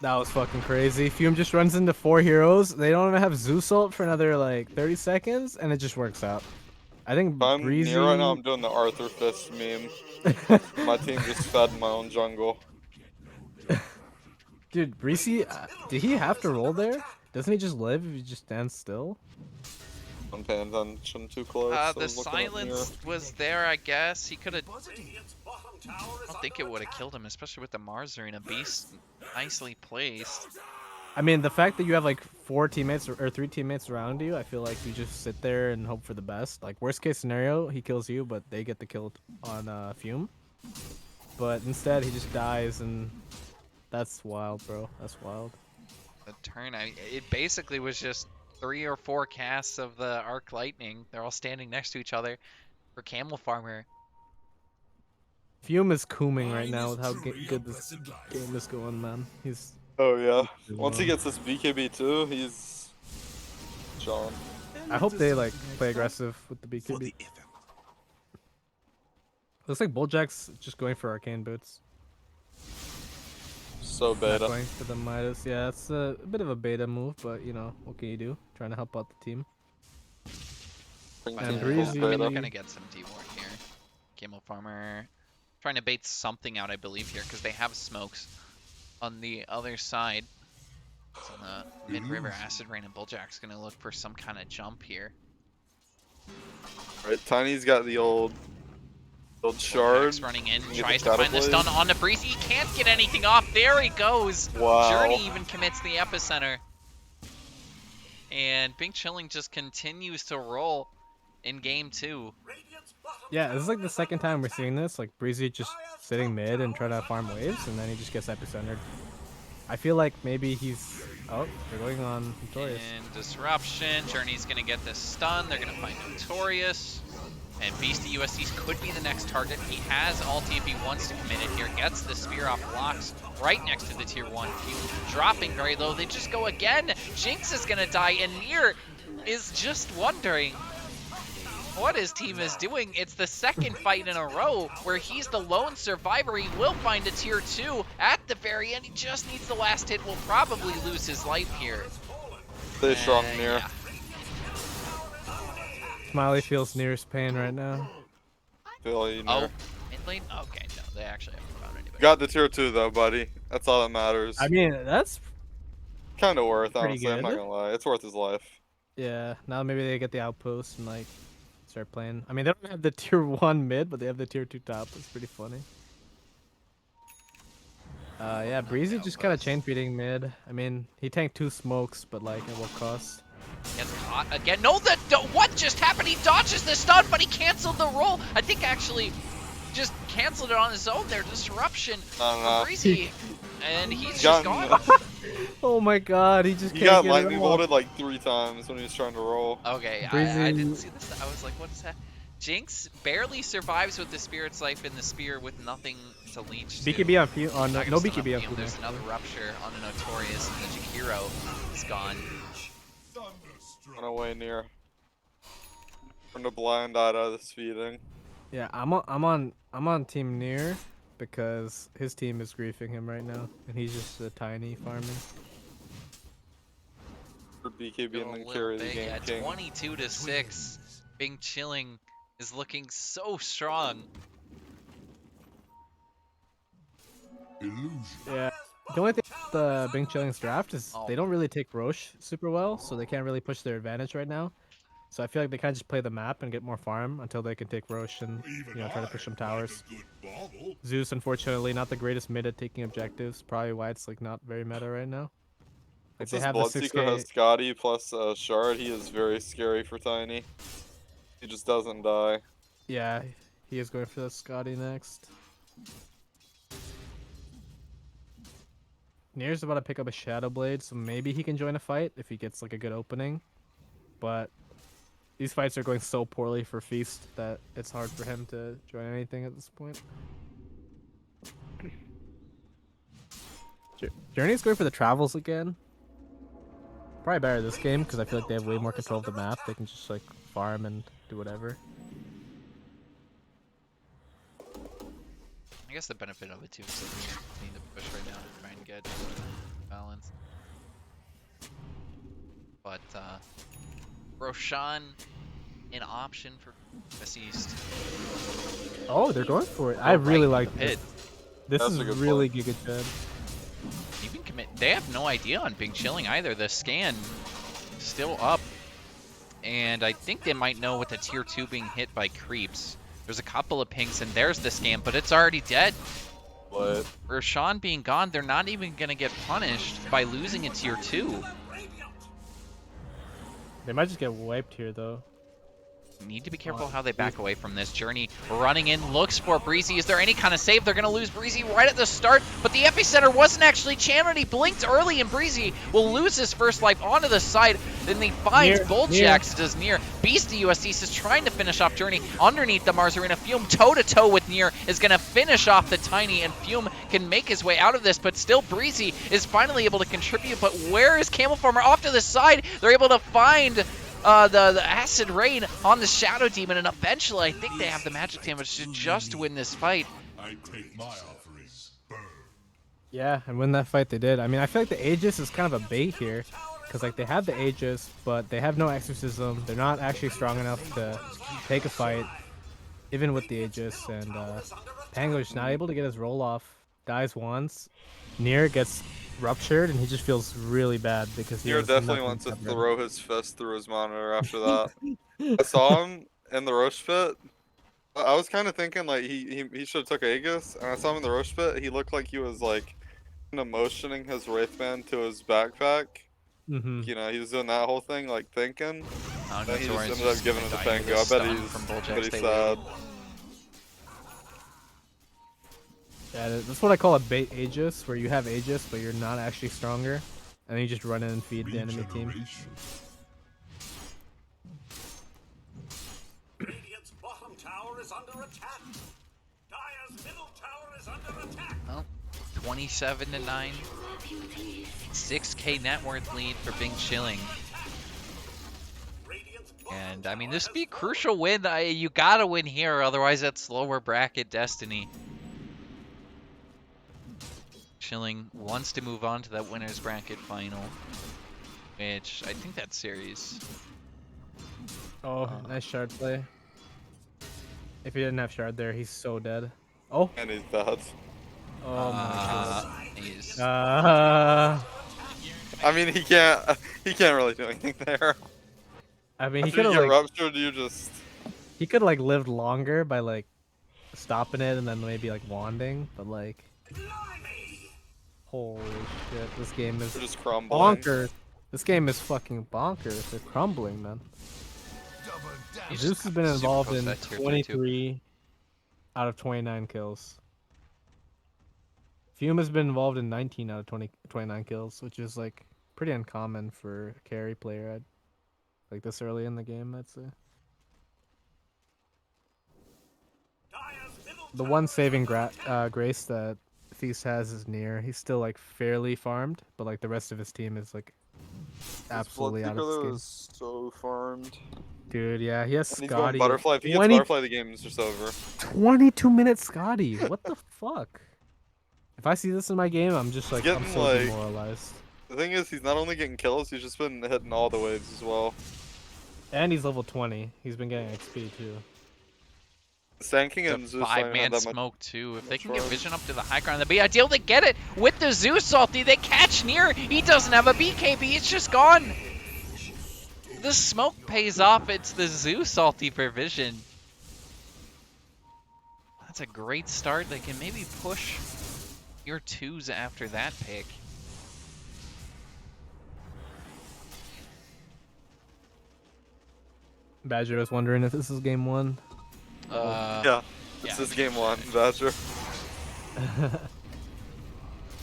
That was fucking crazy. Fume just runs into 4 heroes. They don't even have Zeus ult for another like 30 seconds, and it just works out. I think If I'm Breezy... near right now, I'm doing the Arthur Fist meme. My team just fed my own jungle. Dude, Breezy, did he have to roll there? Doesn't he just live if he just stands still? I'm paying attention too close. The silence was there, I guess. He could have... I don't think it would have killed him, especially with the Mars Arena. Beast nicely placed. I mean, the fact that you have like 4 teammates or 3 teammates around you, I feel like you just sit there and hope for the best. Like, worst case scenario, he kills you, but they get the kill on Fume. But instead, he just dies, and that's wild, bro. That's wild. The turn, it basically was just 3 or 4 casts of the Arc Lightning. They're all standing next to each other for Camel Farmer. Fume is cooming right now with how good this game is going, man. He's... Oh yeah. Once he gets this BKB too, he's John. I hope they like play aggressive with the BKB. Looks like Bulljack's just going for arcane boots. So Not beta. going for the Midas. Yeah, it's a bit of a beta move, but you know, what can you do? Trying to help out the team. Bring And team Breezy- full I mean, they're beta. gonna get some teamwork here. Camel Farmer trying to bait something out, I believe, here, because they have smokes on the other side. It's on the mid-river. Acid Rain and Bulljack's gonna look for some kind of jump here. Right, Tiny's got the old shard. Bulljack's running in, Can get tries the to find the Shadow stun on the Breezy. He can't get anything off. There he goes. Wow. Journey even commits the epicenter. And Bing Chilling just continues to roll in game 2. Radiant's bottom Yeah, this is like tower the is second under time we're attack. seeing this. Like Breezy just sitting mid and trying to farm waves, and then he just gets epicentered. I feel like maybe he's. Oh, they're going on Notorious. And Disruption. Journey's going to get this stun. They're going to find Notorious. And Beastie USC's could be the next target. He has ulti if he wants to commit it here. Gets the spear off blocks right next to the tier 1 Q. Dropping very low. They just go again. Jinx is going to die. And Nier is just wondering what his team is doing. It's the second fight in a row where he's the lone survivor. He will find a tier 2 at the very end. He just needs the last hit. Will probably lose his life here. Stay strong, Nier. Yeah. Smiley feels nearest pain right now. Feel you, Oh, Nier. mid lane? Okay, no, they actually haven't found anybody. Got the tier 2 though, buddy. That's all that matters. I mean, that's Kind of worth, pretty honestly. I'm not good. gonna lie. It's worth his life. yeah. Now maybe they get the outpost and like start playing. I mean, they don't have the tier 1 mid, but they have the tier 2 top. That's pretty funny. Yeah, Breezy just kind of chain feeding mid. I mean, he tanked 2 smokes, but like at what cost? Gets caught again. No, what just happened? He dodges the stun, but he canceled the roll. I think actually just canceled it on his own there. Disruption from Breezy. And he's just gone. Oh my god, he just He can't got get lightning it off. bolted like 3 times when he was trying to roll. Okay, I Breezy- didn't see this. I was like, what is that? Jinx barely survives with the Spirit's Life in the spear with nothing to leech to. BKB on Fume. On Tiger's no still BKB on Fume. There's Fume. another Rupture on the Notorious, and the Jakiro is gone. Run away, Nier. From the blind eye out of this feeding. Yeah, I'm on Team Near because his team is griefing him right now, and he's just a tiny farming. For BKB Go and a then little carry the big, game yeah, king. 22-6. Bing Chilling is looking so strong. Illusion. Yeah. The only thing with the Bing Chilling's draft is Oh. they don't really take Roche super well, so they can't really push their advantage right now. So I feel like they kind of just play the map and get more farm until they can take Roche and try to push some towers. Good bobble. Zeus, unfortunately, not the greatest mid at taking objectives. Probably why it's like not very meta right now. Like Since they this have the Bloodseeker 6K. has Scotty plus Shard, he is very scary for Tiny. He just doesn't die. Yeah, he is going for the Scotty next. Nier's about to pick up a Shadow Blade, so maybe he can join a fight if he gets like a good opening. But these fights are going so poorly for Feast that it's hard for him to join anything at this point. Journey's going for the travels again. Probably better this game because I feel like they have way more control of the map. They can just like farm and do whatever. I guess the benefit of it too is that we need to push right now to try and get balance. But Roshan, an option for West East. Oh, they're going for it. Go I really right like in the this. pit. This That's is a good really play. Giga Chad. Even commit. They have no idea on Bing Chilling either. The scan still up, and I think they might know with the tier 2 being hit by creeps. There's a couple of pings, and there's the scan, but it's already dead. But Roshan being gone, they're not even gonna get punished by losing a tier 2. They might just get wiped here though. Need to be careful how they back away from this. Journey running in, looks for Breezy. Is there any kind of save? They're going to lose Breezy right at the start, but the epicenter wasn't actually channeled. He blinked early, and Breezy will lose his first life onto the side. Then he finds Bulljax, does Nier. Beastie USC is trying to finish off Journey underneath the Mars Arena. Fume toe-to-toe with Nier is going to finish off the Tiny, and Fume can make his way out of this, but still Breezy is finally able to contribute. But where is Camel Farmer? Off to the side. They're able to find the Acid Rain on the Shadow Demon, and eventually I think they have the magic damage to just win this fight. I take my offerings. Burn. Yeah, and win that fight they did. I mean, I feel like the Aegis is kind of a bait here, because like they have the Aegis, but they have no exorcism. They're not actually strong enough to take a fight, even with the Aegis. And Pango is not able to get his roll off. Dies once. Nier gets ruptured, and he just feels really bad because he Nero has definitely nothing wants to covered. throw his fist through his monitor after that. I saw him in the Roche pit. I was kind of thinking like he should have took Aegis, and I saw him in the Roche pit. He looked like he was like kind of motioning his Wraithband to his backpack. Mm-hmm. You know, he was doing that whole thing, like thinking. Oh, Then he just Notorious ended up giving it to Pango. I bet he's sad. Yeah, that's what I call a bait Aegis, where you have Aegis, but you're not actually stronger, and then you just run in and feed the enemy team. Regeneration. Radiant's bottom tower is under attack. Dire's middle tower is under attack. Well, 27-9. 6K net worth lead for Bing Chilling. Radiant's bottom And I mean, tower this would be a has crucial win. You gotta win here, otherwise that's lower bracket destiny. Chilling wants to move on to that winner's bracket final, which I think that's series. Oh, nice shard play. If he didn't have shard there, he's so dead. Oh, And he's dead. oh my He's god. I mean, he can't really do anything there. I mean, he After could you have get like ruptured, you just like lived longer by like stopping it and then maybe like wanding, but like blimey. holy shit, this game is you're just crumbling. bonkers. This game is fucking bonkers. They're crumbling, man. he's Zeus just has been super involved close in to that tier 3 too. 23 out of 29 kills. Fume has been involved in 19 out of 29 kills, which is like pretty uncommon for a carry player. Like this early in the game, I'd say. Dire's middle The tower one is saving under attack. grace that Feast has is Nier. He's still like fairly farmed, but like the rest of his team is like absolutely out of this game. is so farmed. Dude, yeah, he has And he's going Scotty. butterfly. If he gets 20 butterfly, the game is just over. 22-minute Scotty. What the fuck? If I see this in my game, I'm just like, I'm getting, so like- demoralized. The thing is, he's not only getting kills, he's just been hitting all the waves as well. And he's level 20. He's been getting XP too. Sanking The and Zeus don't even have 5-man that much. smoke too. If they can much get farm. vision up to the high ground, that'd be ideal. They get it with the Zeus ulti. They catch Nier. He doesn't have a BKB. It's just gone. The smoke pays off. It's the Zeus ulti for vision. That's a great start. They can maybe push your 2s after that pick. Badger was wondering if this is game 1. Yeah, this yeah. is game 1, Badger.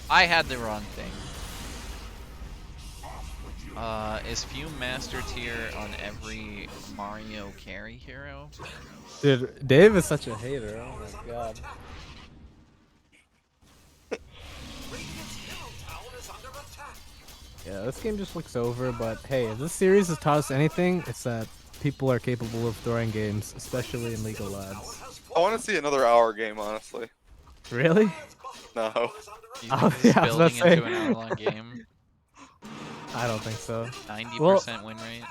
I had the wrong thing. Is Fume Master Tier on every Mario carry hero? Dude, Dave is such a hater. Oh my god. Radiant's middle tower is under attack. Yeah, this game just looks over, but hey, if this series has taught us anything, it's that people are capable of throwing games, especially in League of Legends. I want to see another hour game, honestly. Really? No. Do you Oh, think this is yeah, I was about building to say. into an hour-long game? I don't think so. 90% win rate?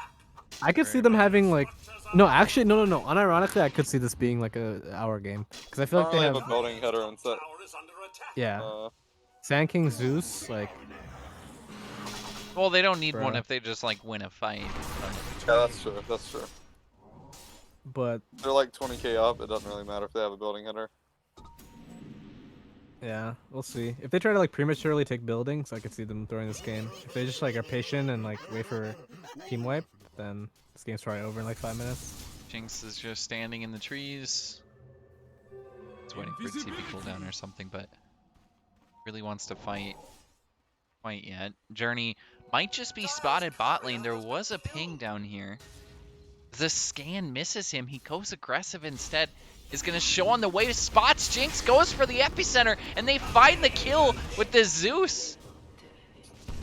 I could see them having like, no, actually, no. Unironically, I could see this being like a hour game because I feel like they have have, a building header and set. Tower is under attack. yeah, Sand King Zeus, like, Well, they don't need one Bruh. if they just like win a fight. Yeah, that's true. That's true. but They're like 20k up. It doesn't really matter if they have a building header. yeah, we'll see. If they try to like prematurely take buildings, I could see them throwing this game. If they just like are patient and like wait for team wipe, then this game's probably over in like 5 minutes. Jinx is just standing in the trees. He's waiting for a TP cooldown or something, but really wants to fight. Quite yet. Journey might just be spotted bot lane. There was a ping down here. The scan misses him. He goes aggressive instead. Is going to show on the wave. Spots Jinx, goes for the epicenter, and they find the kill with the Zeus.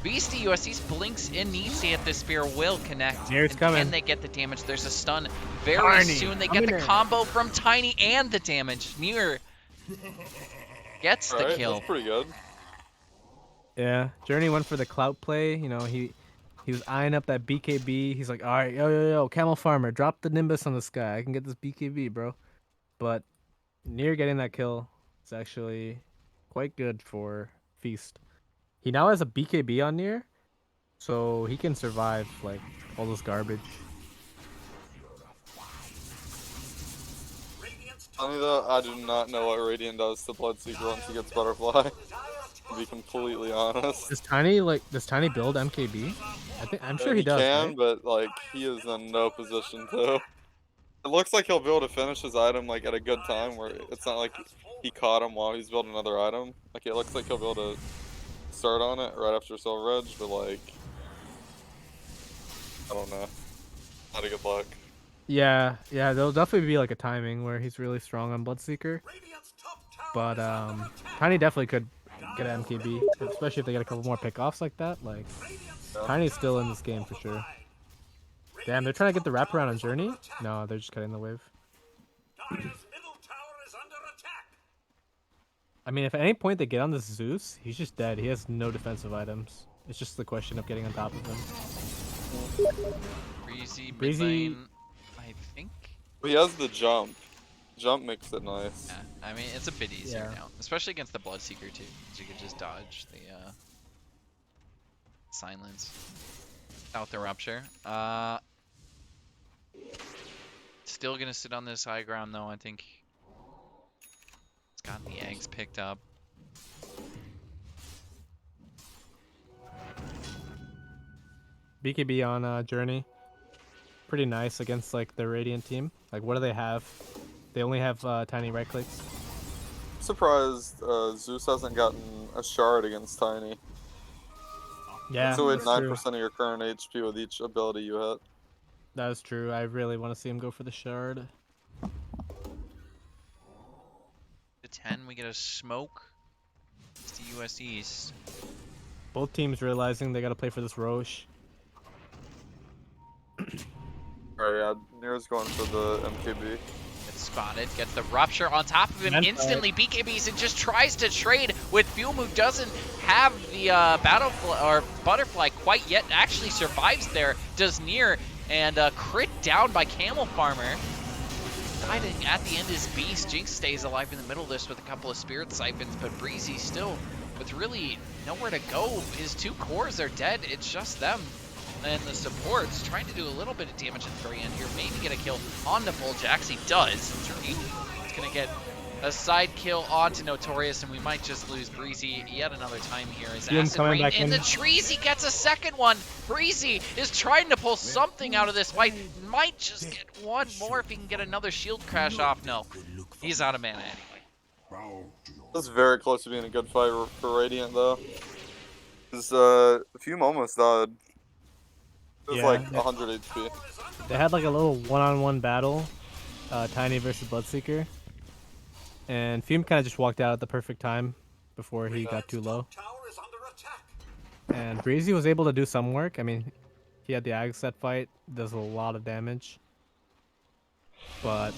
Beastie USC's blinks in, needs to hit the spear, will connect. Here it's And coming. Can they get the damage? There's a stun very Tiny, soon. They come get in the there. combo from Tiny and the damage. Near gets the Alright, kill. that's pretty good. Yeah, Journey went for the clout play. You know, he was eyeing up that BKB. He's like, all right, yo, Camel Farmer, drop the Nimbus on the sky. I can get this BKB, bro. But near getting that kill is actually quite good for Feast. He now has a BKB on near, so he can survive like all this garbage. Funny though, I do not know what Radiant does to Bloodseeker once he gets Butterfly. To be completely honest. Does Tiny build MKB? I'm sure he He does. can, Right? but like he is in no position to. It looks like he'll be able to finish his item like at a good time where it's not like he caught him while he's building another item. Like it looks like he'll be able to start on it right after Silver Edge, but like I don't know. Not a good luck. Yeah, there'll definitely be like a timing where he's really strong on Bloodseeker. But Tiny definitely could get an MKB, especially if they get a couple more pickoffs like that. Like Tiny's still in this game for sure. Damn, they're trying to get the wraparound on Journey. No, they're just cutting the wave. I mean, if at any point they get on this Zeus, he's just dead. He has no defensive items. It's just the question of getting on top of him. Breezy, mid Breezy- lane, I think. He has the jump. Jump makes it nice. Yeah, I mean, it's a bit easier Yeah. now, especially against the Bloodseeker too, because you can just dodge the silence out the rupture. Still gonna sit on this high ground though. I think it's gotten the eggs picked up. BKB on Journey. Pretty nice against like the Radiant team. Like, what do they have? They only have tiny right clicks. Surprised Zeus hasn't gotten a shard against Tiny. Yeah, It's only that's true. 9% of your current HP with each ability you hit. That is true. I really want to see him go for the shard. To 10, we get a smoke. It's the US East. Both teams realizing they got to play for this Roche. Alright, yeah, Near's going for the MKB. Gets spotted, gets the rupture on top of him And instantly. BKBs and just tries to trade with Fume, who doesn't have the butterfly quite yet. Actually survives there, does near, and crit down by Camel Farmer. Hiding at the end is Beast. Jinx stays alive in the middle of this with a couple of Spirit Siphons, but Breezy still with really nowhere to go. His two cores are dead. It's just them. And the support's trying to do a little bit of damage at the very end here. Maybe get a kill onto Bulljax. He does. Journey is going to get a side kill onto Notorious, and we might just lose Breezy yet another time here. As Fume's Acid coming Rain back in in. the trees, he gets a second one. Breezy is trying to pull something out of this fight. Might just get one more if he can get another shield crash off. No, he's out of mana anyway. This is very close to being a good fight for Radiant, though. Because a few almost died. It was Yeah, like yeah. 100 HP. They had like a little one-on-one battle, Tiny versus Bloodseeker, and Fume kind of just walked out at the perfect time before he got too low. And Breezy was able to do some work. I mean, he had the Ag set fight, does a lot of damage, but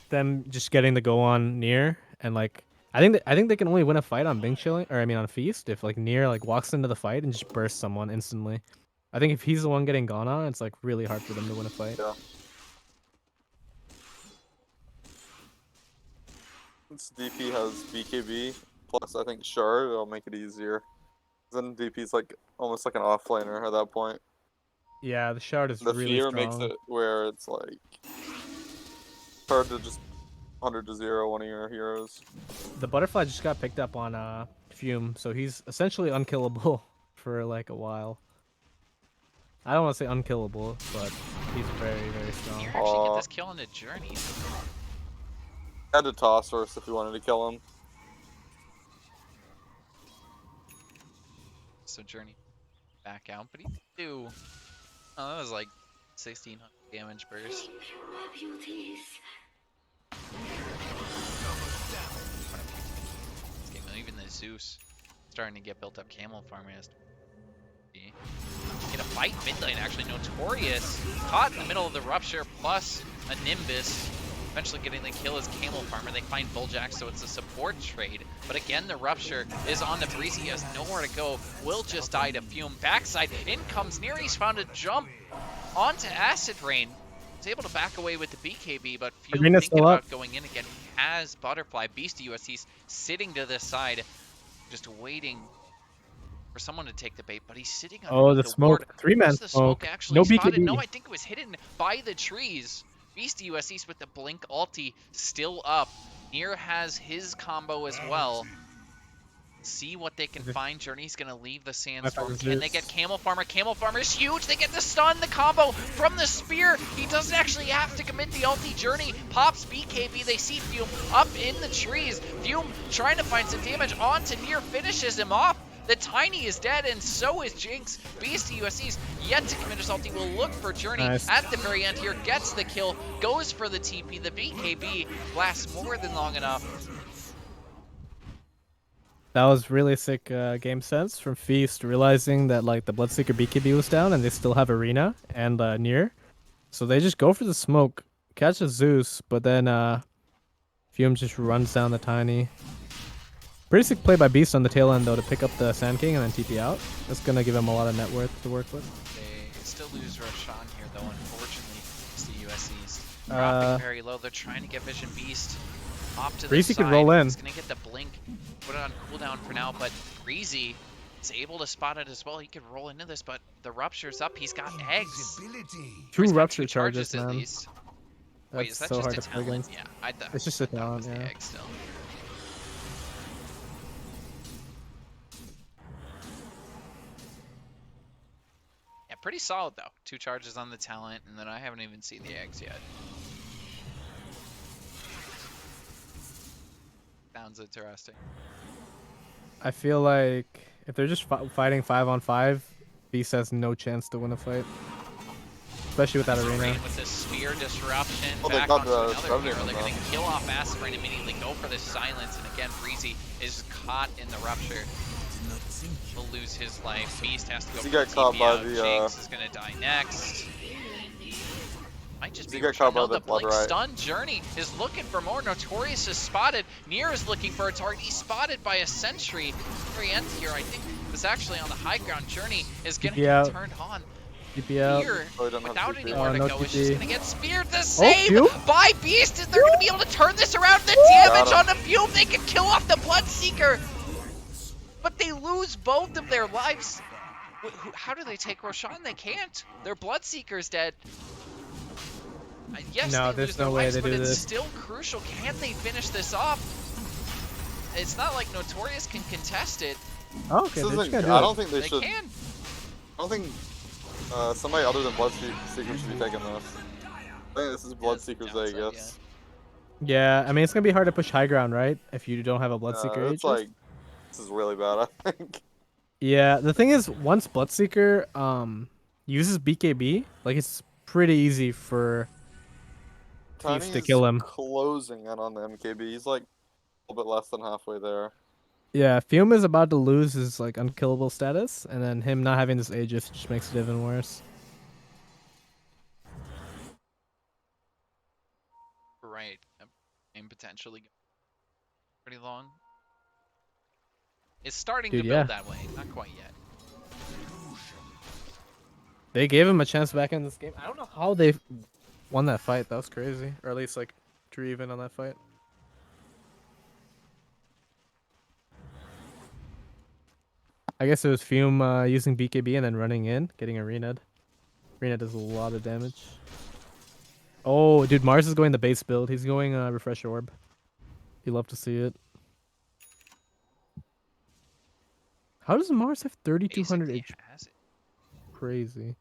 them just getting the go on near and like I think they can only win a fight on Bing Chilling, or I mean on Feast, if like near like walks into the fight and just bursts someone instantly. I think if he's the one getting gone on, it's like really hard for them to win a fight. Yeah. Since DP has BKB, plus I think Shard, it'll make it easier. Then DP's like almost like an offlaner at that point. Yeah, the shard is The really fear strong. makes it where it's like hard to just 100-0 one of your heroes. The butterfly just got picked up on Fume, so he's essentially unkillable for like a while. I don't want to say unkillable, but he's very, very strong. Here actually get this kill on the Journey. Had to toss first if you wanted to kill him. So Journey back out, but he did do. Oh, that was like 1600 damage burst. This game, even the Zeus starting to get built up. Camel Farmer has to get a fight mid lane. Actually, Notorious caught in the middle of the rupture plus a Nimbus. Eventually getting the kill is Camel Farmer. They find Bulljack, so it's a support trade. But again, the Rupture is on the Breezy. He has nowhere to go. Will just die to Fume. Backside, in comes Near. He's found a jump onto Acid Rain. He's able to back away with the BKB, but Fume Arena's thinking still up. about going in again. He has Butterfly. Beast USC's sitting to this side, just waiting for someone to take the bait, but he's sitting Oh, underneath the the ward. smoke. 3-man Where's the smoke smoke. actually No spotted? No, BKB. I think it was hidden by the trees. Beast USC's with the Blink ulti still up. Nier has his combo as well. See what they can find. Journey's gonna leave the sandstorm. Can they get Camel Farmer? Camel Farmer is huge. They get the stun, the combo from the spear. He doesn't actually have to commit the ulti. Journey pops BKB. They see Fume up in the trees. Fume trying to find some damage onto Nier, finishes him off. The Tiny is dead, and so is Jinx. Beast USC's yet to commit his ulti. Will look for Journey at the very end here. Gets the kill. Goes for the TP. The BKB lasts more than long enough. That was really sick game sense from Feast, realizing that like the Bloodseeker BKB was down and they still have Arena and Near. So they just go for the smoke, catch a Zeus, but then Fume just runs down the Tiny. Pretty sick play by Beast on the tail end though to pick up the Sand King and then TP out. That's gonna give him a lot of net worth to work with. They still lose Roshan here though, unfortunately. It's the USC's dropping very low. They're trying to get Vision Beast off to the Breezy side. could roll in. He's gonna get the blink, put it on cooldown for now, but Breezy is able to spot it as well. He could roll into this, but the Rupture's up. He's got eggs. Two He's got Rupture two charges man. at least. Wait, is That's that so just hard a to play talent? against. Yeah, I thought It's just a that was talent, the yeah. egg still. Yeah, pretty solid though. 2 charges on the talent, and then I haven't even seen the eggs yet. Sounds interesting. I feel like if they're just fighting 5-on-5, Beast has no chance to win a fight. Especially with that arena. Rain with this spear disruption, Oh, they back got onto the another Revenant hero. They're though. going to kill off Acid Rain immediately, go for the silence, and again, Breezy is caught in the Rupture. He'll lose his life. Beast has to go He for got the caught TP by out. the, Jinx is going to die next. Might just be He got caught by no, the the Blink Blood Riot. stun. Journey is looking for more. Notorious is spotted. Nier is looking for a target. He's spotted by a sentry. Very end here, I think, was actually on the high ground. Journey is going to get turned on. TP out. Nier, Oh, he doesn't have without TP. anywhere to no go, is just TP. going to get speared. The save Fume? by Beast, and they're going to be able to turn this around. The damage on the Fume, they can kill off the Bloodseeker. But they lose both of their lives. How do they take Roshan? They can't. Their Bloodseeker's dead. Yes, No, they there's lose no their way lives, they but do it's this. still crucial. Can they finish this off? It's not like Notorious can contest it. Oh, okay, This they're just isn't, gonna do I it. don't think they They should. can. I don't think somebody other than Bloodseeker should be taking this. I think this is Bloodseeker's downside, day, I guess. Yeah, I mean it's gonna be hard to push high ground, right? If you don't have a Bloodseeker It's Aegis. like this is really bad. I think. Yeah, the thing is, once Bloodseeker uses BKB, like it's pretty easy for Thieves to Tiny's kill him. closing in on the MKB. He's like a little bit less than halfway there. Yeah, Fume is about to lose his like unkillable status, and then him not having this Aegis just makes it even worse. Right. And potentially pretty long. It's starting Dude, to build yeah. that way. Not quite yet. They gave him a chance back in this game. I don't know how they won that fight. That was crazy, or at least like drew even on that fight. I guess it was Fume using BKB and then running in, getting arena'd. Arena does a lot of damage. Oh, dude, Mars is going the base build. He's going Refresh Orb. You love to see it. How does Mars have 3,200 Basically HP? has it. Crazy.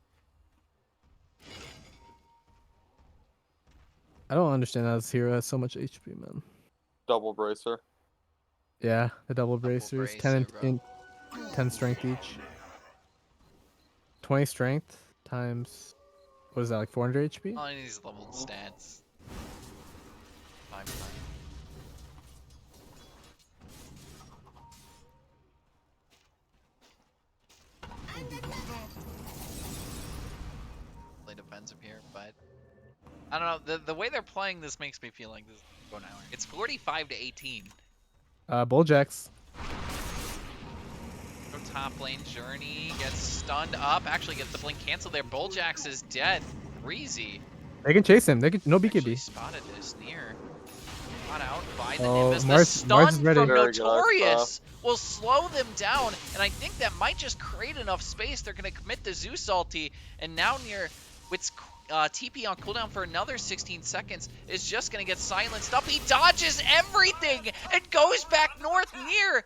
I don't understand how this hero has so much HP, man. Double bracer. Yeah, the double bracers, bracer, 10 bro. 10 strength each. 20 strength times, what is that, like 400 HP? All these leveled stats. 5 times. Play defensive here, but I don't know. The way they're playing this makes me feel like this is going nowhere. It's 45-18. Bulljacks. Go top lane. Journey gets stunned up. Actually gets the blink canceled there. Bulljax is dead. Breezy They can chase him. They can no actually BKB. spotted this near. Caught out by the Oh, Nimbus. The Mars stun is ready. from Very good Notorious will slow them down, and I think that might just create enough space. They're going to commit the Zeus ulti, and now near with TP on cooldown for another 16 seconds is just going to get silenced up. He dodges everything and goes back north near.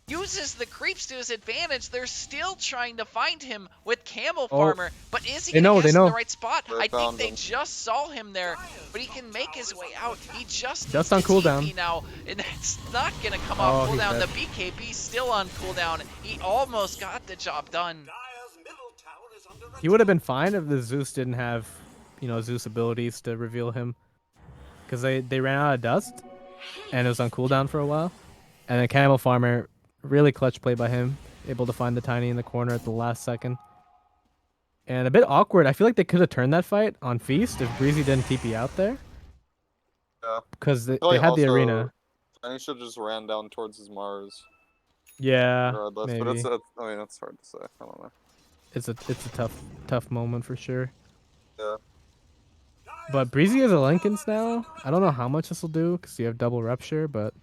Uses the creeps to his advantage. They're still trying to find him with Camel Farmer, but is he They going know, to guess they in know. the right spot? They I think found they him. just saw him there, but he can make his way out. He just Just needs on to cooldown. TP now, and it's not going to come off Oh, he's cooldown. The dead. BKB still on cooldown. He almost got the job done. Dire's middle tower is under attack. He would have been fine if the Zeus didn't have, Zeus abilities to reveal him. Because they ran out of dust, and it was on cooldown for a while. And then Camel Farmer, really clutch play by him, able to find the Tiny in the corner at the last second. And a bit awkward. I feel like they could have turned that fight on Feast if Breezy didn't TP out there. Yeah. Because they Probably had the also- arena. And he should have just ran down towards his Mars. Yeah, Regardless, but maybe. I mean, it's hard to say. I don't know. It's a tough moment for sure. Yeah. But Breezy is a Lincolns now. I don't know how much this will do because you have double rupture, but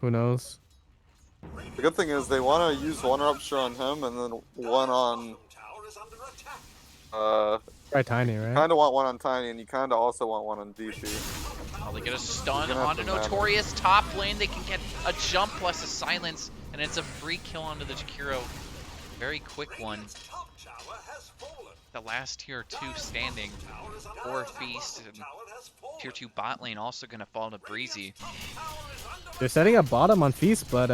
who knows? The good thing is they want to use one rupture on him and then one on. Tower is under attack. Try Tiny, right? Kind of want one on Tiny, and you kind of also want one on DP. Oh, they get a stun You're gonna have onto to manage. Notorious. Top lane, they can get a jump plus a silence, and it's a free kill onto the Jakiro. Very quick one. Radiant's top tower has fallen. The last tier 2 standing Tower is under for attack. Feast, and Tower has fallen. tier 2 bot lane also going to fall to Breezy. Top tower is under They're setting up bottom on Feast, but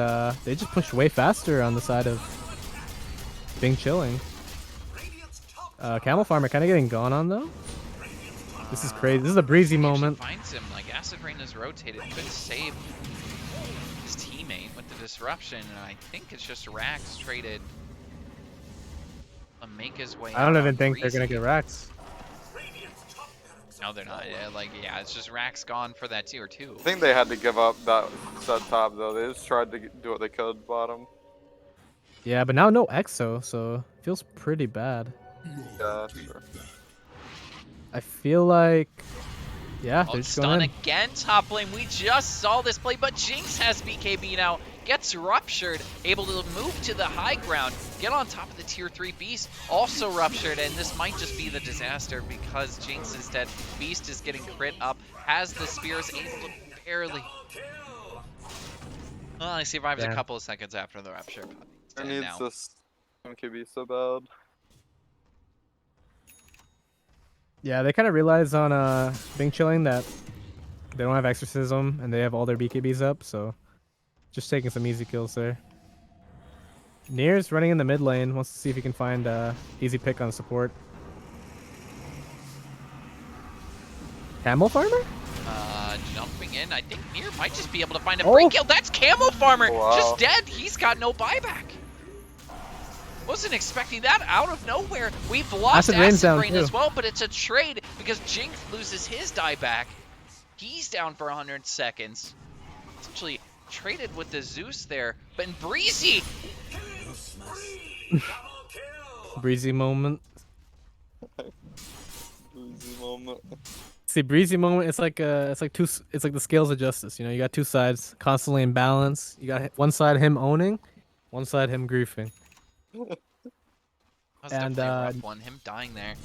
they just push way faster on the side of Bing chilling. Radiant's top Camel Farmer kind of getting gone on though. This is crazy. This is a Breezy He actually moment. finds him, like Acid Rain is rotated, could save his teammate with the disruption, and I think it's just Rax traded to make his way I don't out even on think they're gonna Breezy. get Rax. Radiant's top barracks No, have they're not. fallen. Yeah, it's just Rax gone for that tier 2. I think they had to give up that top though. They just tried to do what they could bottom. Yeah, but now no Exo, so it feels pretty bad. Yeah, sure. I feel like, yeah, Oh, they're just stun going in. again, top lane. We just saw this play, but Jinx has BKB now. Gets ruptured, able to move to the high ground, get on top of the tier 3 beast, also ruptured, and this might just be the disaster because Jinx is dead. Beast is getting crit up, has the spears, able to barely. Well, he survives a Damn. couple of seconds after the rupture. But he's It dead needs now. this MKB so bad. Yeah, they kind of realize on Bing chilling that they don't have Exorcism and they have all their BKBs up, so just taking some easy kills there. Near's running in the mid lane, wants to see if he can find easy pick on support. Camel Farmer? Jumping in, I think Nier might just be able to find a Oh. break kill. That's Camel Farmer, Wow. just dead. He's got no buyback. Wasn't expecting that out of nowhere. We've lost Acid Rain's down, Rain as too. well, but it's a trade because Jinx loses his dieback. He's down for 100 seconds. Essentially traded with the Zeus there, but in Breezy, Double kill. Breezy moment. Easy moment. See, Breezy moment. It's like the scales of justice. You know, you got two sides constantly in balance. You got one side him owning, one side him griefing. that was And, definitely a rough one. Him dying there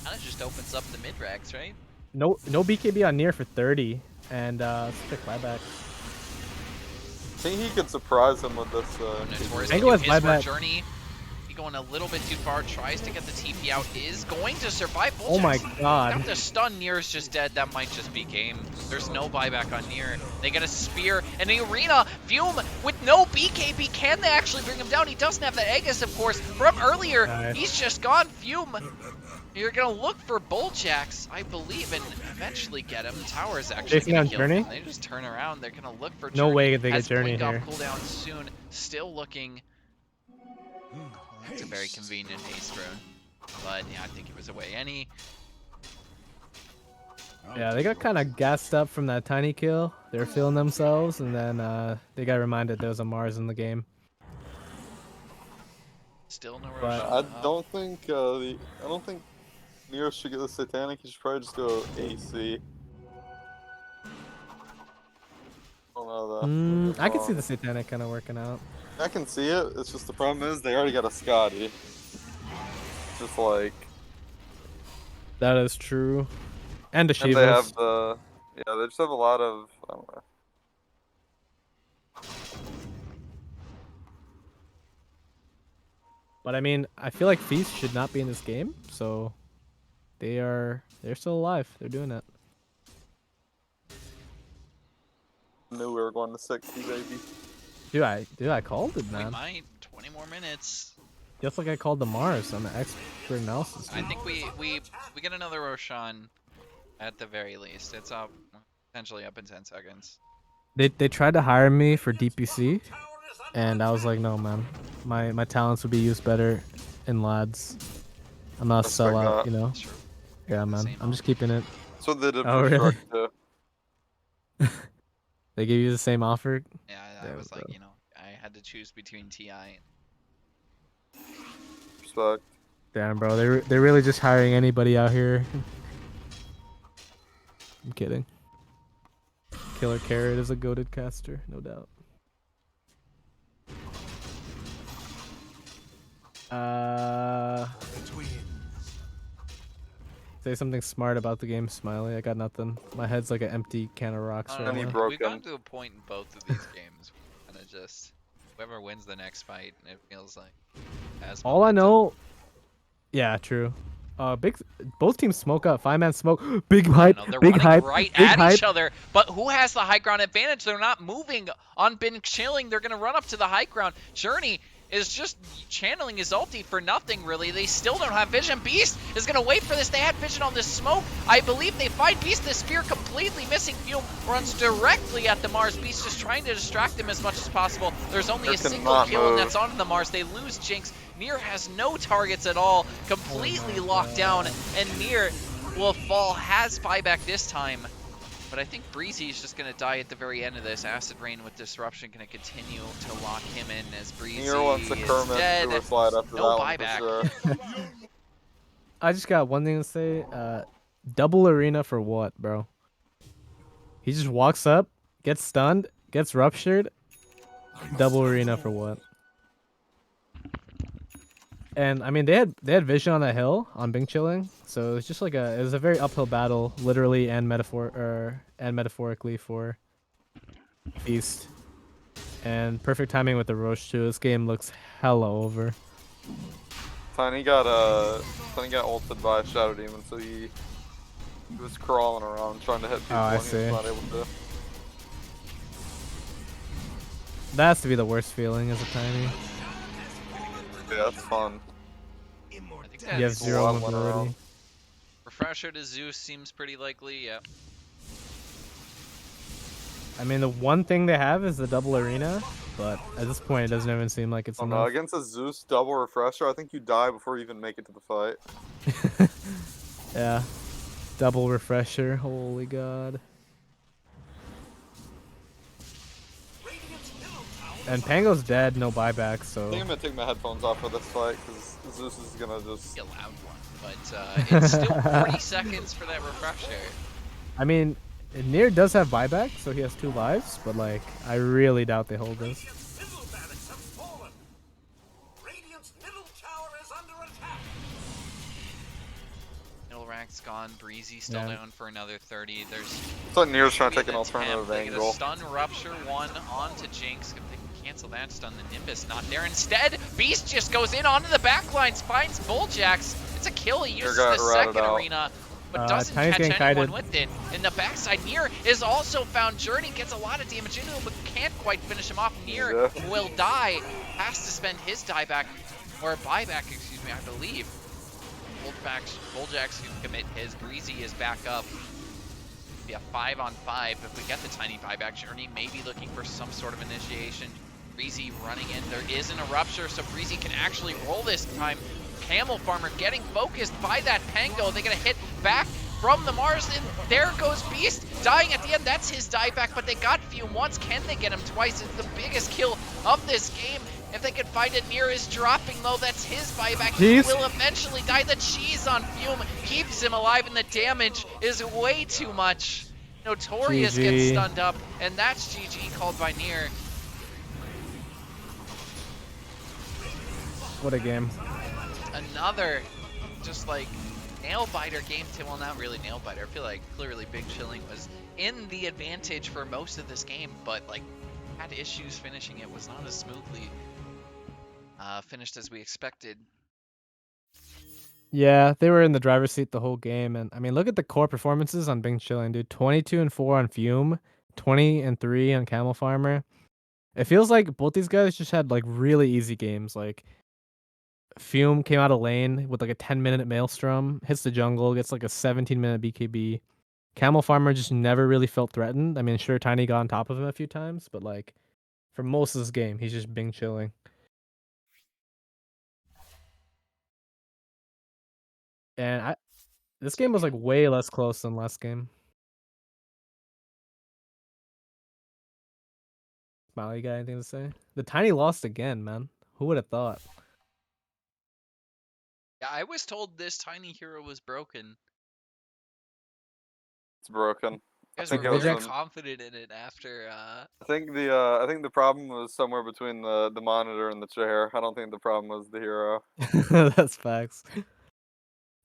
kind of just opens up the mid racks, right? No BKB on Near for 30, and let's pick buyback. I think he could surprise him with this. Notorious Angle can has do his buyback. journey. He going a little bit too far, tries to get the TP out, is going to survive. Oh my Bulljack's god. got the stun. Nier's just dead. That might just be game. There's no buyback on Nier. They get a spear and the arena. Fume with no BKB. Can they actually bring him down? He doesn't have the Aegis, of course, from earlier. Nice. He's just gone. Fume. You're gonna look for Bulljacks, I believe, and eventually get him. Tower's actually Chasing gonna down kill Journey? him. They just turn around. They're gonna look for No Journey. way they get Has Journey Blink off here. cooldown soon. Still looking. It's a very convenient haste rune. But yeah, I think it was away. Any Yeah, they got kind of gassed up from that tiny kill. They were feeling themselves, and then they got reminded there was a Mars in the game. Still no But- Roshan I up. don't think Nero should get the Satanic. He should probably just go AC. I don't know though. I can see the Satanic kind of working out. I can see it. It's just the problem is they already got a Scotty. It's just like That is true. And the and they have Shivas. they just have a lot of I don't know. But I mean, I feel like Feast should not be in this game, so they're still alive. They're doing it. Knew we were going to 60, baby. Dude, I called it, We man. might. 20 more minutes. Just like I called the Mars on the expert analysis. I think we get another Roshan at the very least. It's up, potentially up in 10 seconds. They tried to hire me for DPC, and I was like, no, man. My talents would be used better in lads. I'm not a That's what I sellout, got. you know? That's true. Yeah, man. Same I'm just keeping it. That's what they did Oh, for really? Shrek too. They gave you the same offer. Yeah, I There was we like, go. you know, I had to choose between TI and Respect. Damn, bro. They're really just hiring anybody out here. I'm kidding. Killer Carrot is a goated caster, no doubt. Say something smart about the game, Smiley. I got nothing. My head's like an empty can of rocks I right don't he know, now. broke we've gotten him. to a point in both of these games, and it just whoever wins the next fight, it feels like has All I momentum. know, yeah, true. Both teams smoke up. 5-man smoke. Big hype. No, they're Big running hype. right Big at hype. each other, but who has the high ground advantage? They're not moving on Bin Chilling. They're going to run up to the high ground. Journey is just channeling his ulti for nothing, really. They still don't have vision. Beast is going to wait for this. They had vision on this smoke. I believe they find Beast. The spear completely missing. Fuel runs directly at the Mars. Beast just trying to distract him as much as possible. There's only There a single cannot kill, and move. that's on the Mars. They lose Jinx. Mir has no targets at all, completely locked down, and Mir will fall, has buyback this time. But I think Breezy is just going to die at the very end of this. Acid Rain with Disruption going to continue to lock him in as Breezy Nero wants to is Kermit dead. sewer slide after No that one buyback. for sure. I just got one thing to say. Double arena for what, bro? He just walks up, gets stunned, gets ruptured. Double arena for what? And I mean, they had vision on the hill on Bing Chilling, so it's just like it was a very uphill battle, literally and metaphorically for Feast. And perfect timing with the Roche too. This game looks hella over. Tiny got ulted by a Shadow Demon, so he was crawling around trying to hit people I and he see. was not able to. That has to be the worst feeling as a tiny. Yeah, that's fun. I think You have that's zero lot went mobility. around. Refresher to Zeus seems pretty likely, yeah. I mean, the one thing they have is the double arena, but at this point, it doesn't even seem like it's Oh no, enough. against a Zeus double refresher, I think you die before you even make it to the fight. Yeah, double refresher. Holy god. And Pango's dead, no buyback, I think so I'm gonna take my headphones off for this fight because Zeus is gonna just. Be a loud one, but it's still 40 seconds for that refresher. I mean, Nier does have buyback, so he has 2 lives, but like, I really doubt they hold this. Radiant's middle barracks have fallen. Radiant's middle tower is under attack. Middle rack's gone. Breezy still Yeah. down for another 30. There's It's like Near's trying to take an an attempt. alternative They get a angle. stun rupture one onto Jinx. If they can cancel that stun, the Nimbus not there. Instead, Beast just goes in onto the backlines, finds Bulljax. It's a kill. He uses got the routed second out. arena, but Tiny's doesn't getting catch anyone kited. with it. In the backside, Nier is also found. Journey gets a lot of damage into him, but can't quite finish him off. Nier Yeah. will die. Has to spend his dieback, or buyback, excuse me, I believe. Bulljax can commit his. Breezy is back up. Be a 5-on-5 if we get the tiny buyback. Journey may be looking for some sort of initiation. Breezy running in. There isn't a rupture, so Breezy can actually roll this time. Camel Farmer getting focused by that Pango. They get a hit back from the Mars, and there goes Beast, dying at the end. That's his dieback, but they got Fume once. Can they get him twice? It's the biggest kill of this game. If they can find it, Nier is dropping low. That's his buyback. He Jeez. will eventually die. The cheese on Fume keeps him alive, and the damage is way too much. Notorious gets GG. stunned up, and that's GG called by Nier. What a game. Another just like nail biter game too. Well, not really nail biter. I feel like clearly Big Chilling was in the advantage for most of this game, but like had issues finishing it. Was not as smoothly finished as we expected. Yeah, they were in the driver's seat the whole game, and I mean, look at the core performances on Bing Chilling, dude. 22-4 on Fume, 20-3 on Camel Farmer. It feels like both these guys just had like really easy games. Like Fume came out of lane with like a 10-minute Maelstrom, hits the jungle, gets like a 17-minute BKB. Camel Farmer just never really felt threatened. I mean, sure, Tiny got on top of him a few times, but like for most of this game, he's just Bing Chilling. And this game was like way less close than last game. Smiley, got anything to say? The Tiny lost again, man. Who would have thought? Yeah, I was told this tiny hero was broken. It's broken. You I guys think were it was very Bojack's- confident in it after. I think the problem was somewhere between the monitor and the chair. I don't think the problem was the hero. That's facts.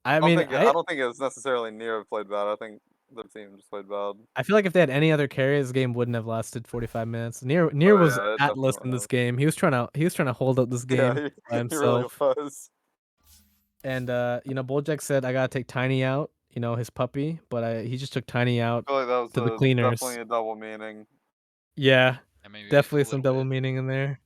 I I mean, don't think it's necessarily Nier played bad. I think the team just played bad. I feel like if they had any other carry, this game wouldn't have lasted 45 minutes. Nier Oh, was yeah, it Atlas definitely in this has. game. He was trying to hold up this game Yeah, by he really himself. was. And Bojack said I gotta take Tiny out, his puppy, but he just took Tiny out I feel like that was to the cleaners. definitely a double meaning. Yeah, Maybe definitely a some little double bit. meaning in there.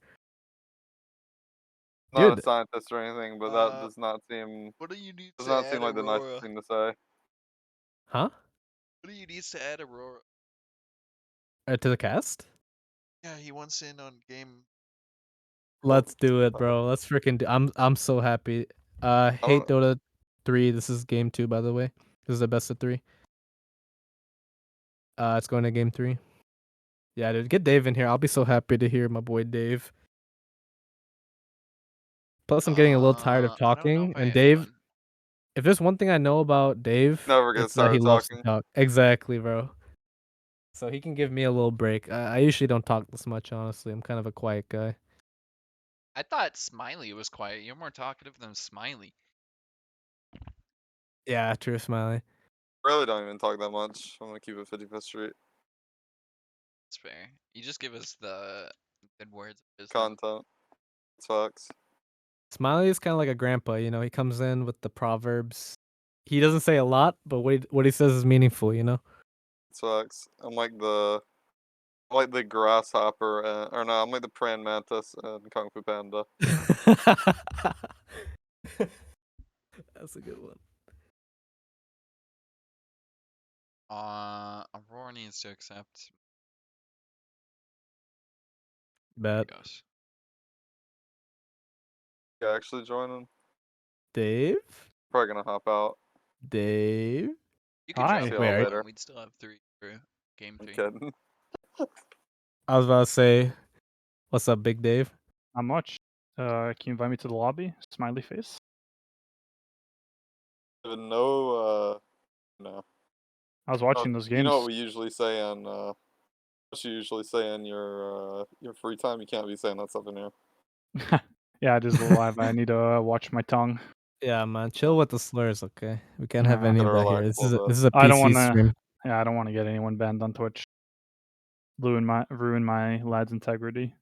Not Dude. a scientist or anything, but that does not seem What do you need like the nicest thing to say. Huh? What do you need to add Aurora? To the cast? Yeah, he wants in on game. Let's do it, bro. Let's freaking do. I'm so happy. Hate Dota 3. This is game 2, by the way. This is the best of 3. It's going to game 3. Yeah, dude, get Dave in here. I'll be so happy to hear my boy Dave. Plus, I'm getting a little tired of I don't know talking. if I And hold Dave, on. if there's one thing I know about Dave, Never gets it's that he tired of loves to talking. talk. Exactly, bro. So he can give me a little break. I usually don't talk this much, honestly. I'm kind of a quiet guy. I thought Smiley was quiet. You're more talkative than Smiley. Yeah, true, Smiley. Really don't even talk that much. I'm gonna keep it 55th Street That's fair. You just give us the good words of wisdom. content. It's facts. Smiley is kind of like a grandpa, he comes in with the proverbs. He doesn't say a lot, but what he says is meaningful, It's facts. I'm like the grasshopper, or no, I'm like the praying mantis and Kung Fu Panda. That's a good one. Aurora needs to accept. Bet. Gosh. Yeah, actually joining. Dave? Probably gonna hop out. Dave? You could Hi. drop See it y'all Wait, later. We'd still have 3 for game I'm 3. kidding. I was about to say, what's up, Big Dave? Not much. Can you invite me to the lobby? Smiley face. Even no. I was watching those games. You know what we usually say on what you usually say in your free time. You can't be saying that stuff in here. Yeah, it is live. I need to watch my tongue. Yeah, man, chill with the slurs, okay? We can't have Nah. any of Gotta that here. relax This a is a, little this is a I don't PC wanna- stream. Yeah, I don't want to get anyone banned on Twitch. Ruin my lad's integrity.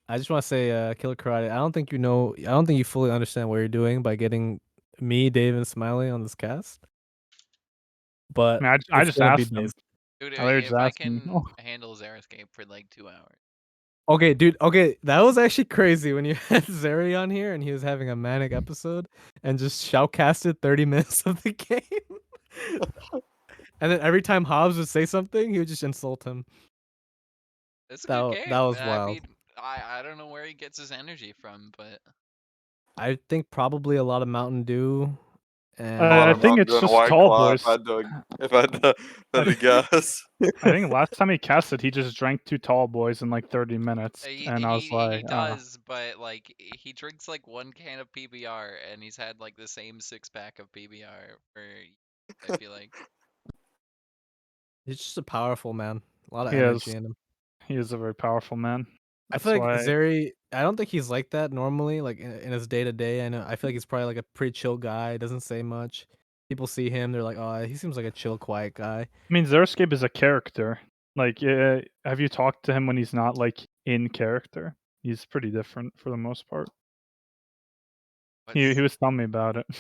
I just want to say, Killer Karate, I don't think you fully understand what you're doing by getting me, Dave, and Smiley on this cast. But I mean, I it's just gonna be asked them. Dave. Dude, I literally if just I asked him. can Oh. handle Xeriscape for like 2 hours. Okay, dude. Okay, that was actually crazy when you had Zeri on here and he was having a manic episode and just shoutcasted 30 minutes of the game. And then every time Hobbs would say something, he would just insult him. It's a That good game. that was I wild. mean, I don't know where he gets his energy from, but I think probably a lot of Mountain Dew. And A lot I of think Mountain it's Dew and a just White tall Claw. boys. If I had to guess. I think last time he casted, he just drank 2 tall boys in like 30 minutes, He, and I was he, like, he does, but like he drinks like 1 can of PBR, and he's had like the same 6-pack of PBR. I feel like he's just a powerful man. A lot of he energy is in him. he is a very powerful man. I That's feel like why Zeri. I don't think he's like that normally. Like in his day to day, I feel like he's probably like a pretty chill guy. Doesn't say much. People see him, they're like, oh, he seems like a chill, quiet guy. I mean, Zerscape is a character. Like, have you talked to him when he's not like in character? He's pretty different for the most part. He what's was telling me about it. I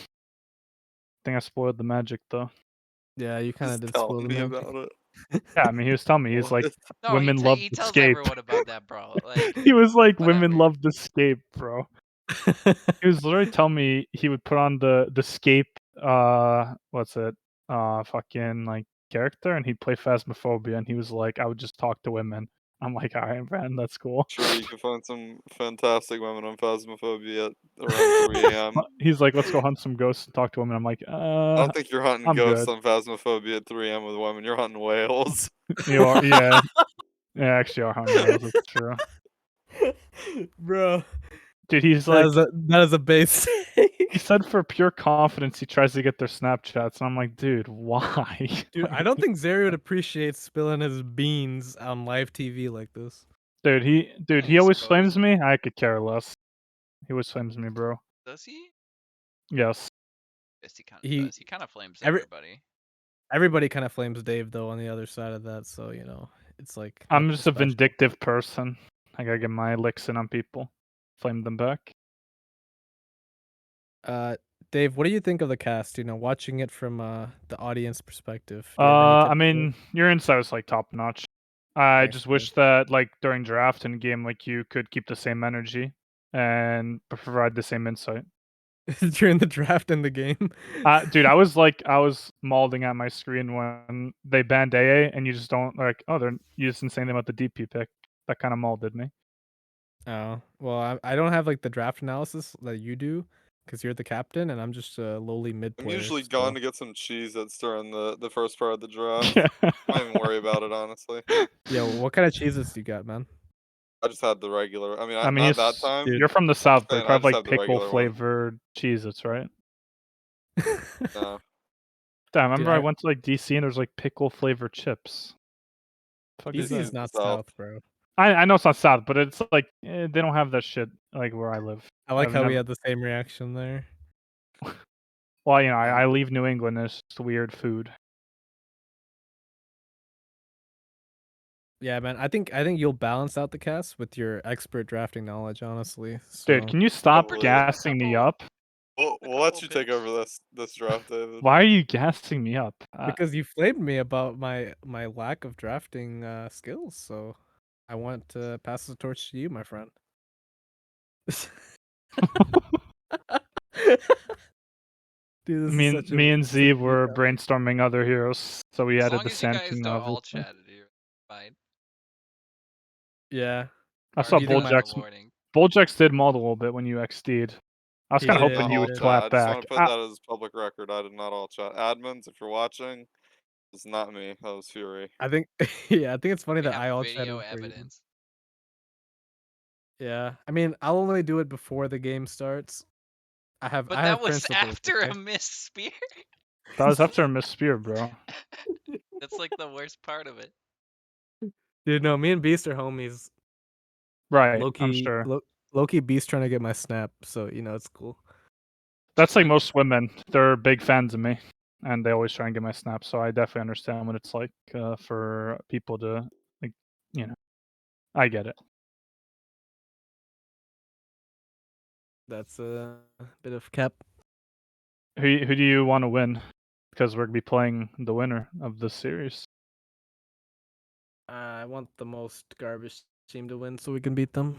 think I spoiled the magic though. Yeah, you kind of Just did spoil telling the me magic. about it. Yeah, I mean, he was telling me he's like What? no. women love He the tells scape. everyone about that, bro. Like He was like women whatever. love the scape, bro. He was literally telling me he would put on the scape what's it? Fucking like character, and he'd play Phasmophobia, and he was like, I would just talk to women. I'm like, alright, man, that's cool. Sure, you can find some fantastic women on Phasmophobia at around 3 a.m. He's like, let's go hunt some ghosts and talk to women. I'm like, I don't think you're hunting I'm ghosts good. on Phasmophobia at 3 a.m. with women. You're hunting whales. You are, yeah, actually are hunting whales. That's true, Bro, dude. He's like, that is a base he said for pure confidence, he tries to get their Snapchats, and I'm like, dude, why? Dude, I don't think Zeri would appreciate spilling his beans on live TV like this. Dude, he I always suppose. flames me. I could care less. He always flames me, bro. Does he? Yes. Yes, he kind of He- does. He kind of flames every- everybody. Everybody kind of flames Dave though on the other side of that, so it's like I'm nothing just a special. vindictive person. I gotta get my licks in on people. Flame them back. Dave, what do you think of the cast? Watching it from the audience perspective. Do you have any tips I mean, your insight was like top notch. I Thanks, just man. wish that like during draft and game, like you could keep the same energy and provide the same insight. during the draft and the game? Dude, I was mauling at my screen when they banned AA, and you just don't like. Oh, you just didn't say anything about the DP pick. That kind of molded me. Oh, well, I don't have like the draft analysis that you do because you're the captain and I'm just a lowly mid I'm player. usually so- gone to get some cheese that's during the first part of the draft. Yeah. I don't even worry about it, honestly. Yo, what kind of cheeses do you got, man? I just had the regular. I mean, I mean, not that time. Dude. you're from the south, but you saying I probably just have have the like pickle regular one. flavored Cheez-Its, right? No. Damn, I remember I I- went to like DC and there's like pickle flavored chips. Fuck is DC that? is not South. south, bro. I know it's not south, but it's like they don't have that shit like where I live. I like I've how we never- had the same reaction there. Well, I leave New England. And it's just weird food. Yeah, man. I think you'll balance out the cast with your expert drafting knowledge, honestly. Dude, So can you stop Probably. gassing me up? We'll let you take over this draft, David. Why are you gassing me up? because you flamed me about my lack of drafting skills, so I want to pass the torch to you, my friend. Dude, this me is and such a me and such a Z deep were topic. brainstorming other heroes, so we As added long the as you Sand guys King, don't all obviously. chat it, you're fine. Yeah. I saw do you think my- Bulljax did mod a little bit when you XD'd. I was He kind of did, hoping he he would did. clap I just back. want to put that as public record. I did not all chat. Admins, if you're watching, it's not me. That was Fury. I think yeah, I think it's funny We that have I all video chatted for you. evidence. Yeah. I mean, I'll only do it before the game starts. I have But that was principles, after okay? a missed spear. That was after a missed spear, bro. That's like the worst part of it. Dude, no, me and Beast are homies. Right, I'm Loki sure. Loki Beast trying to get my snap, so it's cool. That's like most women. They're big fans of me, and they always try and get my snaps. So I definitely understand what it's like for people to like, I get it. That's a bit of cap. Who do you want to win? Because we're gonna be playing the winner of this series. I want the most garbage team to win so we can beat them.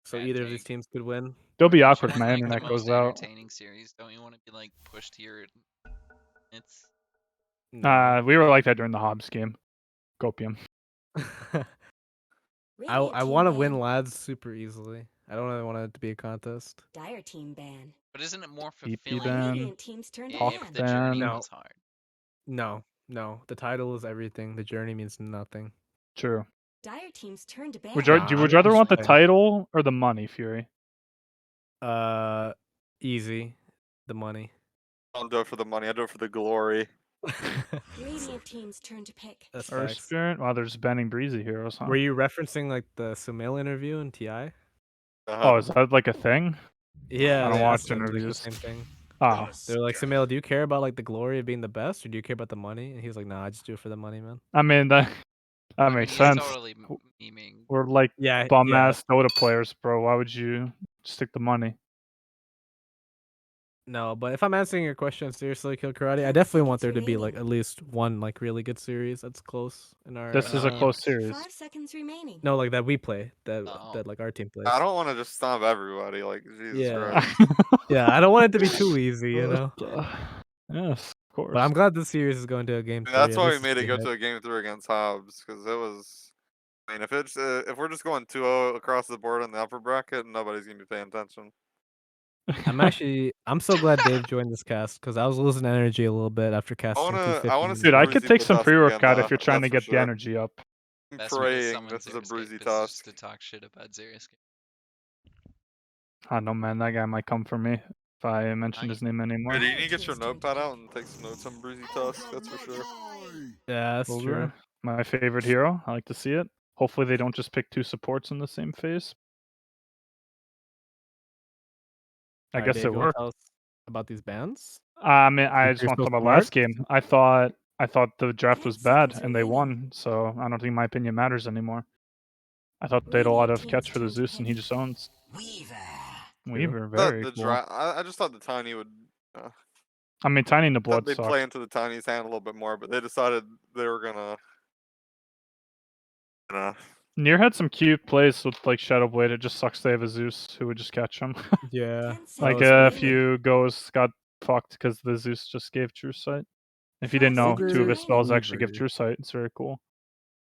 So Bad either of these take. teams could win. It'll be Don't you awkward if want my like the internet most goes out. entertaining series? Don't you want to be like pushed to your? It's No. We were like that during the Hobbs game. Copium. I want to win lads super easily. I don't really want it to be a contest. Dire team ban. But isn't it more DP fulfilling ban. Radiant team's turn to if ban. the journey No. was hard? No, no. The title is everything. The journey means nothing. True. Dire team's turn to ban. Would you Nah, I'm rather just want the saying. title or the money, Fury? Easy. The money. I don't do it for the money. I do it for the glory. Radiant team's turn to pick. That's Earth facts. Spirit? Wow, they're just banning breezy heroes, huh? Were you referencing like the Sumail interview in TI? Oh, is that like a thing? Yeah, I don't they watch asked him like the interviews. same thing. Oh, They're like, Sumail, do you care about like the glory of being the best, or do you care about the money? And he was like, Nah, I just do it for the money, man. I mean that I mean, makes he's sense. totally memeing. We're like Yeah, bum yeah. ass Dota players, bro. Why would you stick the money? No, but if I'm answering your question seriously, Kill Karate, I 10 definitely want seconds there to be like remaining. at least one like really good series that's close in our. This is a close series. 5 seconds remaining. No, like that we play, Oh. that like our team plays. I don't want to just stomp everybody. Like Jesus Yeah. Christ. Yeah, I don't want it to be too easy, you know. Yes, of course. But I'm glad this series is going to a game I mean, three. that's At why we least made it it's go pretty to a game 3 against Hobbs because it was. I mean, if we're just going 2-0 across the board in the upper bracket, nobody's gonna be paying attention. I'm so glad Dave joined this cast because I was losing energy a little bit after I casting wanna 250. see Dude, I could Bruisey take put some Tusk again, pre-workout if though. you're trying to That's for get the sure. energy up. I'm Best way to praying summon this is a Xeriscape Bruisey is Tusk. just to talk shit about Xeriscape. I don't know, man. That guy might come for me if I mention his name anymore. Dude, you need to get your notepad out and take some notes on Bruisey Tusk. That's for sure. Yeah, that's Over. true. My favorite hero. I like to see it. Hopefully they don't just pick 2 supports in the same phase. I Alright, guess Dave, it you want worked. to tell us about these bands? I mean, I If just you're want to so talk about smart? last game. I thought the draft 10 was bad seconds and they remaining. won, so I don't think my opinion matters anymore. I thought they had a lot Radiant of team's catch for the turn to Zeus and he pick. just owns. Weaver. Weaver, very The cool. draft. I just thought the Tiny would. I mean, Tiny in the Thought blood they'd sucks. play into the Tiny's hand a little bit more, but they decided they were gonna. Nier had some cute plays with like Shadow Blade. It just sucks they have a Zeus who would just catch him. Yeah. 10 that Like was seconds a crazy. few goes got fucked because the Zeus just gave True Sight. If you 5 didn't know, seconds 2 of his remaining. spells actually give Weaver. True Sight. It's very cool.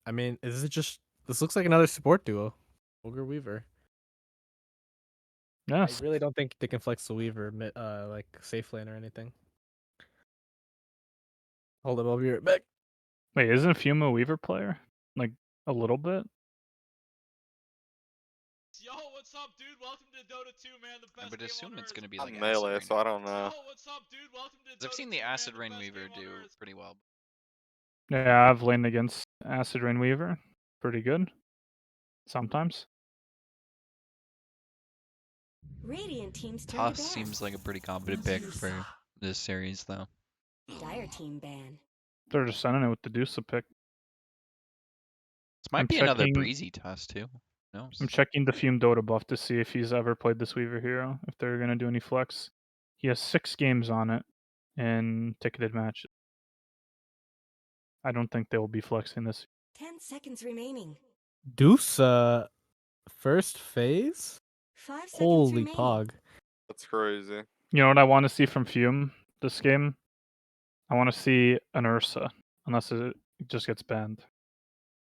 I mean, is it just this looks like another support duo, Ogre Weaver. Yes. I really don't think they can flex the Weaver like safe lane or anything. Hold up, I'll be right back. Wait, isn't Fuma a Weaver player? Like a little bit? Yo, what's up, dude? Welcome to Dota 2, man. The I best would game assume on it's Earth. going to be I'm like Acid melee, Rain. so I don't know. Yo, what's up, dude? Welcome to 'Cause I've Dota seen 2, the man. Acid The Rain best Weaver game on do Earth. pretty well. Yeah, I've laned against Acid Rain Weaver. Pretty good. Sometimes. Radiant team's turn to Tusk ban. seems like a pretty competent pick for this series, though. Dire team ban. They're just sending it with the Deuce pick. This might I'm be another checking- breezy Tusk, too. Who knows? I'm checking the Fume Dota buff to see if he's ever played this Weaver hero, if they're going to do any flex. He has 6 games on it in ticketed matches. I don't think they will be flexing this. 10 seconds remaining. Deuce, first phase? 5 seconds Holy remaining. pog. That's crazy. You know what I want to see from Fume this game? I want to see an Ursa, unless it just gets banned.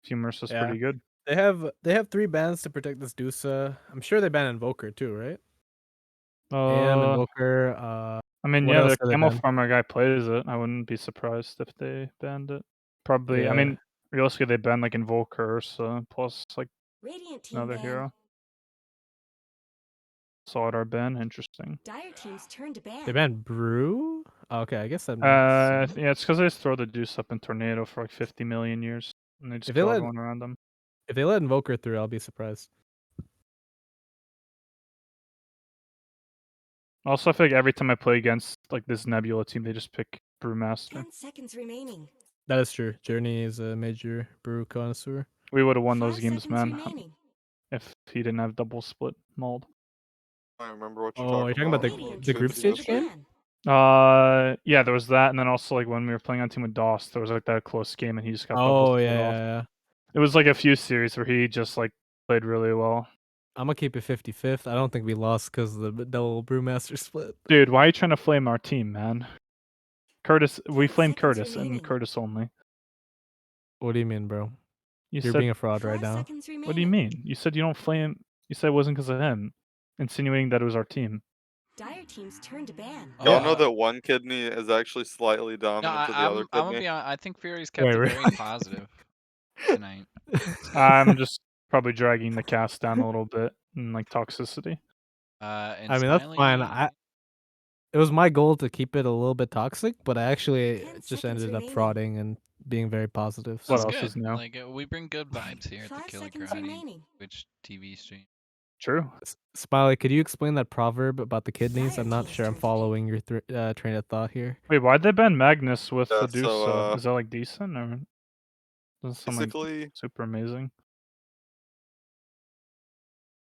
Fume Ursa's Yeah. pretty good. They have 3 bans to protect this Dusa. I'm sure they ban Invoker too, right? AM, Invoker, I mean, what yeah, else the are they Camel banned? Farmer guy plays it. I wouldn't be surprised if they banned it. Probably. I Yeah. mean, realistically, they banned like Invoker, Ursa, plus like Radiant team another ban. hero. Solidar ban, interesting. Dire team's turn to ban. They banned Brew? Oh, okay, I guess that makes sense. Yeah, it's because they just throw the Deuce up in Tornado for like 50 million years, and they just If they kill let- everyone around them. If they let Invoker through, I'll be surprised. Also, I feel like every time I play against like this Nebula team, they just pick Brewmaster. 10 seconds remaining. That is true. Journey is a major Brew connoisseur. We would have won 5 those games, seconds man, remaining. if he didn't have double split mold. I don't remember what you're Oh, talking you're talking about Radiant the team's group turn stage to game? ban. Yeah, there was that, and then also like when we were playing on team with DOS, there was like that close game, and he just got double Oh, split yeah, off. yeah. It was like a few series where he just like played really well. I'm gonna keep it 50-50. I don't think we lost because of the double Brewmaster split. Dude, why are you trying to flame our team, man? Curtis, we 10 flamed seconds Curtis remaining. and Curtis only. What do you mean, bro? You You're said, being a fraud right 5 now. seconds remaining. what do you mean? You said you don't flame. You said it wasn't because of him, insinuating that it was our team. Dire team's turn to ban. Y'all know Uh, that one kidney is actually slightly No, dominant to the other I'm gonna kidney. be honest. I think Fury's kept Wait, it really? very positive tonight. I'm just probably dragging the cast down a little bit in like toxicity. And I mean, that's fine. Smiley, It was my goal to keep it a little bit toxic, but I actually 10 just seconds ended up remaining. frauding and being very positive. What that's else So good. is new? Like we bring good vibes here at the 5 Killer seconds Karate remaining. Twitch TV stream. True. Smiley, could you explain that proverb about the kidneys? Dire I'm not team's sure I'm turn to ban. following your train of thought here. Wait, why'd they ban Magnus with Yeah, the Dusa? so Is that like decent or doesn't sound like basically, super amazing?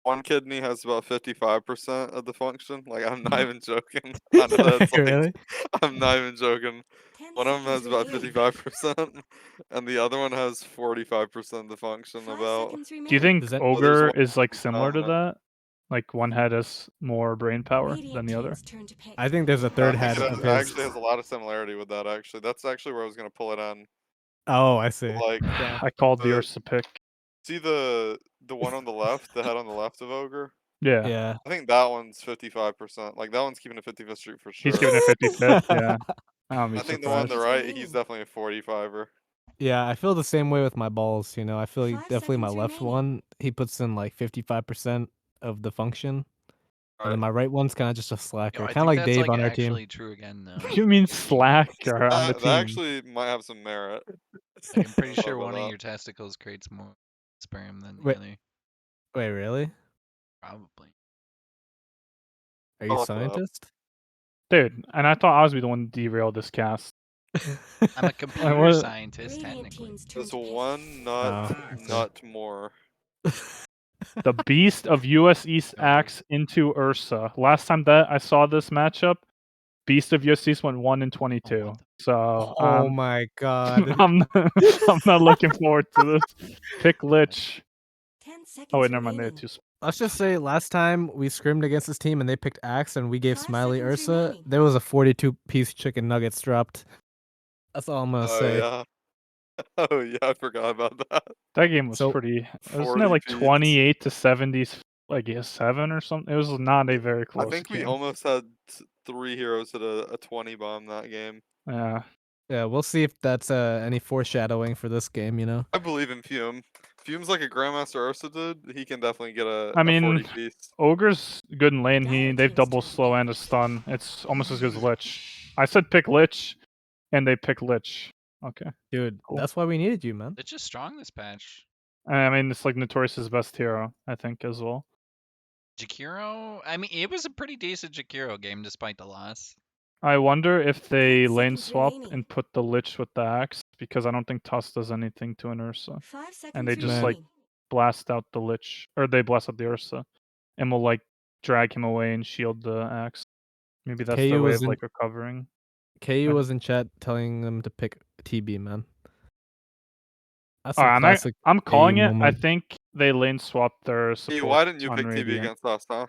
one kidney has about 55% of the function. Like, I'm not even joking. I know that's like, Really? I'm not even joking. 10 One of them has seconds about remaining. 55%, and the other one has 45% of the function. 5 About seconds Do you remaining. think Does that- so there's Ogre one is like similar to dominant. that? Like one head has more brain power than Radiant the other? team's turn to pick. I think there's a I third think head it of his. actually has a lot of similarity with that. Actually, that's actually where I was gonna pull it on. Oh, I see. Like, Yeah. I called the the Ursa pick. see the one on the left, the head on the left of Ogre. Yeah, Yeah. I think that one's 55%. Like that one's keeping a 55th streak for he's sure. giving it 55th. Yeah, I don't be I think the one on surprised. the Seconds right, he's remaining. definitely a 45er. Yeah, I feel the same way with my balls, you know. I feel like 5 definitely my seconds left remaining. one, he puts in like 55% of the function. And Right. then my right one's kind of just a Yo, slacker. I Kind of think like that's Dave like on our team. actually true again though. You mean slacker on the That team? actually might have some merit. Like I'm pretty Thought sure about one of that. your testicles creates more sperm than the Wait, other. wait, really? Probably. Are you I'll a look it up. scientist? Dude, and I thought I was the one to derail this cast. I'm a Like, computer what? scientist Radiant technically. team's turn There's to pick. one Oh, I see. nut more. The Beast of US East Don't worry. Axe into Ursa. Last time that I saw this matchup, Beast of US East went 1 in Oh, 22. what the So Oh my god. I'm not looking forward to this. Pick Lich. 10 seconds Oh wait, never mind. They remaining. had two. Let's just say last time we scrimmed against this team and they picked Axe and we gave 5 Smiley seconds Ursa, remaining. there was a 42-piece chicken nuggets dropped. That's all I'm gonna Oh say. yeah. Oh yeah, I forgot about that. That game was So pretty. Wasn't it 40 like piece. 28 to 70s? Like a 7 or something. It was not a very I close think we game. almost had 3 heroes at a 20 bomb that game. Yeah. yeah, we'll see if that's any foreshadowing for this game, you know. I believe in Fume. Fume's like a Grandmaster Ursa dude. He can definitely get I a 40 mean, piece. Ogre's good in lane. Dire They've team's double turn to slow pick. and a stun. It's almost as good as Lich. I said pick Lich, and they pick Lich. Okay. Dude, Cool. that's why we needed you, man. It's just strong this patch. I mean, it's like Notorious's best hero, I think, as well. Jakiro, I mean, it was a pretty decent Jakiro game despite the loss. I wonder if they 10 lane seconds swap remaining. and put the Lich with the axe, because I don't think Tuss does anything to an Ursa. 5 seconds And they just Man. like remaining. blast out the Lich, or they blast out the Ursa, and will like drag him away and shield the axe. Maybe that's their KU way was of in like recovering. KU I- was in chat telling them to pick TB, man. That's All some right, classic I'm KU calling it. I moment. think they lane swapped their Hey, support why didn't you on pick TB Radiant. against us, huh?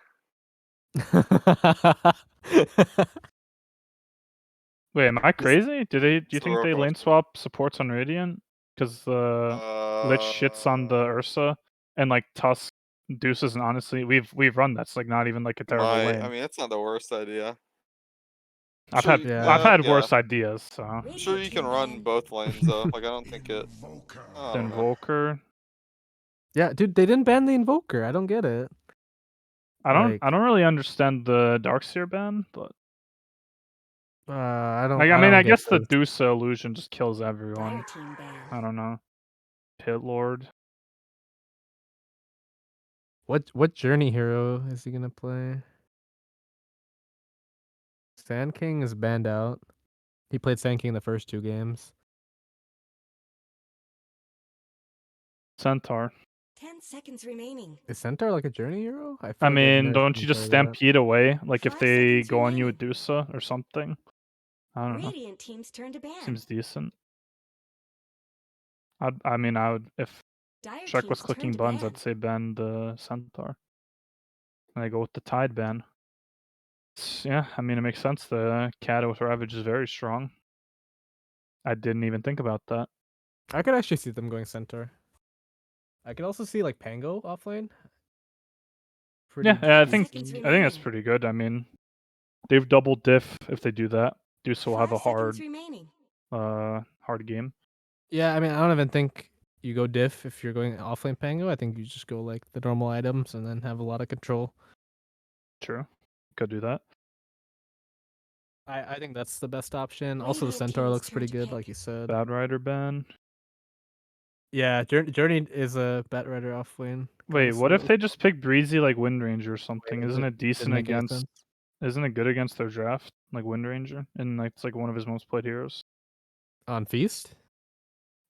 Wait, am I crazy? Do you It's the think real they lane question. swap supports on Radiant? Because the Lich shits on the Uh, Ursa, and like Tusk, Deuces, and honestly, we've run that's like not even like a terrible I lane. mean, it's not the worst idea. I've Sure, had Yeah. yeah. worse ideas. So Sure, Radiant you can team run ban. both lanes though. Like I don't think it. I the don't know. Invoker. Yeah, dude, they didn't ban the Invoker. I don't get it. I Like, don't really understand the Darkseer ban, but I don't like I I mean don't I get guess the this. Deuce illusion just kills Dire everyone. team ban. I don't know. Pit Lord. What journey hero is he gonna play? Sand King is banned out. He played Sand King the first 2 games. Centaur. 10 seconds remaining. Is Centaur like a journey hero? I I feel like I've mean, never don't seen you him just play that. stampede away? Like if 5 they seconds go on you with remaining. Dusa or something? I don't know. Radiant team's turn to ban. Seems decent. I mean, I would if Dire Shrek team's was turn clicking to buttons, ban. I'd say ban the Centaur. And I go with the Tide ban. Yeah, I mean, it makes sense. The Cat with Ravage is very strong. I didn't even think about that. I could actually see them going Centaur. I could also see like Pango offlane. pretty. Yeah, I decent. think Seconds that's remaining. pretty good. I mean, they've double diff if they do that. Deuce will have a 5 seconds hard remaining. hard game. Yeah, I mean, I don't even think you go diff if you're going offlane Pango. I think you just go like the normal items and then have a lot of control. True, could do that. I think that's the best option. Way Also, the Red Centaur team's looks turn pretty to good, pick. like you said. Bad Rider ban. Yeah, Journey is a Bat Rider offlane. Wait, kinda what if slow. they just pick Breezy like Wind Ranger or something? Isn't it Didn't decent make any against? sense. Isn't it good against their draft, like Wind Ranger, and like it's like one of his most played heroes? On Feast?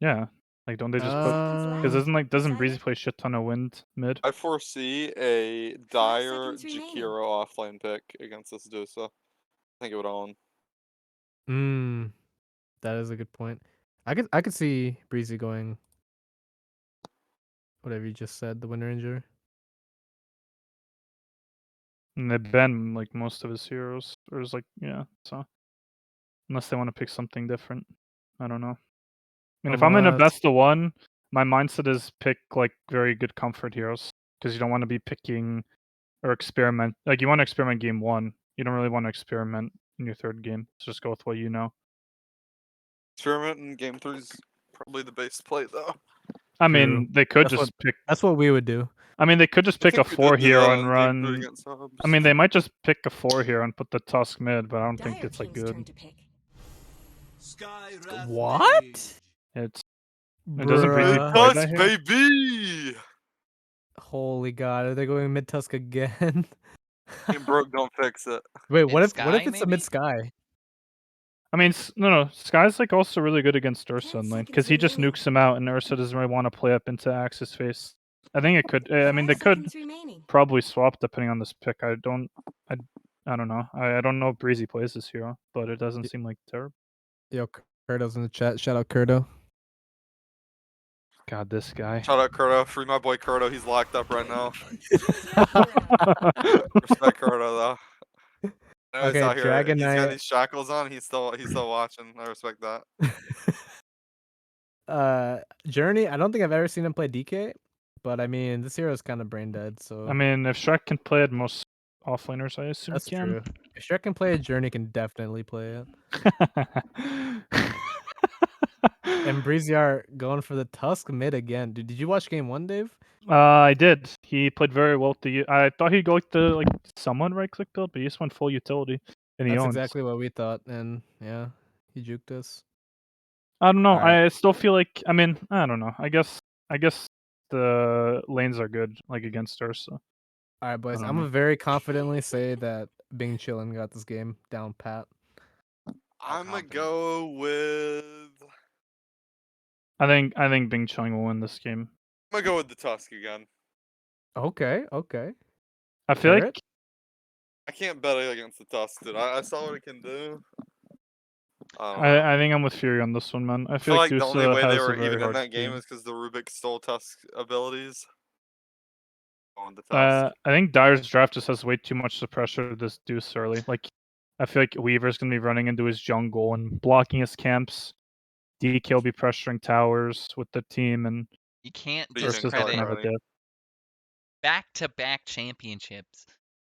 Yeah, like don't they just put? Because Uh, doesn't Breezy play shit ton of Wind mid? I foresee a dire seconds remaining. Jakiro offlane pick against this Dusa. I think it would own. that is a good point. I could see Breezy going whatever you just said, the Wind Ranger. And they ban like most of his heroes, or is like yeah. So unless they want to pick something different, I don't know. I mean, if I'm in a Unless best of one, my mindset is pick like very good comfort heroes because you don't want to be picking or experiment. Like you want to experiment game one. You don't really want to experiment in your third game. So just go with what you know. Experiment in game 3 is probably the base play though. I True. mean, they could That's just pick. that's what we would do. I mean, they could just I pick a think we did 4 do hero that and in game 3 run. against subs. I mean, they might just pick a 4 hero and put the Tusk mid, but I don't think Dire it's like team's turn good. to pick. Skyrath What? Mage. It's It doesn't Breezy Bruh. play Tusk, that hero? baby! Holy God, are they going mid Tusk again? Game broke, don't fix it. Wait, what if Mid-sky, it's a maybe? mid Sky? I mean, no. Sky's like also really good against Ursa 10 in lane seconds because he just remaining. nukes him out, and Ursa doesn't really want to play up into Axe's face. I think it could. I mean, 5 they could seconds remaining. probably swap depending on this pick. I don't know. I don't know if Breezy plays this hero, but it doesn't seem like terrible. Yo, Kurdo's in the chat. Shout out Kurdo. God, this guy. Shout out Kurdo. Free my boy Kurdo. He's locked up right now. Choose your hero. Respect Kurdo though. I know he's Okay, out here. Dragon He's got Knight. these shackles on. He's still watching. I respect that. Journey. I don't think I've ever seen him play DK, but I mean, this hero is kind of brain dead. So I mean, if Shrek can play it, most offlaners, I assume, that's can. true. If Shrek can play it, Journey can definitely play it. And Breeziar going for the Tusk mid again. Dude, did you watch game 1, Dave? I did. He played very well. I thought he'd go like the somewhat right click build, but he just went full utility, and he That's owns. exactly what we thought, and yeah, he juked us. I don't know. Alright. I still feel like. I mean, I don't know. I guess the lanes are good, like against Ursa. All right, boys. don't I'm know. gonna very confidently say that Bing Chillin got this game down pat. I'm gonna confident. go with. I think Bing Chung will win this game. I'm gonna go with the Tusk again. Okay. I feel like Carrot? I can't bet against the Tusk, dude. I saw what it can do. I don't know. I think I'm with Fury on this one, man. I I feel feel like like the only Dusa way they has a were very even in hard that game is because the Rubik stole Tusk abilities. Going with the Tusk. I think Dyer's draft just has way too much to pressure this Deuce early. Like, I feel like Weaver's gonna be running into his jungle and blocking his camps. DK will be pressuring towers with the team, and You can't What do you think, Ursa's not discredit gonna have a Alrighty. dip. back-to-back championships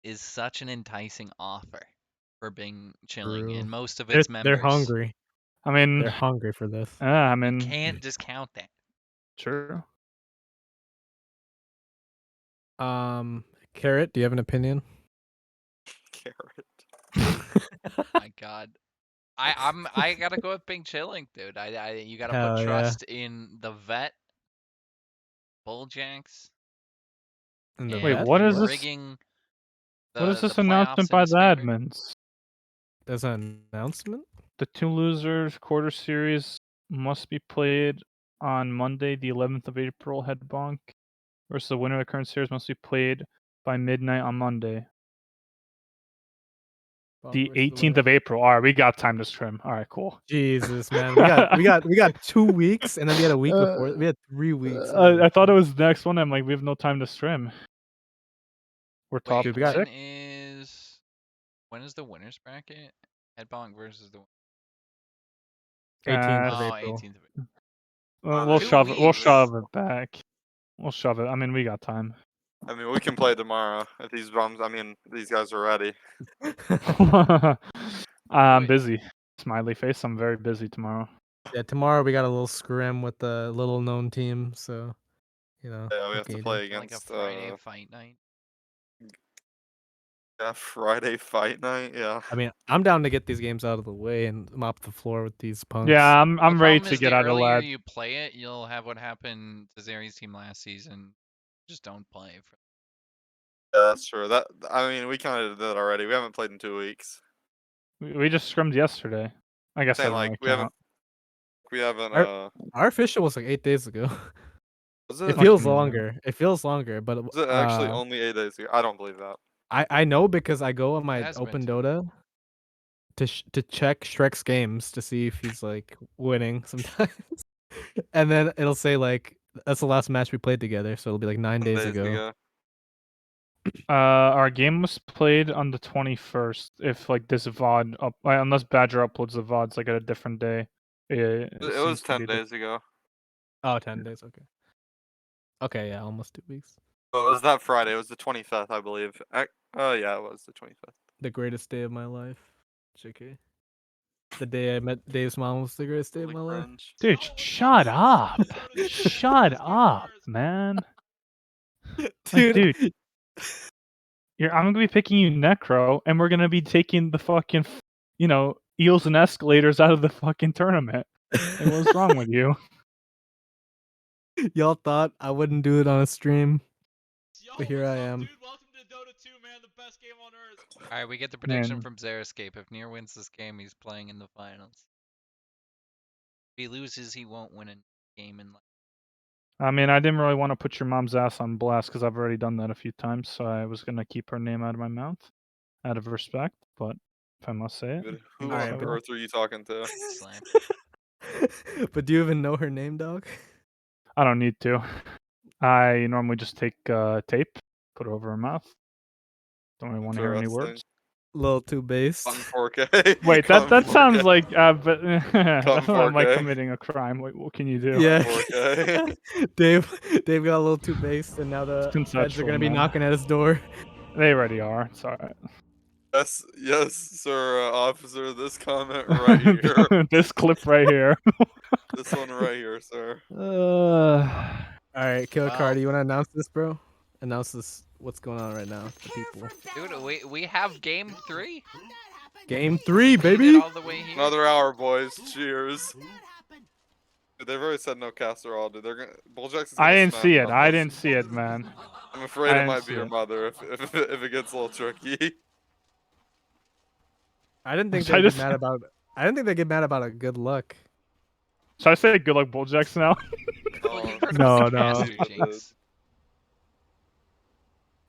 is such an enticing offer for Bing Chilling True. and most of its members. They're hungry. I mean, They're hungry for this. I You mean, can't discount that. true. Carrot, do you have an opinion? Carrot. My God. I gotta go with Bing Chilling, dude. You gotta Hell put yeah. trust in the vet, Bulljacks, And the and Wait, vet? what is What? this? rigging What is the this playoffs announcement in by his the favor. admins? There's an announcement? The 2 losers quarter series must be played on Monday, the 11th of April, head bonk, versus the winner of the current series must be played by midnight on Monday, the 18th of April. All right, we got time to trim. All right, cool. Jesus, man. We got 2 weeks, and then we had a week before. We had 3 weeks. I thought it was the next one. I'm like, we have no time to stream. We're top Wait, we got- when is the winners bracket? Head bonk versus the 18th of oh, April. 18th of April. We'll 2 shove it. We'll weeks. shove it back. We'll shove it. I mean, we got time. I mean, we can play tomorrow if these bums. I mean, these guys are ready. I'm Wait. busy. Smiley face. I'm very busy tomorrow. Yeah, tomorrow we got a little scrim with the little known team, so you know. Yeah, we what have can to you play do? Like a against Friday fight night. yeah, Friday fight night. Yeah. I mean, I'm down to get these games out of the way and mop the floor with these punks. Yeah, I'm The ready problem to is get the out of earlier lad. you play it, you'll have what happened to Zeri's team last season. Just don't play. Yeah, that's true. That I mean, we kind of did that already. We haven't played in 2 weeks. We just scrimmed yesterday. I guess I Saying don't like really we haven't. count. We haven't. Our official was like 8 days ago. Was It it? feels Fucking- longer. It feels longer, but Was it actually only 8 days ago? I don't believe that. I know because I go on my has been open too. Dota to check Shrek's games to see if he's like winning sometimes, and then it'll say like that's the last match we played together, so it'll be like 9 days ago. Our game was played on the 21st. If like this VOD up, unless Badger uploads the VODs like at a different day. It It was seems to 10 be the- days ago. Oh, 10 days. Okay. Okay, yeah, almost 2 weeks. Oh, it was that Friday. It was the 25th, I believe. Oh yeah, it was the 25th. The greatest day of my life. JK. The day I met Dave's mom was the greatest day of my life. Dude, shut up! Shut up, man! Like, dude, I'm gonna be picking you Necro, and we're gonna be taking the fucking, eels and escalators out of the fucking tournament. Like, what's wrong with you? Y'all thought I wouldn't do it on a stream, Yo, but here what's I up, am. dude? Welcome to Dota 2, man. The best game on earth. All right, we get the prediction Man. from Xeriscape. If Nier wins this game, he's playing in the finals. If he loses, he won't win a game in life. I mean, I didn't really want to put your mom's ass on blast because I've already done that a few times, so I was gonna keep her name out of my mouth, out of respect. But if I must say it, Dude, who Alright, on but- earth are you talking to? Slam. But do you even know her name, dog? I don't need to. I normally just take tape, put it over her mouth. Don't really want to hear any words. A little too base. On 4K. Wait, that sounds like, but that sounds like 4K. committing a crime. Wait, what can you do? Yeah. 4K. Dave got a little too based, and now the It's feds are gonna conceptual, be man. knocking at his door. They already are. It's alright. Yes, sir, officer. This comment right here. This clip right here. This one right here, sir. All right, Killer Wow. Cardi, you want to announce this, bro? Announce this. What's going on right now to the people? Dude, we have game 3. Game 3, Made it baby. all the way here. Another hour, boys. Cheers. Dude, they've already said no casserole, dude. They're gonna. Bulljack's. I didn't see it. I didn't see it, man. I'm afraid I it didn't might be see your it. mother if it gets a little tricky. I didn't think Should I they'd get just- mad about. I didn't think they'd get mad about a good luck. Should I say good luck, Bulljacks now? Well, you've heard No, about the no. caster jinx.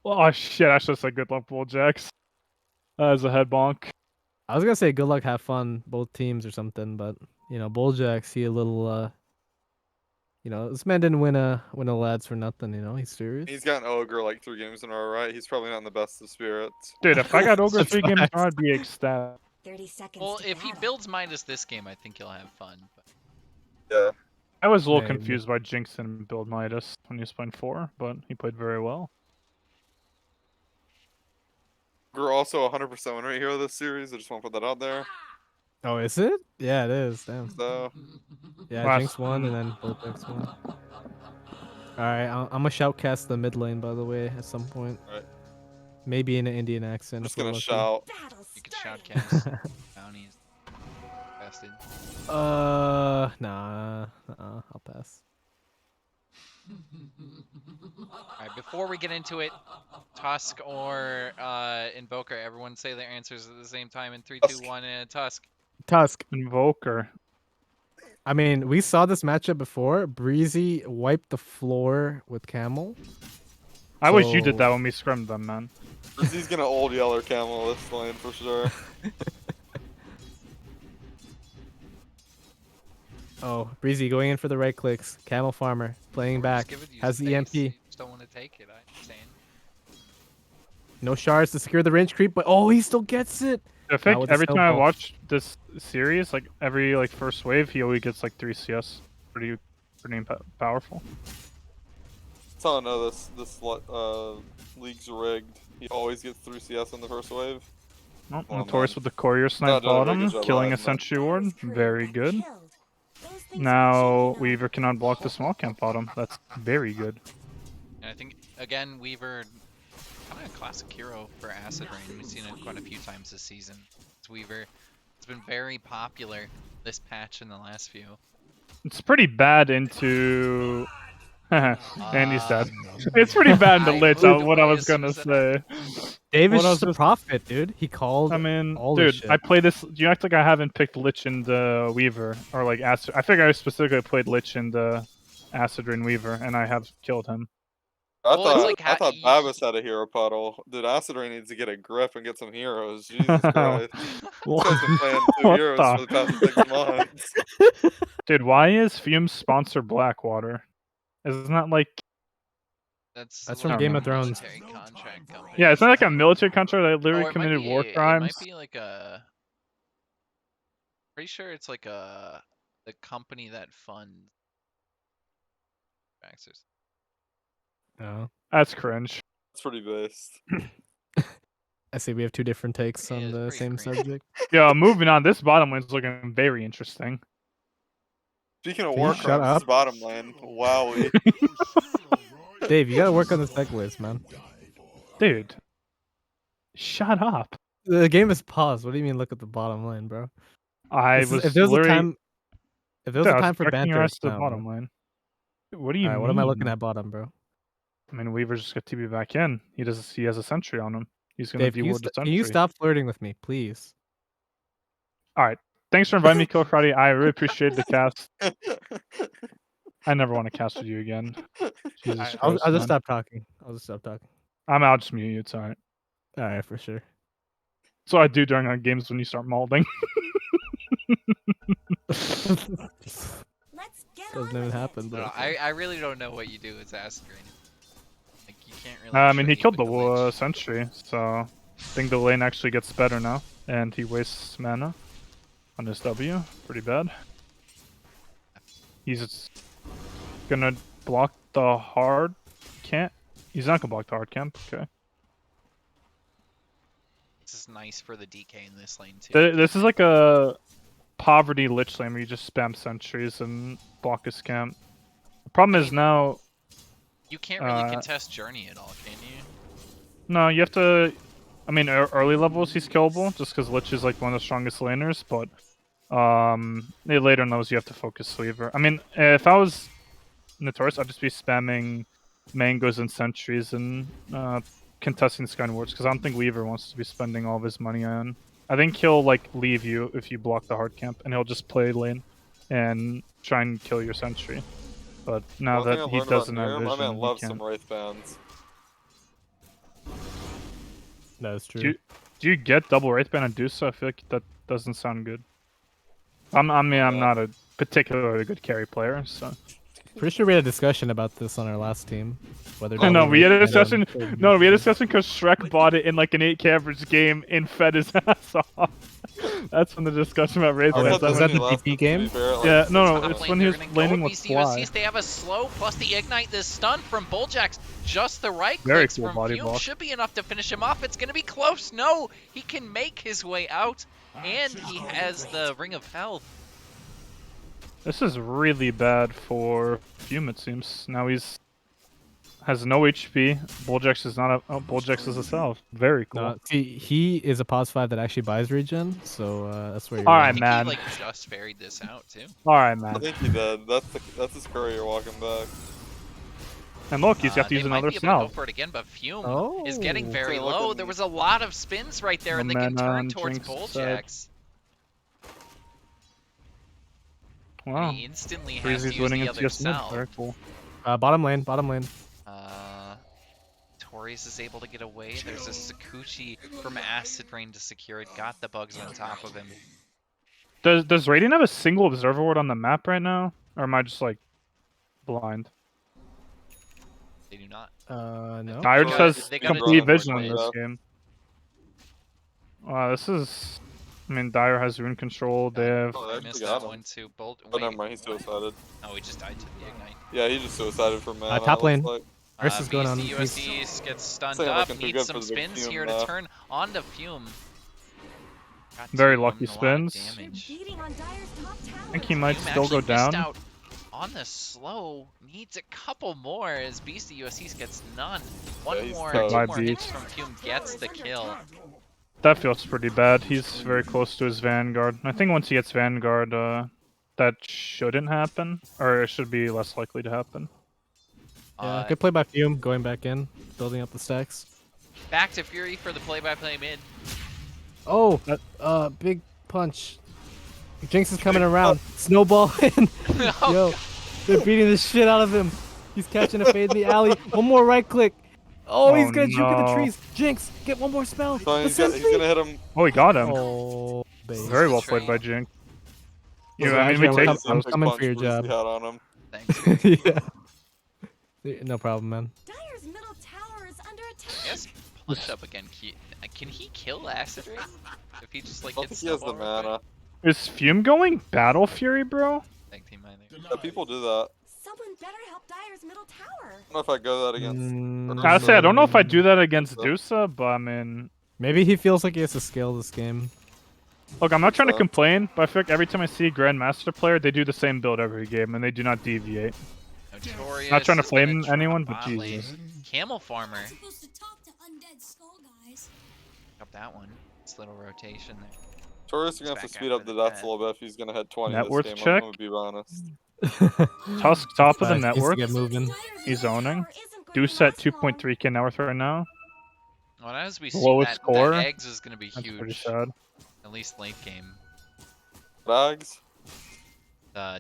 Oh shit! I should have said good luck, Bulljacks. As a head bonk. I was gonna say good luck, have fun, both teams or something, but Bulljacks, he a little this man didn't win a lads for nothing. He's serious. He's got an ogre like 3 games in a row, right? He's probably not in the best of spirits. Dude, if I got Ogre That's 3 games, facts. I'd be ecstatic. 30 seconds. Well, to if he battle. builds Midas this game, I think he'll have fun. But Yeah. I was a little Maybe. confused by Jinx and Build Midas when he was playing 4, but he played very well. We're also 100% winner here this series. I just want to put that out there. Oh, is it? Yeah, it is. Damn. So Yeah, Last- Jinx won and then Bulljacks won. All right, I'm gonna shoutcast the mid lane by the way at some point. Right. Maybe in an Indian accent. I'm just if we're gonna lucky. shout. Battle you can started. shoutcast bounties. Casted. Nah, I'll pass. Alright, before we get into it, Tusk or Invoker, everyone say their answers at the same time in 3, 2, Tusk. 1, and Tusk. Tusk. Invoker. I mean, we saw this matchup before. Breezy wiped the floor with Camel. I wish you did So- that when we scrimmed them, man. He's gonna old yeller camel this lane for sure. Oh, Breezy going in for the right clicks. Camel Farmer playing Or back. just give it you Has space, the EMP. You just don't want to take it, I understand. No shards to secure the range creep, but oh, he still gets it. I Not think with the every time I snowball. watch this series, like every first wave, he always gets like 3 CS. Pretty powerful. So I know this league's rigged. He always gets through CS in the first wave. Oh, Come on, Notorious man. with the courier snipe No, doing a very good bottom, job killing a hiding that. sentry ward. Dire's courier Very got good. killed. Those things Now actually, Weaver can unblock the small camp bottom. That's very good. And I think again Weaver, kind of a classic hero for Acid Rain. We've seen it quite a few times this season. It's Weaver. It's been very popular this patch and the last few. It's pretty bad into. And he's dead. Uh, It's pretty bad into I Lich. moved What I away was as soon gonna as that say. Dave is What I was just a just- prophet, dude. He called I mean, all this dude, shit. I play this. You act like I haven't picked Lich and Weaver or like Acid. I think I specifically played Lich and Acid Rain Weaver, and I have killed him. I Well, it's like I thought y- Babas had a hero puddle. Dude, Acid Rain needs to get a grip and get some heroes. Jesus Christ. This guy's been playing 2 What heroes the- for the past 6 months. Dude, why is Fume sponsor Blackwater? Isn't that like That's from like Game a of Thrones. military contract company. yeah? Isn't that like a military contract that Oh, literally it might committed be. war It crimes? might be like a. Pretty sure it's like the company that funds Baxter's. No. That's cringe. It's pretty based. I see we have two different takes Yeah, on it's the pretty same cringe. subject. Yeah, moving on. This bottom lane's looking very interesting. Speaking of Can war you shut crimes, up? this bottom lane. Wowie. Dave, you gotta work on the segues, man. Dude, shut up. The game is paused. What do you mean look at the bottom line, bro? I This is- was if there was a literally. time if there was Dude, a I was time for checking your banter, ass it's to the now, bottom bro. lane. What do you Alright, mean? what am I looking at bottom, bro? I mean, Weaver's just got TB back in. He has a sentry on him. He's gonna Dave, deal with the can you sentry. stop flirting with me, please? All right. Thanks for inviting me, Kill Friday. I really appreciate the cast. I never want to cast with you again. Jesus Alright, Christ, I'll just man. stop talking. I'll just stop talking. I'll just mute you. It's alright. Alright, for sure. That's what I do during our games when you start molding. Let's get Doesn't on even with happen, it. but No, okay. I really don't know what you do as Acid Rain. Like you can't really. I mean, he trade killed the with Lich. sentry, so I think the lane actually gets better now, and he wastes mana on his W. Pretty bad. He's gonna block the hard camp. He's not gonna block the hard camp. Okay. This is nice for the DK in this lane too. This is like a poverty Lich lane where you just spam sentries and block his camp. The problem is now, You can't really contest Journey at all, can you? no, you have to. I mean, early levels he's killable just because Lich is like one of the strongest laners, but later knows you have to focus Weaver. I mean, if I was Notorious, I'd just be spamming mangoes and sentries and contesting Skyward Wards because I don't think Weaver wants to be spending all of his money on. I think he'll like leave you if you block the hard camp, and he'll just play lane and try and kill your sentry. But now One thing that I've he learned about doesn't have Nirim, vision, my man he loves can't. some Wraith bands. That is true. Do you get double Wraith Band and do so? I feel like that doesn't sound good. I'm not a particularly good carry player, so. Pretty sure we had a discussion about this on our last team. Whether No, double we had a Wraith Band discussion. could No, be we had a good. discussion because Shrek bought it in like an 8K average game and fed his ass off. That's when the discussion about Wraith Oh, Bands. was that the DP game? Yeah, no, Top it's lane, when he they're was gonna go laning with with BC Fly. USCs. They have a slow plus the ignite. This stun from Bulljax, just the right Very clicks cool from body Fume block. should be enough to finish him off. It's gonna be close. No, he can make his way out, and he has the Ring of Health. This is really bad for Fume, it seems. Now has no HP. Bulljax is not a. Oh, Bulljax is a self. Very cool. No, see, he is a pos 5 that actually buys regen, so that's where you're All I right, think man. he like just ferried this out too. Alright, I man. think he did. That's his courier walking back. And look, he's got to They use might another be able to go salve. for it again, but Fume is Oh. getting very Okay, low. looking- There was a lot of spins right there, No and they can mana turn on towards Jinx's side. Bulljax. Wow. He instantly has Breezy's to use winning the in other CS mid. salve. Very cool. bottom lane, bottom lane. Torius is able to get away. There's a Sakuchi from Acid Rain to secure it. Got the bugs on top of him. Does Radiant have a single observer ward on the map right now? Or am I just like blind? They do not. No. Dire just got- has they got a complete team vision ward in made this up. game. Wow, this is. I mean, Dire has rune control. They have. Oh, I they missed actually that got him. one too. Bolt. Oh, Wait, never mind. He suicided. oh, he just died to the ignite. Yeah, he just suicided for mana. top it lane. looks like. Versus going on. Beast US East gets stunned Saying up. looking too Needs good some for the big spins Fume, here to though. turn onto Fume. Got Very to lucky him, a lot of spins. damage. Beating on Dire's top I tower. think he might Fume still go actually missed down. out on the slow. Needs a couple more as Beast US East gets none. One he's more, toast. two Bye, more hits Beast. from Fume gets the kill. That feels pretty bad. He's very close to his Vanguard. I think once he gets Vanguard, that shouldn't happen, or it should be less likely to happen. Yeah, good play by Fume, going back in, building up the stacks. Back to Fury for the play-by-play mid. Oh, big punch. Jinx is coming around. Snowball in. Oh, Yo, they're beating the shit out of him. He's catching a fade in the alley. One more right click. Oh, he's gonna juke at the no. trees. Jinx, get one more spell. So The he's sentry. gonna hit him. Oh, he got him. Oh, baby. Very the well played by trade. Jinx. Listen, Yeah, I mean, we Adrian, take I'm those. coming for your Punch Breezy job. had on him. Thanks. Yeah. No problem, man. Dire's middle tower is under attack. Yes, punch up again. Can he kill Acid Rain? If he just like I don't hits think he has the snowball real quick? mana. Is Fume going Battle Fury, bro? Thank team either. Yeah, people do that. Someone better help Dire's middle tower. I don't know if I go that against. Mm, I say I don't know if I do that against So- Dusa, but I mean, Maybe he feels like he has to scale this game. look, I'm not trying to So- complain, but I feel like every time I see a Grandmaster player, they do the same build every game and they do not deviate. Notorious Not trying to is gonna flame drop anyone, but bot lane. Jesus. Camel Farmer. Supposed to talk to undead skull guys. Up that one. This little rotation there. Taurus are gonna have to Back speed after up the the deaths death. a little bit if he's gonna hit 20 Net this worth game. check. I'm gonna be honest. Tusk top of the Nice. net Needs to worth. get moving. He's owning. Do Dusa at 2.3k net worth right now. Well, as we The see, lowest that score? eggs is going to be That's pretty huge. sad. At least late game. Bags.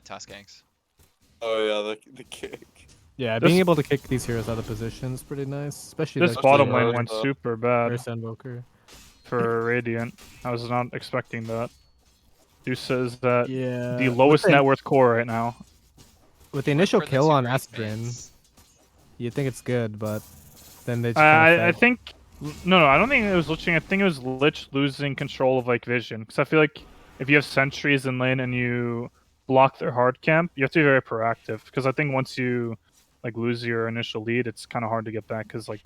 Tusk eggs. Oh yeah, the kick. Yeah, This- being able to kick these heroes out of position is pretty nice, especially This that bottom Hard, lane went though. super bad First Invoker. for Radiant. I was not expecting that. Dusa is at Yeah. the lowest net worth core right now. With the initial For the kill two on Wraith Acid Rain, fans. you'd think it's good, but then they just kinda I fed. think no, I don't think it was Liching. I think it was Lich losing control of like vision. Because I feel like if you have sentries in lane and you block their hard camp, you have to be very proactive. Because I think once you like lose your initial lead, it's kind of hard to get back. Because like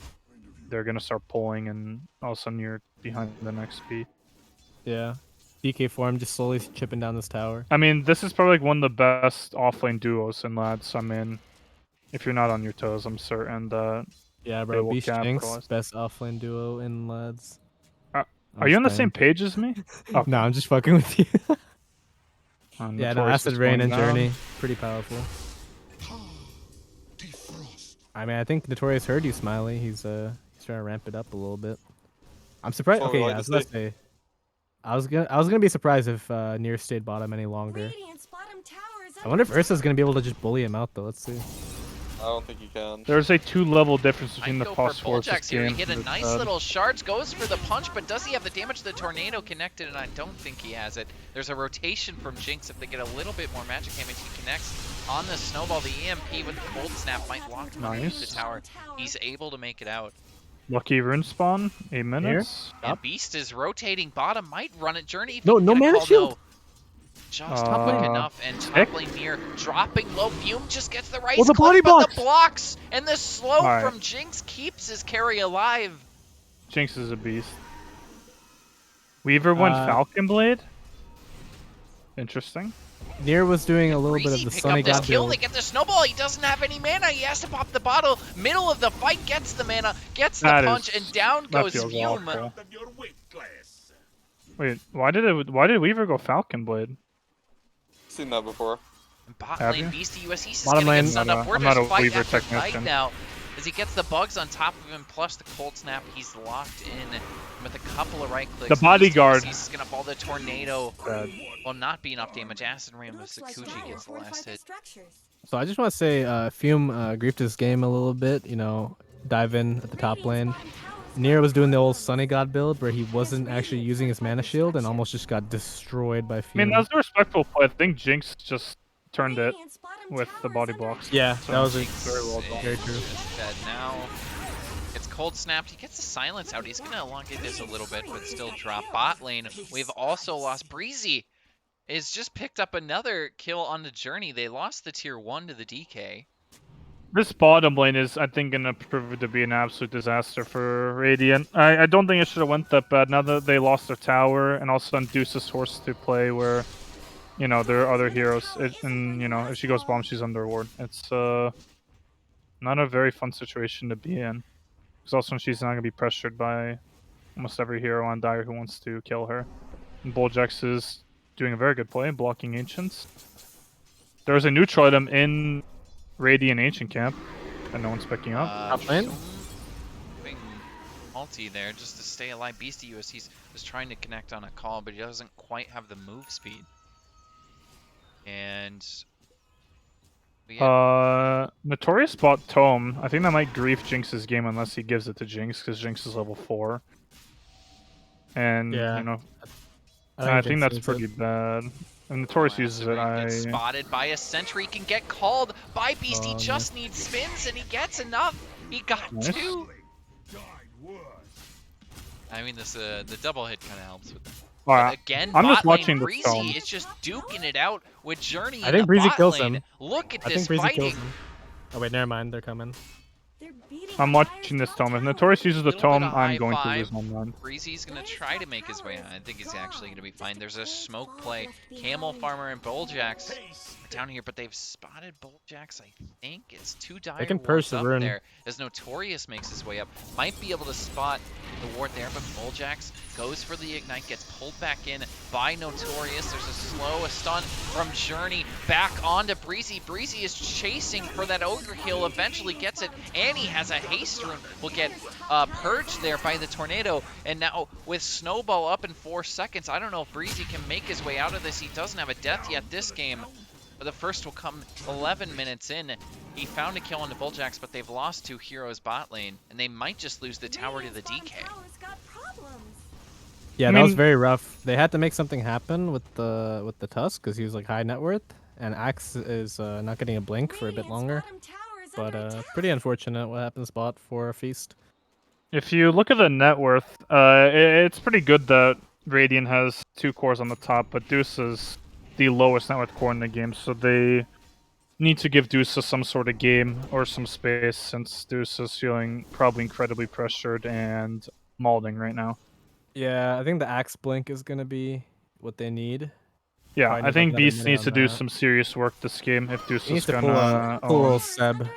they're gonna start pulling, and all of a sudden you're behind the next speed. Yeah. DK form just slowly chipping down this tower. I mean, this is probably like one of the best offlane duos in lads. I mean, if you're not on your toes, I'm certain that. Yeah, They bro. will Beast Jinx, capitalize. best offlane duo in lads. Are you on the same page as me? Oh, No, I'm just fucking with you. Yeah, no, Notorious Acid is Rain going and down. Journey, pretty powerful. I mean, I think Notorious heard you, Smiley. He's trying to ramp it up a little bit. I'm surprised. That's what Okay, we yeah, I like was to about to say. I was gonna be surprised if Nier stayed bottom any longer. Radiant's bottom tower is I wonder if Ursa's gonna be able to just bully him out though. Let's see. I don't think he can. There's a 2-level difference between I'd the go for phosphorus Bulljax here. He game. get a nice little shards, goes for the punch, but does he have the damage to the tornado connected? And I don't think he has it. There's a rotation from Jinx. If they get a little bit more magic damage, he connects on the snowball. The EMP with the cold snap might lock him underneath Nice. the tower. He's able to make it out. Lucky rune spawn, 8 minutes. And Beast is rotating bottom, might run it. Journey. No, no gonna mana call shield. no. Just quick enough, and top lane near dropping low. Fume just gets the right Oh, the body click, but box! the blocks and the slow Alright. from Jinx keeps his carry alive. Jinx is a beast. Weaver went Falcon Blade. Interesting. Nier was doing a little bit Breezy of the pick Sunny up this God kill. build. They get the snowball. He doesn't have any mana. He has to pop the bottle. Middle of the fight, gets the mana, gets the That punch, is- and down that goes feels Fume. awful. Of your weight class. Wait, why did Weaver go Falcon Blade? Seen that before. Bot Have lane, you? Beast US East is Bottom gonna lane- get stunned I'm up. not a- We're I'm not just a fight Weaver after fight technician. now. As he gets the bugs on top of him, plus the cold snap, he's locked in with a couple of right clicks. The bodyguard. He's gonna fall the tornado. Bad. Will not be enough damage. Acid Rain with Looks like Sakuchi Dire gets the fortified last their hit. structures. So I just want to say, Fume griefed his game a little bit. You know, dive in at the top lane. Radiant's bottom tower is Nier was doing the old Sunny God build where he wasn't actually using his mana shield and almost just got destroyed by I Fume. mean, that's a respectfable play. I think Jinx just turned it Radiant's bottom with the tower body is under blocks. Yeah, So that was a Jinx very well done. Very is true. just dead now. Gets cold snapped. He gets the silence out. He's gonna elongate this a little bit, but still drop bot lane. We've also lost Breezy. Is just picked up another kill on the journey. They lost the tier 1 to the DK. This bottom lane is, I think, gonna prove to be an absolute disaster for Radiant. I don't think it should have went that bad. Now that they lost their tower, and also Deuce is forced to play where, you know, there are other heroes, and you know, if she goes bomb, she's under ward. It's not a very fun situation to be in. Because also she's not gonna be pressured by almost every hero on Dire who wants to kill her. And Bulljax is doing a very good play, blocking Ancients. There's a neutral item in Radiant Ancient Camp that no one's picking up. Top lane? Moving multi there just to stay alive. Beastie USC was trying to connect on a call, but he doesn't quite have the move speed. And Notorious bought Tome. I think that might grief Jinx's game unless he gives it to Jinx, because Jinx is level 4. And, Yeah. you know, I I think Jinx that's needs pretty it. bad. And Notorious uses it. Gets spotted by a sentry, can get called by Beast. He just needs spins and he gets enough. He got Nice. 2. I mean, this the double hit kind of helps with that. Alright, Again, I'm just bot lane watching the Breezy Tome. is just duking it out with Journey I in think the Breezy bot kills lane. him. Look at I this think Breezy kills fighting. him. Oh wait, never mind. They're coming. I'm watching this Tome. If Notorious uses the Little bit Tome, of I'm high going to five. lose my mind. Breezy's gonna try to make his way out. I think he's actually gonna be fine. There's a smoke play. Camel Farmer and Bulljax are down here, but they've spotted Bulljax. I think it's 2 dire can wards up persevere. there as Notorious makes his way up. Might be able to spot the ward there, but Bulljax goes for the ignite, gets pulled back in by Notorious. There's a stun from Journey back onto Breezy. Breezy is chasing for that ogre kill, eventually gets it, and he has a haste rune. Will get purged there by the tornado, and now with Snowball up in 4 seconds, I don't know if Breezy can make his way out of this. He doesn't have a death yet this game, but the first will come 11 minutes in. He found a kill on the Bulljax, but they've lost 2 heroes bot lane, and they might just lose the tower to the DK. Yeah, I that was mean- very rough. They had to make something happen with the Tusk because he was like high net worth, and Axe is not getting a blink for a bit longer. But pretty unfortunate what happens bot for a Feast. If you look at the net worth, it's pretty good that Radiant has 2 cores on the top, but Deuce is the lowest net worth core in the game, so they need to give Deuce some sort of game or some space, since Deuce is feeling probably incredibly pressured and mauling right now. Yeah, I think the Axe blink is gonna be what they need. Yeah, Probably I need, like, think another Beast minute needs on to do that. some serious work this game if Deuce He needs is to pull gonna a little own. Seb.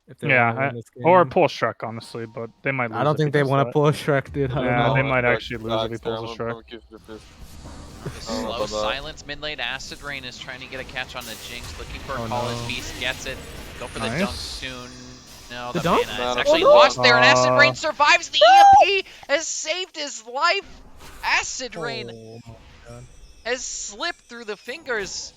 If they Yeah, wanna win this or game. pull Shrek, honestly, but they might lose. I don't if think he they does want to that. pull a Shrek, dude. I don't Yeah, know. they might actually lose if he pulls a I'm Shrek. gonna keep your fist. Slow silence mid lane. Acid Rain is trying to get a catch on the Jinx, looking for a call as Beast gets it. Go for the dunk Nice. soon. No, The the dunk? mana is Oh, actually no. lost there, and Acid Rain survives. The EMP has saved his life. Acid Rain Oh my god. has slipped through the fingers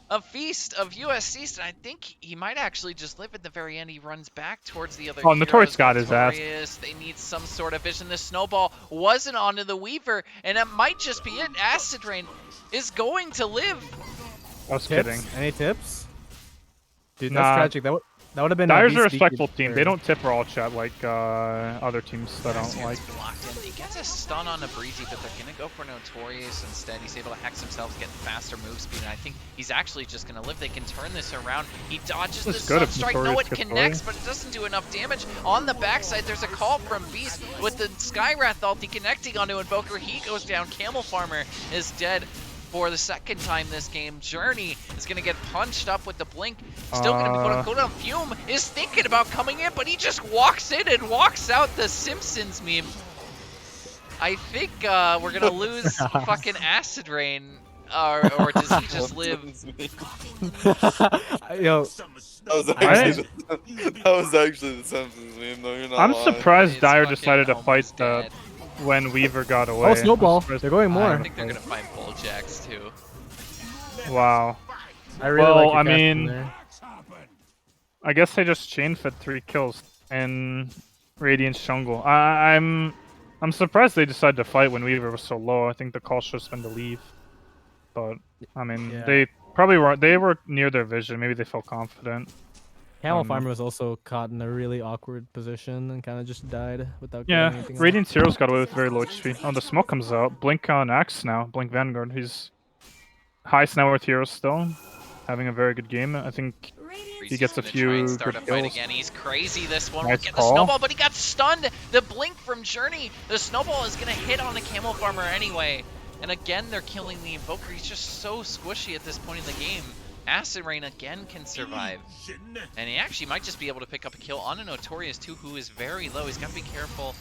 of Feast of USC, and I think he might actually just live at the very end. He runs back towards the other Oh, Notorious heroes. got his ass. Notorious, they need some sort of vision. The snowball wasn't onto the Weaver, and that might just be it. Acid Rain is going to live. I was Tips? kidding. Any tips? Dude, Nah. that's tragic. That would have been. Dyer's a Beast respectful defeat team. for- They don't tip or all chat like other teams that I don't Acid like. Rain's blocked in. He gets a stun on a Breezy, but they're going to go for Notorious instead. He's able to hex himself, get faster move speed, and I think he's actually just going to live. They can turn this around. He dodges the That's good if Sunstrike. No, Notorious it gets connects, away. but it doesn't do enough damage. On the backside, there's a call from Beast with the Skywrath ulti connecting onto Invoker. He goes down. Camel Farmer is dead for the second time this game. Journey is going to get punched up with the blink. Still going to be put on cooldown. Fume is thinking about coming in, but he just walks in and walks out. The Simpsons meme. I think we're going to lose fucking Acid Rain. Or does he just live? Yo, That was actually the Simpsons meme, though. You're not I'm lying. surprised It's Dyer fucking decided to fight almost that dead. when Weaver got away. oh snowball! I'm surprised- They're going I more. think they're going to find Bulljax too. Wow. I really Well, like your I casting mean- there. I guess they just chain fit 3 kills in Radiant's jungle. I'm surprised they decided to fight when Weaver was so low. I think the call should have been to leave. But I mean, Yeah. they probably were near their vision. Maybe they felt confident. Camel Um, Farmer was also caught in a really awkward position and kind of just died without Yeah, getting anything. Radiant's heroes got away with very low HP. Oh, the smoke comes out. Blink on Axe now. Blink Vanguard. He's highest net worth hero still, having a very good game. I think Breezy's gets a gonna try and few start good a fight kills. again. He's crazy this one. We'll Nice get the call. snowball, but he got stunned. The blink from Journey. The snowball is gonna hit on the Camel Farmer anyway. And again, they're killing the Invoker. He's just so squishy at this point in the game. Acid Rain again can survive. And he actually might just be able to pick up a kill on a Notorious too, who is very low. He's got to be careful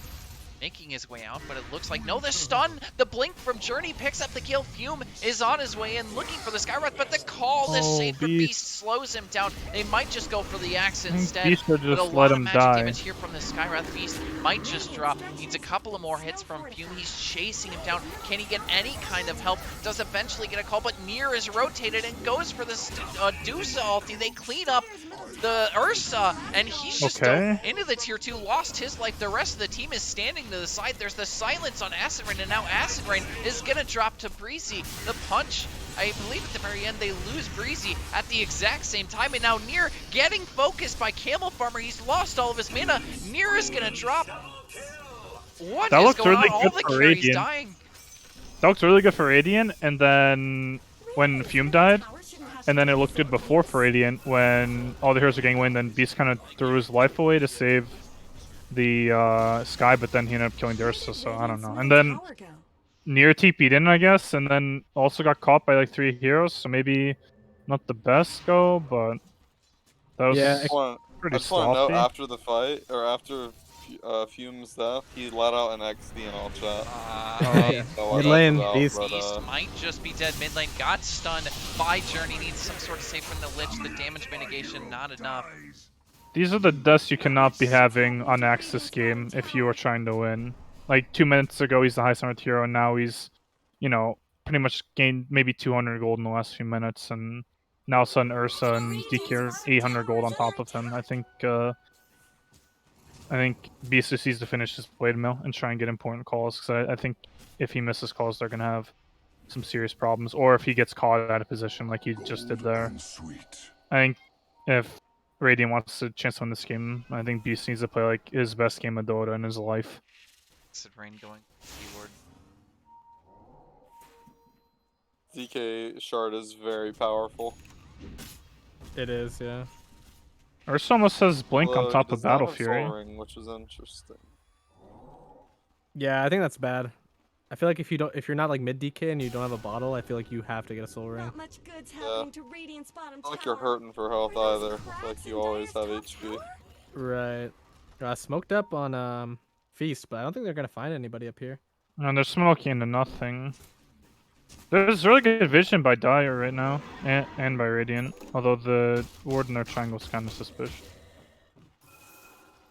making his way out, but it looks like, no, the stun, the blink from Journey picks up the kill. Fume is on his way in looking for the Skywrath, but the call, the save for Beast slows him down. They might just go for the axe instead, Beast should but a just lot let of him magic die. damage here from the Skywrath. Beast might just drop. Needs a couple of more hits from Fume. He's chasing him down. Can he get any kind of help? Does eventually get a call, but Nier is rotated and goes for the Dusa ulti. They clean up the Ursa, and he's just dove into the tier 2, lost his life. The rest of the team is standing to the side. There's the silence on Acid Rain, and now Acid Rain is gonna drop to Breezy. The punch, I believe at the very end, they lose Breezy at the exact same time, and now Nier getting focused by Camel Farmer. He's lost all of his mana. Nier is gonna drop. What That is looks going really on? All good the for carries Radiant. dying. That looks really good for Radiant, and then when Fume died, and then it looked good before for Radiant when all the heroes were getting away, and then Beast kind of threw his life away to save the Sky, but then he ended up killing the Ursa, so I don't know. And then Nier TP'd in, I guess, and then also got caught by like 3 heroes, so maybe not the best go, but that was Yeah, pretty I just want to note sloppy. after the fight, or after Fume's death, he let out an XD in all chat. Yeah. So I Mid got lane, it out, Beast. but, Beast might just be dead. Mid lane got stunned by Journey. Needs some sort of save from the Lich. The damage mitigation, not enough. These are the deaths you cannot be having on Axis game if you are trying to win. Like 2 minutes ago, he's the highest honored hero, and now he's, you know, pretty much gained maybe 200 gold in the last few minutes, and now sudden Ursa and DK are 800 gold on top of him. I think Beast just needs to finish his blade mill and try and get important calls, because I think if he misses calls, they're gonna have some serious problems, or if he gets caught out of position like he just did there. I think if Radiant wants a chance to win this game, I think Beast needs to play like his best game of Dota in his life. Acid Rain going keyword. DK Shard is very powerful. It is, yeah. Ursa almost has Blink Although on he top does of not Battle have Fury. Soul Ring, which is interesting. Yeah, I think that's bad. I feel like if you're not like mid DK and you don't have a bottle, I feel like you have to get a soul ring. Not much good's Yeah. happening to Radiant's bottom Not like you're tower. hurting for health Were those either. I feel like cracks you in always have Dire's top HP. tower? Right. Smoked up on Feast, but I don't think they're gonna find anybody up here. And they're smoking into nothing. There's really good vision by Dire right now, and by Radiant. Although the ward in their triangle is kind of suspicious.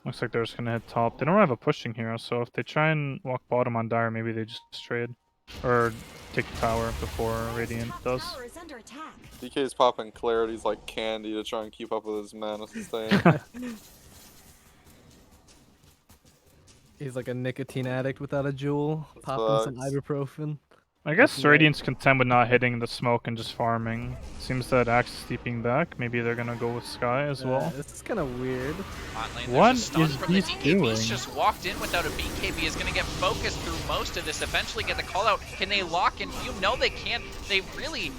Looks like they're just gonna hit top. They don't have a pushing hero, so if they try and walk bottom on Dire, maybe they just trade. Or take the tower before Radiant Top does. tower is under attack. DK's popping clarities like candy to try and keep up with his mana sustain. He's like a nicotine addict without a jewel, popping some Facts. ibuprofen. I guess Right. Radiant's content with not hitting the smoke and just farming. Seems that Axe is steeping back. Maybe they're gonna go with Sky as well. This is kind of weird. Bot lane, What there's a stun is from the Beast DK. doing? Beast just walked in without a BKB. Is going to get focused through most of this. Eventually get the call out. Can they lock in Fume? No, they can't. They really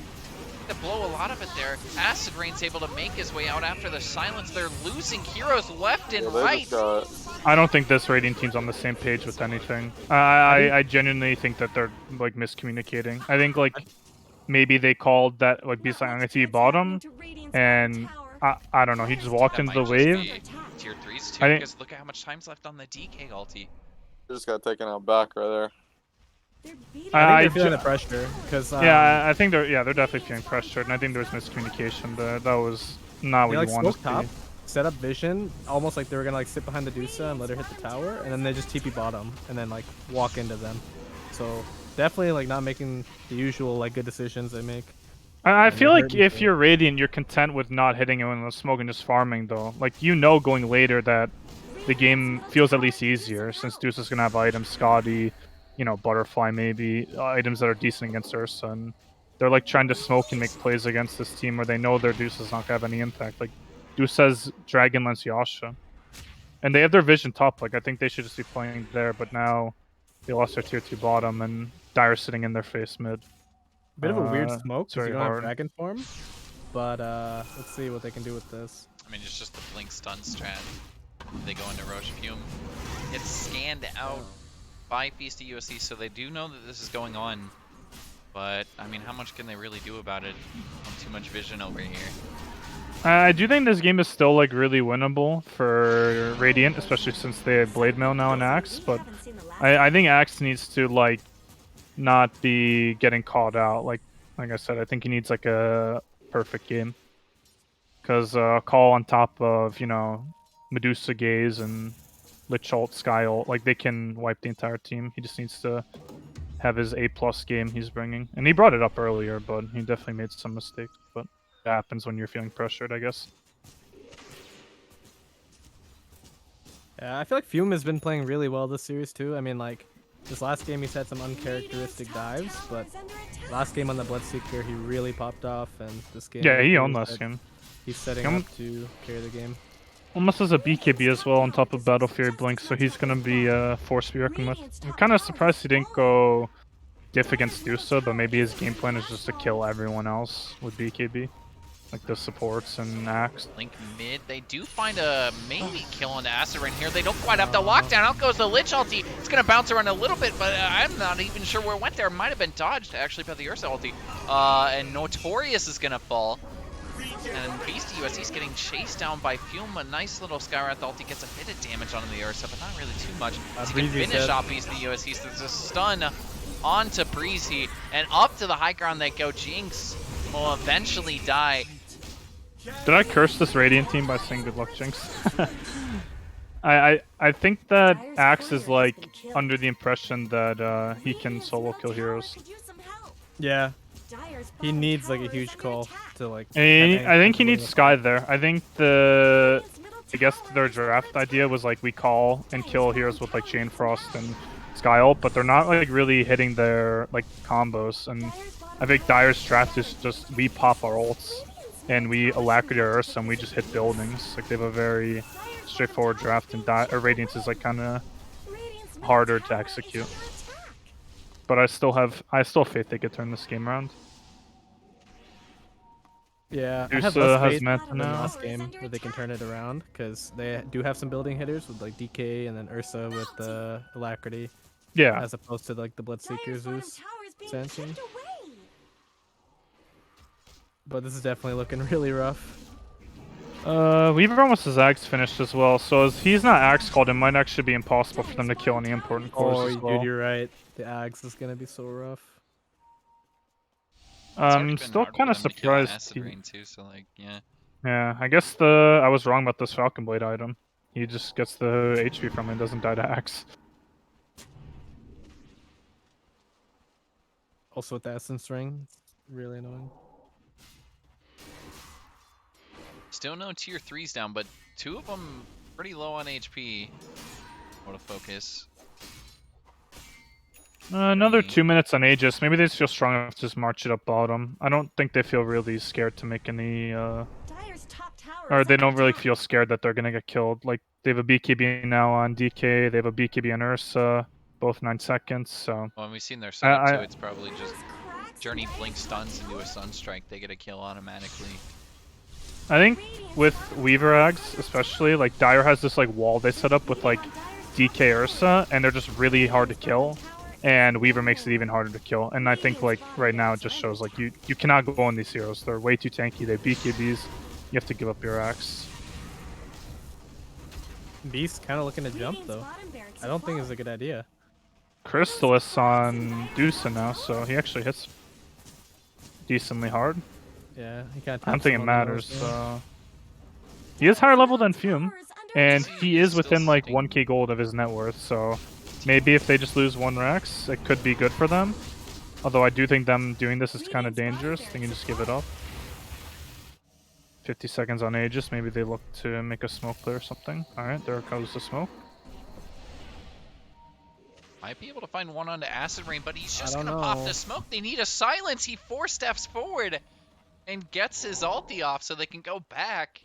to blow a lot of it there. Acid Rain's able to make his way out after the silence. They're losing heroes left and Yeah, they right. just got I don't think this Radiant team's on the same page with anything. I genuinely think that they're like miscommunicating. I think like maybe they called that like Beast like I'm gonna see bottom, and I don't know. He just walked That into might the just wave. be tier 3s too, I think- because look at how much time's left on the DK ulti. they just got taken out back right there. I I think they're feeling ju- the pressure because Yeah, I think they're definitely feeling pressured, and I think there was miscommunication. That was not they what like you want to smoke see. top, set up vision, almost like they were gonna like sit behind the Dusa and let her hit the tower, and then they just TP bottom and then like walk into them. So definitely like not making the usual like good decisions they make. I And feel they're like hurting if too. you're Radiant, you're content with not hitting it in the smoke and just farming, though. Like, you know going later that the game feels at least easier, since Deuce is going to have items, Scotty, you know, Butterfly maybe, items that are decent against Ursa, and they're like trying to smoke and make plays against this team where they know their Deuce is not going to have any impact. Like, Deuce has Dragonlance Yasha. And they have their vision top, like, I think they should just be playing there, but now they lost their tier 2 bottom, and Dire's sitting in their face mid. Bit of a weird Uh, smoke it's because you very don't hard. have dragon form, but let's see what they can do with this. I mean, it's just the blink stun strat. They go into Roche Fume. It's scanned out by Feast of USC, so they do know that this is going on. But, I mean, how much can they really do about it? Too much vision over here. I do think this game is still like really winnable for Radiant, especially since they have Blade Mail now in Axe. But I think Axe needs to like not be getting caught out. Like I said, I think he needs like a perfect game. Because Call on top of Medusa Gaze and Lich Ult, Sky Ult, like they can wipe the entire team. He just needs to have his A+ game he's bringing, and he brought it up earlier, but he definitely made some mistakes. But it happens when you're feeling pressured, I guess. Yeah, I feel like Fume has been playing really well this series too. I mean, like this last game he's had some uncharacteristic dives, but last game on the Bloodseeker he really popped off, and this game Yeah, he proves owned last that game. He's setting up to carry the game. Almost as a BKB as well on top of Battle Fury Blink, so he's gonna be a force to be reckoned with. I'm kind of surprised he didn't go diff against Dusa, but maybe his game plan is just to kill everyone else with BKB. Like the supports and Axe. Link mid, they do find a maybe kill on the Acid Rain here. They don't quite have the lockdown. Out goes the Lich ulti. It's going to bounce around a little bit, but I'm not even sure where it went there. It might have been dodged actually by the Ursa ulti. And Notorious is going to fall. And Beast USC is getting chased down by Fume. A nice little Skywrath ulti gets a bit of damage onto the Ursa, but not really too much. So he can finish off Beast USC. So there's a stun onto Breezy, and up to the high ground they go. Jinx will eventually die. Did I curse this Radiant team by saying good luck, Jinx? I think that Axe is like under the impression that he can solo kill heroes. Yeah, he needs like a huge call to like. I think he needs Sky there. I think I guess their draft idea was like we call and kill heroes with like Chain Frost and Sky Ult, but they're not like really hitting their like combos. And I think Dire's draft is just we pop our ults and we Alacrity our Ursa and we just hit buildings. Like they have a very straightforward draft, and Radiance is like kind of harder to execute. But I still have faith they could turn this game around. Yeah, I Dusa have less has faith Manta in the now. last game that they can turn it around, because they do have some building hitters with like DK and then Ursa with Alacrity, Yeah. as opposed to like the Bloodseeker Zeus Sanchi. But this is definitely looking really rough. Weaver almost has Axe finished as well, so as he's not Axe called, it might actually be impossible for them to kill any important cores as well. Dude, you're right. The Axe is gonna be so rough. I'm still kind of surprised. Acid Rain too, so like, yeah. Yeah, I guess I was wrong about this Falcon Blade item. He just gets the HP from it and doesn't die to Axe. Also with the Essence Ring, it's really annoying. Still no tier 3s down, but 2 of them pretty low on HP. What a focus. Another 2 minutes on Aegis. Maybe they just feel strong enough to just march it up bottom. I don't think they feel really scared to make any, or they don't really feel scared that they're gonna get killed. Like, they have a BKB now on DK, they have a BKB on Ursa, both 9 seconds, so... Well, we've seen their setup too, it's probably just Journey Blink stuns into a Sunstrike, they get a kill automatically. I think with Weaver Ags, especially, like, Dire has this, like, wall they set up with, like, DK Ursa, and they're just really hard to kill. And Weaver makes it even harder to kill. And I think, like, right now it just shows, like, you cannot go on these heroes. They're way too tanky. They have BKBs. You have to give up your Axe. Beast kind of looking to jump, though. I don't think it's a good idea. Crystallis on Dusa now, so he actually hits decently hard. Yeah, he kind of. I don't think it matters. He is higher level than Fume, and he is within like 1k gold of his net worth. So maybe if they just lose 1 Rex, it could be good for them. Although I do think them doing this is kind of dangerous. They can just give it up. 50 seconds on Aegis. Maybe they look to make a smoke play or something. All right, there goes the smoke. Might be able to find one onto Acid Rain, but he's just gonna know. pop the smoke. They need a silence. He 4 steps forward and gets his ulti off so they can go back.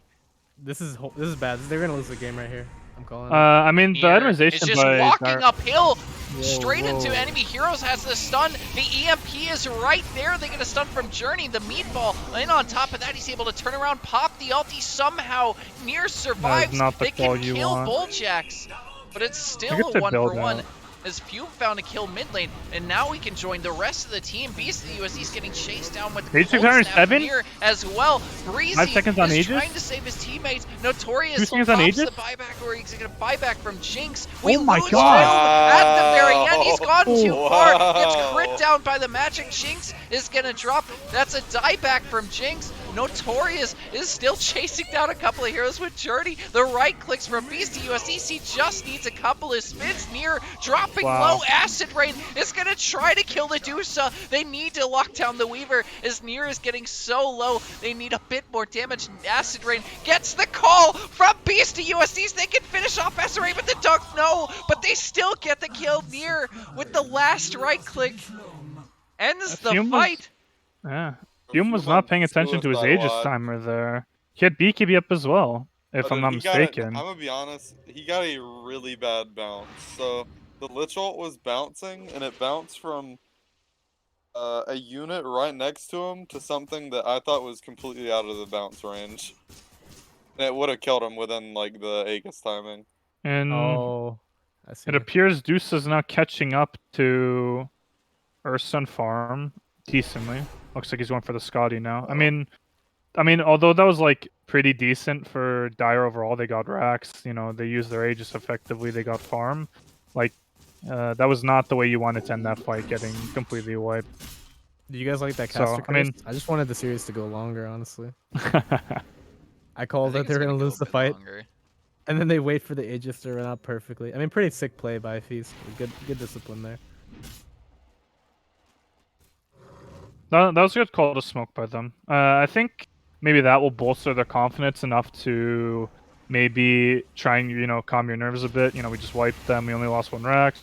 This is bad. They're gonna lose the game right here. I'm calling it. I mean, the Here itemization is just by walking Dire- uphill. straight into whoa. enemy heroes, has the stun. The EMP is right there. They get a stun from Journey. The meatball, and on top of that, he's able to turn around, pop the ulti somehow. Near survives. not the They can call you kill want. Bulljax, but it's I still guess a they 1-for-1. build out. As Fume found a kill mid lane, and now we can join the rest of the team. Beast of the USC is getting chased down with Age cold 600 snap 7? near as well. Breezy 5 seconds on is Aegis? trying to save his teammates. Notorious 2 seconds on pops Aegis? the buyback, or he's gonna buyback from Jinx. We Oh my lose God. Fume at the very end. He's gone too far. Gets Wow. crit down by the magic. Jinx is gonna drop. That's a dieback from Jinx. Notorious is still chasing down a couple of heroes with Journey. The right clicks from Beast of USC. He just needs a couple of spins. Near dropping Wow. low. Acid Rain is gonna try to kill the Dusa. They need to lock down the Weaver as Near is getting so low. They need a bit more damage. Acid Rain gets the call from Beast of USC's. They can finish off Acid Rain, but the Dunk no. But they still get the kill. Near with the last right click ends the Fume was- fight. Yeah. Fume was Fume not on paying attention to his suicide Aegis watch. timer there. He had BKB up as well, if But I'm then not he got mistaken. I'm gonna be honest, he got a really bad bounce. So the Lich ult was bouncing, and it bounced from a unit right next to him to something that I thought was completely out of the bounce range. And it would have killed him within like the Aegis timing. And Oh, I see. it appears Deuce is now catching up to Urson Farm decently. Looks like he's going for the Scotty now. I mean, although that was like pretty decent for Dire overall, they got racks. You know, they used their Aegis effectively. They got farm. Like, that was not the way you wanted to end that fight, getting completely wiped. Do you guys like that So, caster I mean- curse? I just wanted the series to go longer, honestly. I I called think that they were it's gonna go lose a the bit fight, longer. and then they wait for the Aegis to run out perfectly. I mean, pretty sick play by Feast. Good discipline there. That was a good call to smoke by them. I think maybe that will bolster their confidence enough to maybe try and, calm your nerves a bit. We just wiped them. We only lost 1 rack.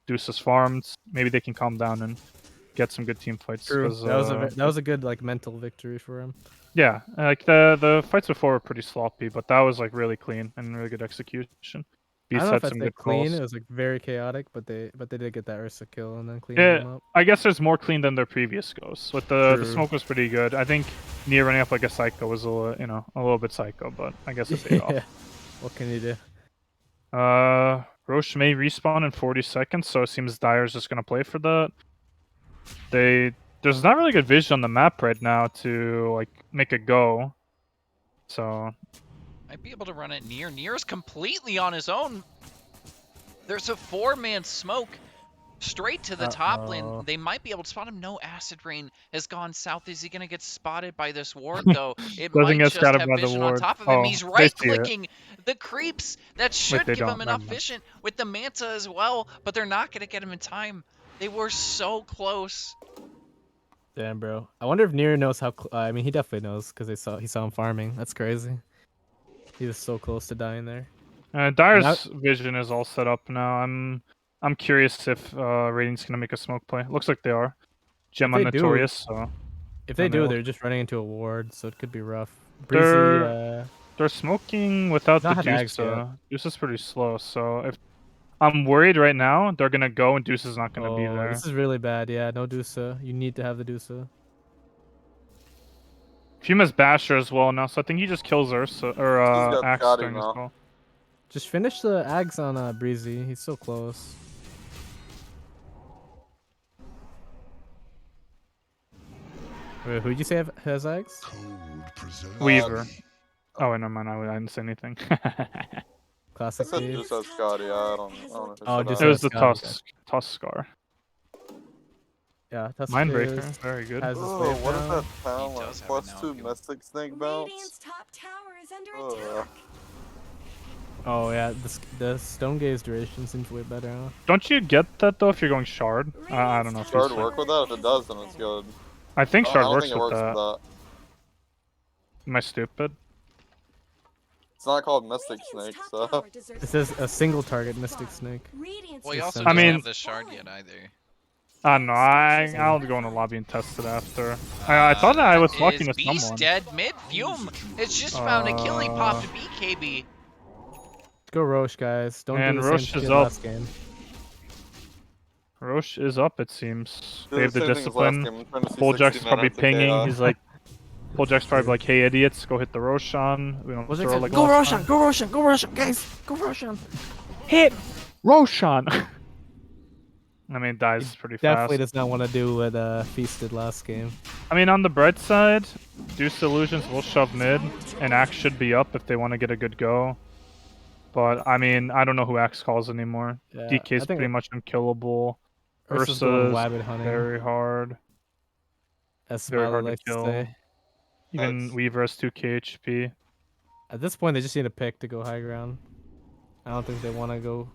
Deuces farmed. Maybe they can calm down and get some good team fights. True. 'Cause, That was a good like mental victory for him. yeah, like the fights before were pretty sloppy, but that was like really clean and really good execution. I Beast don't know had if some I'd say good clean. calls. It was like very chaotic, but they did get that Ursa kill and then clean Yeah, them up. I guess there's more clean than their previous goes. With the True. smoke was pretty good. I think Nia running up like a psycho was a little bit psycho, but I guess it paid off. Yeah. What can you do? Roche may respawn in 40 seconds, so it seems Dire's just gonna play for that. There's not really good vision on the map right now to like make a go. So Might be able to run it near. Near's completely on his own. There's a 4-man smoke straight to the top lane. Uh-oh. They might be able to spot him. No, Acid Rain has gone south. Is he going to get spotted by this ward, though? It Doesn't might get just scattered have by the vision on ward. top of him. Oh, He's they see it. right-clicking the creeps. That should they give him don't. enough Never mind. vision with the Manta as well, but they're not going to get him in time. They were so close. Damn, bro. I wonder if Nier knows how. I mean, he definitely knows because he saw him farming. That's crazy. He was so close to dying there. Dire's vision is all set up now. I'm curious if Radiant's gonna make a smoke play. Looks like they are. Gem on they do, Notorious, so If they And they do, will- they're just running into a ward, so it could be rough. They're- they're smoking without the Not had Ags Deuce. Deuce is pretty slow, so if I'm worried right now, they're gonna go and Deuce is not gonna be there. This is really bad. Yeah, no Dusa. You need to have the Dusa. Fuma's Basher as well now, so I think he just kills Ursa or He's got Axe Scotty during his now. call. Just finish the Ags on Breezy. He's so close. Wait, who'd you say has Ags? Cold preserve Weaver. me. Oh, wait, never mind. I didn't say anything. I Classic said Steve. just as Scotty. I don't know if Oh, it's just it was the Scotty, Tusk Scar. Yeah, Tusk Mindbreaker, is- very good. has his Oh, wave what is now. that He talent? does have it Plus now, 2 if you- Mystic Snake bounce? Radiant's top tower is under Ugh. attack. Oh yeah, the Stone Gaze duration seems way better now. Don't you get that though if you're going Shard? I don't know if Shard he's- work with that? If it does, then it's good. I think I Shard don't works think it with works that. with that. Am I stupid? It's not called Mystic Radiant's Snake, top so. tower deserves It says a single target Mystic Snake. Radiant's Well, he It's also I doesn't mean- have the shard yet either. I don't know. I'll go in the lobby and test it after. I thought that I was talking to Beast someone. dead mid. Fume. It's just found a kill. He popped a BKB. Go Roche, guys. Don't And do the Roche same is shit up. last game. Roche is up, it seems. Do They have the same thing as last discipline. game. I'm trying to see 60 Bulljack's probably minutes of pinging. chaos. He's like, Bulljack's probably like, hey idiots, go hit the Roshan. We don't throw like go last Roshan, time. go Roshan, go Roshan, guys, go Roshan. Hit Roshan. I mean, it dies pretty Definitely fast. does not want to do what Feast did last game. I mean, on the bright side, Deuce Illusions will shove mid, and Axe should be up if they want to get a good go. But, I mean, I don't know who Axe calls anymore. Yeah, DK's I think pretty much unkillable. Ursa's going Ursa's wabbit hunting, very hard. as Very Smiley hard to likes to kill. say. Even Nice. Weaver has 2k HP. At this point, they just need a pick to go high ground. I don't think they want to go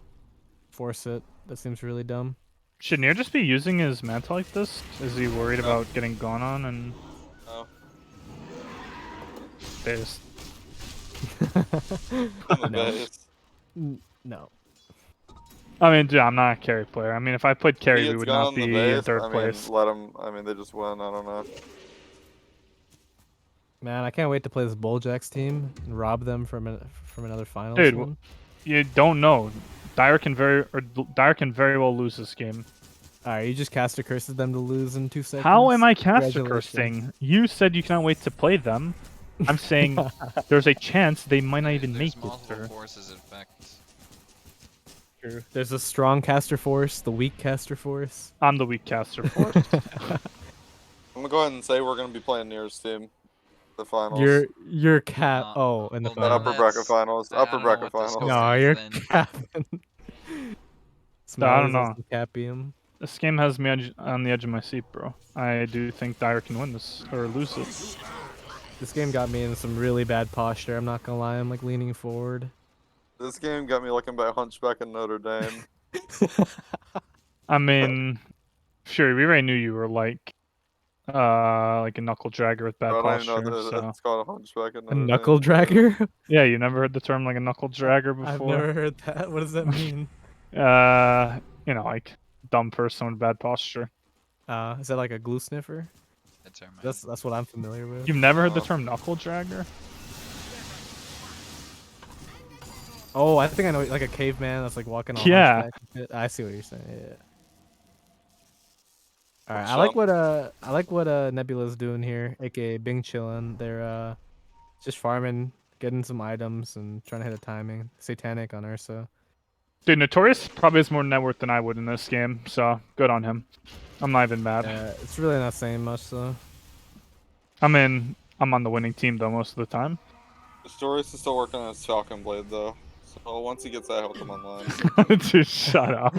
force it. That seems really dumb. Should Nier just be using his mantle like this? Is he worried No. about getting gone on and No. they just... In the No. base. No. I mean, dude, I'm not a carry player. I mean, if I played carry, He we gets would gone not in the be base. in third I mean, place. let him. I mean, they just win. I don't know. Man, I can't wait to play this Bulljacks team and rob them from another finals Dude, win. You don't know. Dyer can very well lose this game. Alright, you just caster curses them to lose in 2 seconds. How am I caster Congratulations. cursing? You said you cannot wait to play them. I'm saying there's a chance they might not even There's make it. multiple Sir. forces in effect. True. There's a strong caster force, the weak caster force. I'm the weak caster force. I'm gonna go ahead and say we're gonna be playing Nier's team, the finals. You're cap. Uh, Oh, in the well, the then finals. upper bracket that's- finals. I Upper don't know bracket what this finals. goes No, as you're then. capping. I don't Smiley's know. also capping. This game has me on the edge of my seat, bro. I do think Dyer can win this or lose it. This game got me in some really bad posture. I'm not gonna lie. I'm like leaning forward. This game got me looking back Hunchback in Notre Dame. I mean, sure, we already knew you were like a knuckle dragger with bad Bro, I don't even posture. know that So it's called a Hunchback in A Notre knuckle Dame. dragger? yeah, you never heard the term like a knuckle dragger before. I've never heard that. What does that mean? You know, like dumb person with bad posture. Is that like a glue sniffer? That's our man. That's what I'm familiar with. You've never heard the term knuckle dragger? Oh, I think I know, like a caveman that's like walking on. Yeah. horseback and shit. I see what you're saying. Yeah. All right, What's I like what Nebula's doing here, aka Bing chillin'. They're just farming, getting some items, and trying to hit a timing. Satanic on Ursa. Dude, Notorious probably has more net worth than I would in this game, so good on him. I'm not even mad. It's really not saying much though. I'm on the winning team though most of the time. Pistorius is still working on his Falcon Blade though. So once he gets that, he'll come online. Dude, shut up.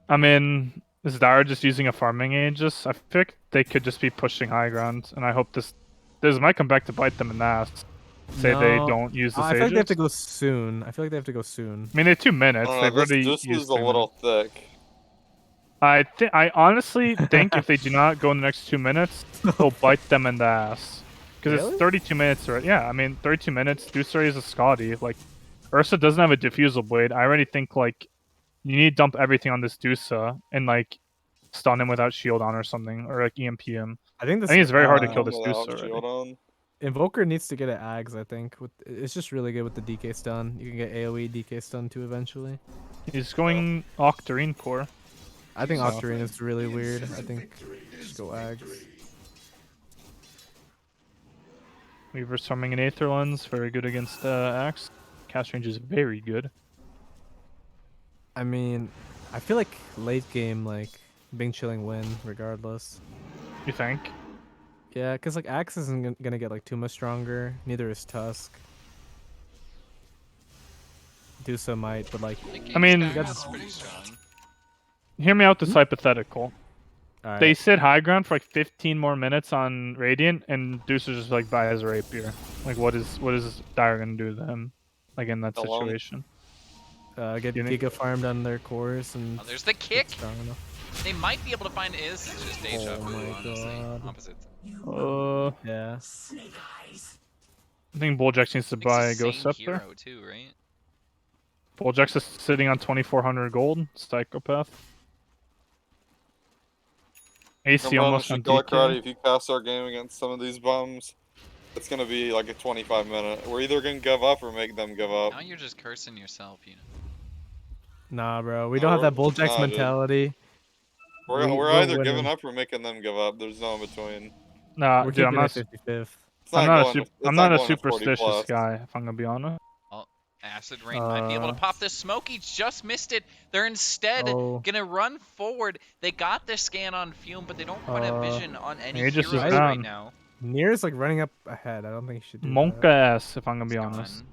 I mean, is Dyer just using a farming Aegis? I think they could just be pushing high ground, and I hope this might come back to bite them in the ass. Say they No, don't use this I feel like they have Aegis. to go soon. I feel like they have to go soon. I mean, they have 2 minutes. I They've don't know, already this used is 2 a little minutes. thick. I honestly think if they do not go in the next 2 minutes, they'll bite them in the ass. Because Really? it's 32 minutes, right? Yeah, I mean, 32 minutes. Deucery is a Scotty. Like, Ursa doesn't have a diffusal blade. I already think, like, you need to dump everything on this Deusa and, like, stun him without shield on or something. Or, like, EMP him. I think I think it's very hard to kill this Without Deusa shield already. on. Invoker needs to get an Ags, I think. It's just really good with the DK stun. You can get AoE DK stun too eventually. He's going Octarine core. I think So- Octarine is really weird. I think just go Ags. Weaver's summoning an Aether Lens. Very good against Axe. Cast range is very good. I mean, I feel like late game, like, Bing Chilling win regardless. You think? Yeah, because, like, Axe isn't gonna get, like, too much stronger. Neither is Tusk. Dusa might, but, like, I mean, that's pretty strong. Hear me out this hypothetical. alright. They sit high ground for like 15 more minutes on Radiant, and Deuce is just like by his rapier. Like, what is Dyer gonna do to him? Like in that Alone. situation. Get you think- Giga farmed on their cores and Oh, there's the get kick. strong enough. They might be able to find it. This is just deja Oh vu, my honestly. God. Opposite. Yeah. I think Bulljax needs to It's buy the a Ghost same Scepter. hero too, right? Bulljax is sitting on 2,400 gold. Psychopath. AC Come on, almost on Killer Karate, DK. if you cast our game against some of these bums, it's gonna be like a 25-minute. We're either gonna give up or make them give up. Now you're just cursing yourself, you know. Nah, bro. We don't have that Bulljax Nah, dude. mentality. We're we're either giving winning. up or making them give up. There's no in between. Nah, We're dude, I'm keeping not. it 55th. It's not going. It's I'm not not a going to 40 superstitious plus. guy. If I'm gonna be honest. Acid Rain might be able to pop this. Smokey just missed it. They're instead gonna run forward. They got their scan on Fume, but they don't quite have vision on any Aegis is heroes down. right now. Nier's like running up ahead. I don't think he should do Monka that. ass, if I'm gonna be honest.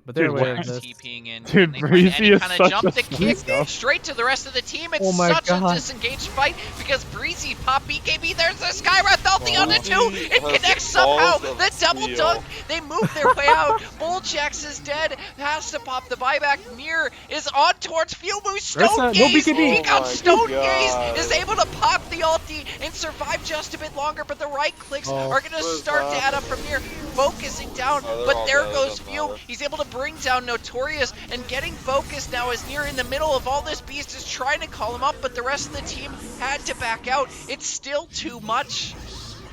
But they're Dude, aware what? of this. TPing in. Dude, Can they find Breezy any is kind of such jump a to kick psycho. straight to the rest of the team? It's Oh my such God. a disengaged fight because Breezy pop BKB. There's the Skywrath ulti onto two. It has connects the balls somehow. of The double steel. dunk. They move their way out. Bulljax is dead. Has to pop the buyback. Nier is on towards Fumu. Stone no Gaze. BKB. He Oh comes. my Stone God. Gaze is able to pop the ulti and survive just a bit longer, but the right clicks are going to What is start to add up happening? from Nier. Focusing down, Oh, they're but all there dead, it goes doesn't Fume. matter. He's able to bring down Notorious and getting focused now as Nier in the middle of all this. Beast is trying to call him up, but the rest of the team had to back out. It's still too much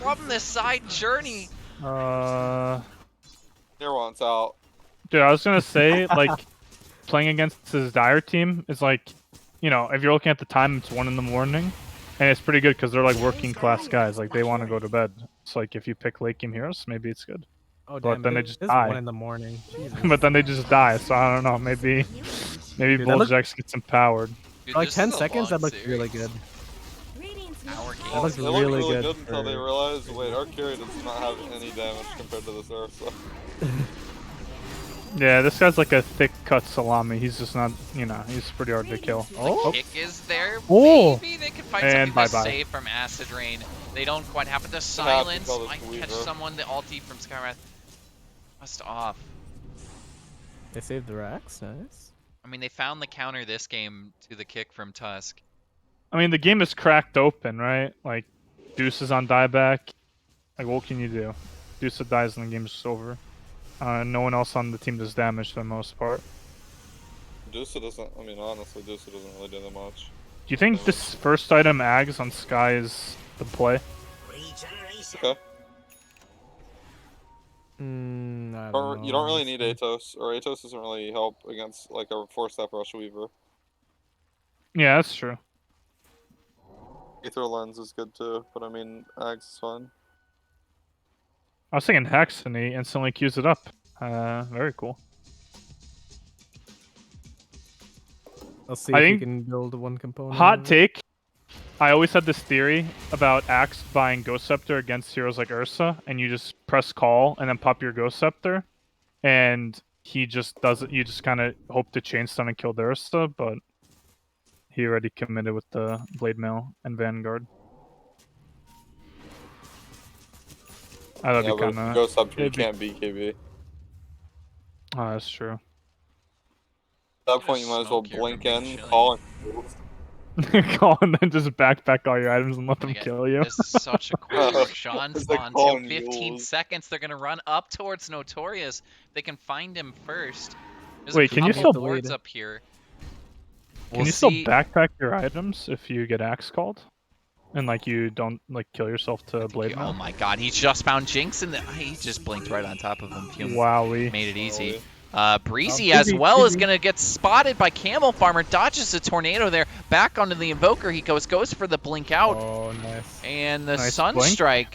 from the side journey. Near wants out. Dude, I was gonna say, like, playing against his Dire team is like, you know, if you're looking at the time, it's 1 in the morning, and it's pretty good because they're like working class guys. Like, they want to go to bed. It's like if you pick late game heroes, maybe it's good. Oh, But damn, then they it just is die. 1 in the morning. Jesus. But then they just die. So I don't know. Maybe Dude, that look- Bulljax gets empowered. Dude, For like this 10 is a seconds, long that looked really series. good. Hour game. That looks It looked really really good until they for- realized, wait, our carry does not have any damage compared to this Ursa. Yeah, this guy's like a thick cut salami. He's just not, you know, he's pretty hard to kill. The kick is there. Oh! Maybe they can find And something to bye-bye. save from Acid Rain. They don't quite have it. The have to silence call this might catch Weaver. someone. The ulti from Skywrath must off. They saved the racks. Nice. I mean, they found the counter this game to the kick from Tusk. I mean, the game is cracked open, right? Like, Deuce is on dieback. Like, what can you do? Deuce dies and the game's just over. No one else on the team does damage for the most part. Dusa doesn't, I mean, honestly, Dusa doesn't really do that much. Do you think this first item Ags on Sky is the play? Okay. I don't know, You don't really honestly. need Atos, or Atos doesn't really help against, like, a 4-step Rush Weaver. Yeah, that's true. Aether Lens is good too, but I mean, Ags is fine. I was thinking Hex and he instantly queues it up. Very cool. Let's see I if you think- can build one component. Hot of it. take. I always had this theory about Axe buying Ghost Scepter against heroes like Ursa, and you just press call and then pop your Ghost Scepter, and he just does it. You just kind of hope to chain stun and kill the Ursa, but he already committed with the Blade Mail and Vanguard. That'd Yeah, be but if kind you go of. sub 2, you it'd be- can't beat KB. Oh, that's true. At that point, you might as well Smoke here blink from in, Chilling. call, and Call and then just backpack all your items and let them Again, kill you. This is such a quick Roshan It's like spawn calling too. 15 mules. seconds. They're gonna run up towards Notorious. They can find him first. There's Wait, a can you couple still- boards up here? Can you still backpack your items if you get axe called? And like you don't like kill yourself to blade Oh mail? my god, he just found Jinx and he just blinked right on top of him. Fume Wowie. made it easy. Wowie. Breezy Oh, as Breezy, well is Breezy. gonna get spotted by Camel Farmer. Dodges the tornado there. Back onto the Invoker he goes for the blink out. Oh, nice. And the Nice blink. Sunstrike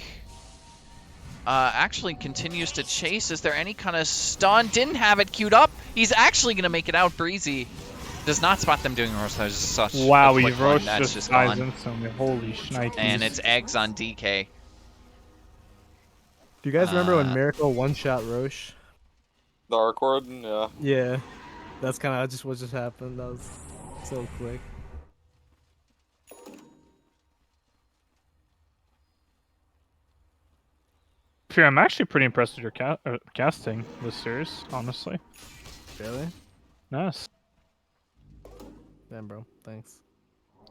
actually continues to chase. Is there any kind of stun? Didn't have it queued up. He's actually going to make it out. Breezy does not spot them doing Rosh. That was such Wow, a he quick one. Roche That's just just dies gone. instantly. Holy shnikes. And it's eggs on DK. Do you guys remember when Uh, Miracle one-shot Roche? The Arc Warden, yeah. Yeah. That's kind of just what just happened. That was so quick. Fear, I'm actually pretty impressed with your casting this series, honestly. Really? Nice. Damn, bro. Thanks.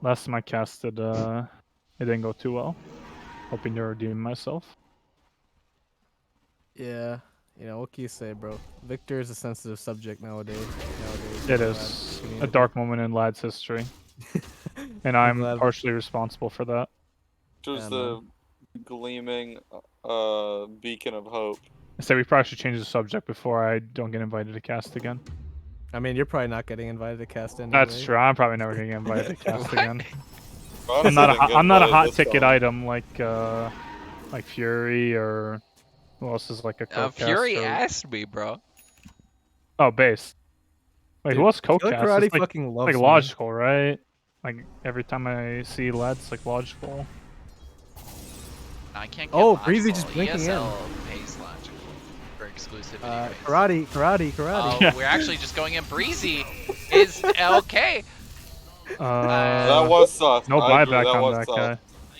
Last time I casted, it didn't go too well. Hoping to redeem myself. Yeah. You know, what can you say, bro? Victor is a sensitive subject nowadays. It is a dark moment in Lad's history. And I'm glad- partially responsible for that. There's Yeah, the gleaming beacon of hope. I say we probably should change the subject before I don't get invited to cast again. I mean, you're probably not getting invited to cast anyway. That's true. I'm probably never gonna get invited to cast What? again. Honestly, I'm not didn't get I'm not a invited hot this ticket time. item like Fury or who else is like a Fury co-caster. asked me, bro. Oh, base. Wait, who Dude, else Killer co-cast? Karate It's like fucking loves me. logical, right? Like every time I see lads, it's like logical. I can't get Oh, logical. Breezy just blinking in. ESL pays logical for exclusivity. Karate. Oh, we're actually just going in. Breezy is okay. That was sus. No I agree, buyback that on was that sus. guy.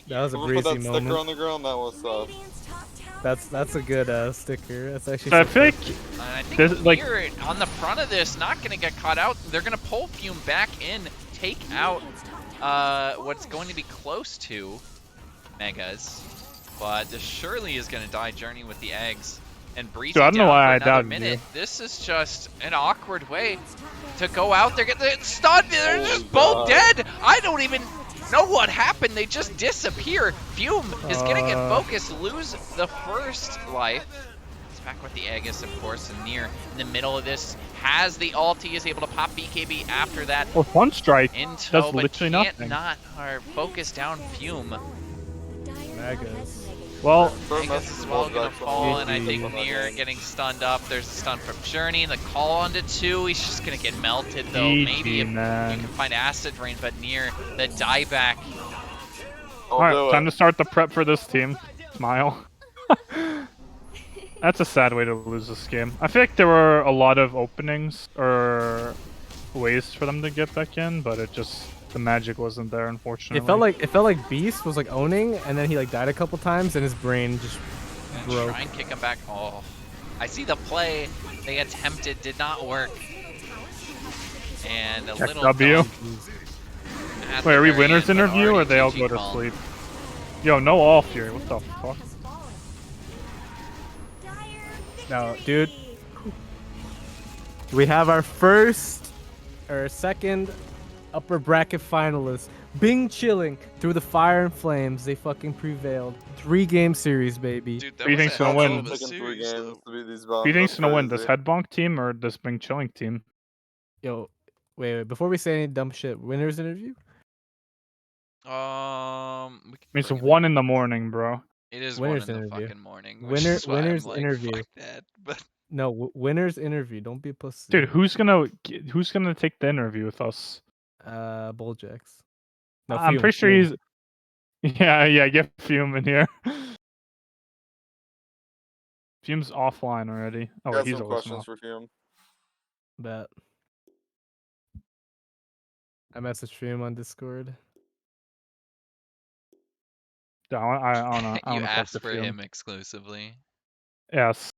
That was a Whoever put Breezy that sticker moment. on the ground, that was sus. Radiant's top tower That's a good sticker. That's actually. So I so feel good. like And I think This- like- Fear on the front of this not going to get caught out. They're going to pull Fume back in, take out what's going to be close to Megas. But this surely is going to die Journey with the eggs. And Breezy Dude, I don't know down why for I another doubted minute. you. This is just an awkward way to go out there, get the stunned. They're Oh just my both God. dead. I don't even know what happened. They just disappear. Fume is going to get focused, lose the first life. He's back with the Aegis, of course, and Near in the middle of this has the ult. He is able to pop BKB after that. Well, one strike Into, does but literally can't nothing. not or focus down Fume. Megas. Well, Vegas as well gonna fall, and I think Near getting stunned up. There's a stun from Journey, and the call onto 2. He's just gonna get melted though. Maybe if man. you can find Acid Rain, but Near the dieback. Alright, time to start the prep for this team. Smile. That's a sad way to lose this game. I feel like there were a lot of openings or ways for them to get back in, but the magic wasn't there, unfortunately. It felt like Beast was like owning, and then he like died a couple times, and his brain just broke. Try and kick him back. Oh, I see the play they attempted did not work. And a Check little W. dump at Wait, the are we very winners end, but interview or already they all GG go to call. sleep? Yo, no all Fury. What the fuck? No, dude. We have our second upper bracket finalist. Bing chilling through the fire and flames. They fucking prevailed. 3-game series, baby. Dude, that Who you was think's a gonna hell win? of a Taking 3 series, games though. to beat these Who do you think's That's gonna win? This crazy. headbonk team or this Bing chilling team? Yo, wait. Before we say any dumb shit, winners interview. We can It's bring it 1 up. in the morning, bro. It is Winners 1 in the interview. fucking morning, which is why I'm Winners like, interview. fuck that. But No, winners interview. Don't be a pussy. Dude, who's gonna take the interview with us? Bulljacks. No, I'm Fume, pretty sure Fume. he's. Yeah, get Fume in here. Fume's offline already. Oh, wait, Got he's some always questions off. for Fume. Bet. I messaged Fume on Discord. Yeah, I wanna you talk to asked for Fume. him exclusively. Yes.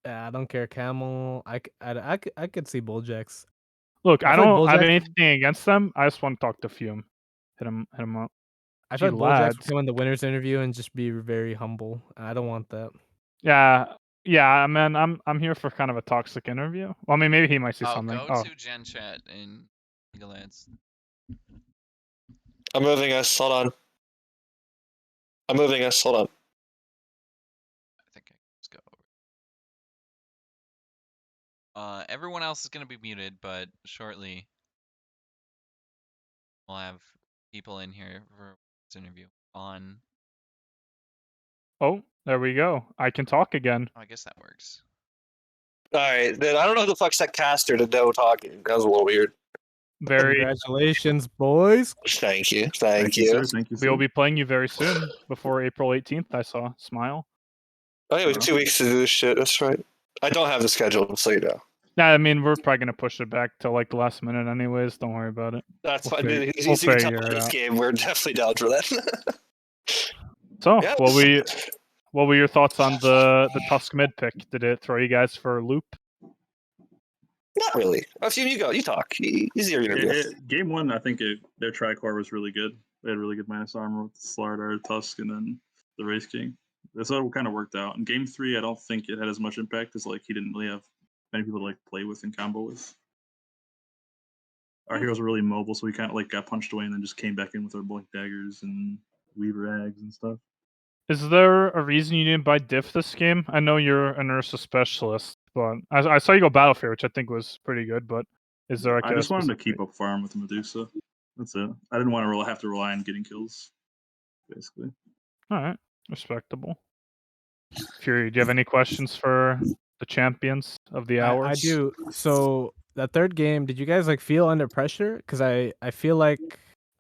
Yeah, I don't care. Camel. I could see Bulljacks. Look, I feel like don't have Bulljacks- anything against them. I just want to talk to Fume. Hit him up. I feel Gee, like Bulljacks lads. would come in the winners interview and just be very humble. I don't want that. Yeah, man. I'm here for kind of a toxic interview. Well, I mean, maybe he might see something. Go to Gen Chat in League of Legends. I'm moving us. Hold on. I'm moving us. Hold on. I think I can just go over. Everyone else is going to be muted, but shortly we'll have people in here for this interview on. Oh, there we go. I can talk again. I guess that works. All right, then I don't know who the fuck's that caster to know talking. That was a little weird. Very. Congratulations, boys. Thank you. Thank you. Sir. Thank you, We will sir. be playing you very soon, before April 18th. I saw. Smile. Oh, yeah, we have 2 weeks to do this shit. That's right. I don't have the schedule, so you know. Yeah, I mean, we're probably gonna push it back till like the last minute, anyways. Don't worry about it. That's We'll fine. figure- Dude, we'll you can tell figure it this out. game. We're definitely down for that. So, Yeah. what were your thoughts on the Tusk mid pick? Did it throw you guys for a loop? Not really. Assume you go. You talk. Easier interview. Game 1, I think their Tricore was really good. They had really good minus armor with Slardar, Tusk, and then the Race King. That's all kind of worked out. In Game 3, I don't think it had as much impact as like he didn't really have many people to like play with and combo with. Our heroes were really mobile, so we kind of like got punched away and then just came back in with our blink daggers and Weaver Ags and stuff. Is there a reason you didn't buy Diff this game? I know you're a Nurse specialist, but I saw you go Battlefield, which I think was pretty good. But Is there like I a just wanted to specific- keep up farm with Medusa. That's it. I didn't want to have to rely on getting kills. Basically. All right, respectable. Fury, do you have any questions for the champions of the hours? I do. So that third game, did you guys like feel under pressure? Because I feel like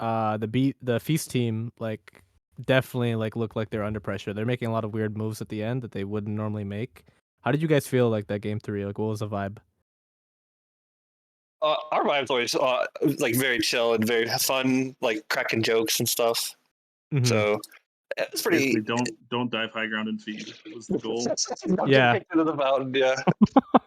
the feast team like definitely like look like they're under pressure. They're making a lot of weird moves at the end that they wouldn't normally make. How did you guys feel like that game 3? Like what was the vibe? Our vibe's always like very chill and very fun, like cracking jokes and stuff. Mhm. So it's pretty. Basically, don't dive high ground and feed was the goal. Don't Yeah. get kicked into the mountain. Yeah,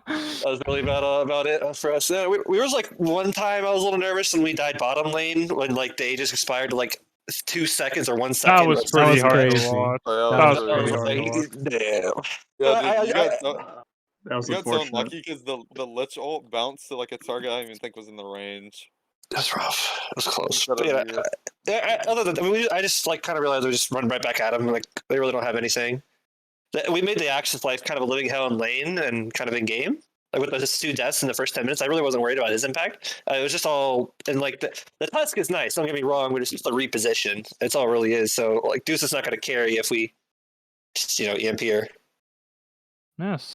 that was really about it for us. We was like one time I was a little nervous when we died bottom lane when like the ages expired to like 2 seconds or 1 second. That was pretty hard crazy. to watch. Oh, That yeah, was that was pretty really hard to watch. Damn. Yeah, dude, you got That was you got so unfortunate. unlucky because the Lich ult bounced to like a target I didn't even think was in the range. That's rough. It was close. Instead But of yeah, you. other than I just like kind of realized we just run right back at them. Like they really don't have anything. We made the Axis life kind of a living hell in lane and kind of in game. Like with those 2 deaths in the first 10 minutes, I really wasn't worried about his impact. It was just all and like the Tusk is nice. Don't get me wrong, but it's just the reposition. That's all it really is. So like Deuce is not going to carry if we, just, EMP her. Yes.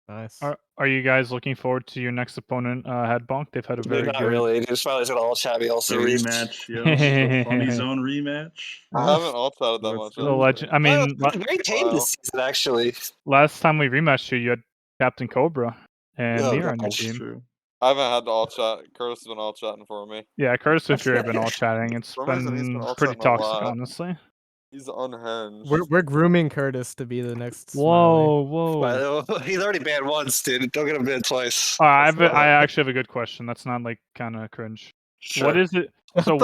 Nice. Are you guys looking forward to your next opponent, Headbonk? They've had a very Not good. really. Dude, Smiley's gonna all chat me all The series. rematch, yo. The funny zone rematch. I haven't alt chatted that much. Let's The go. legend. I mean, Very tame this season, actually. last time we rematched you had Captain Cobra and Oh, Mira on your gosh. team. True. I haven't had to alt chat. Curtis has been alt chatting for me. Yeah, Curtis and Fury have been all chatting. It's For some reason, he's been been all pretty chatting a toxic, lot. honestly. He's unhinged. We're grooming Curtis to be the next Smiley. Whoa. He's already banned once, dude. Don't get him banned twice. I actually have a good question. That's not like kind of cringe. Sure. What is it? So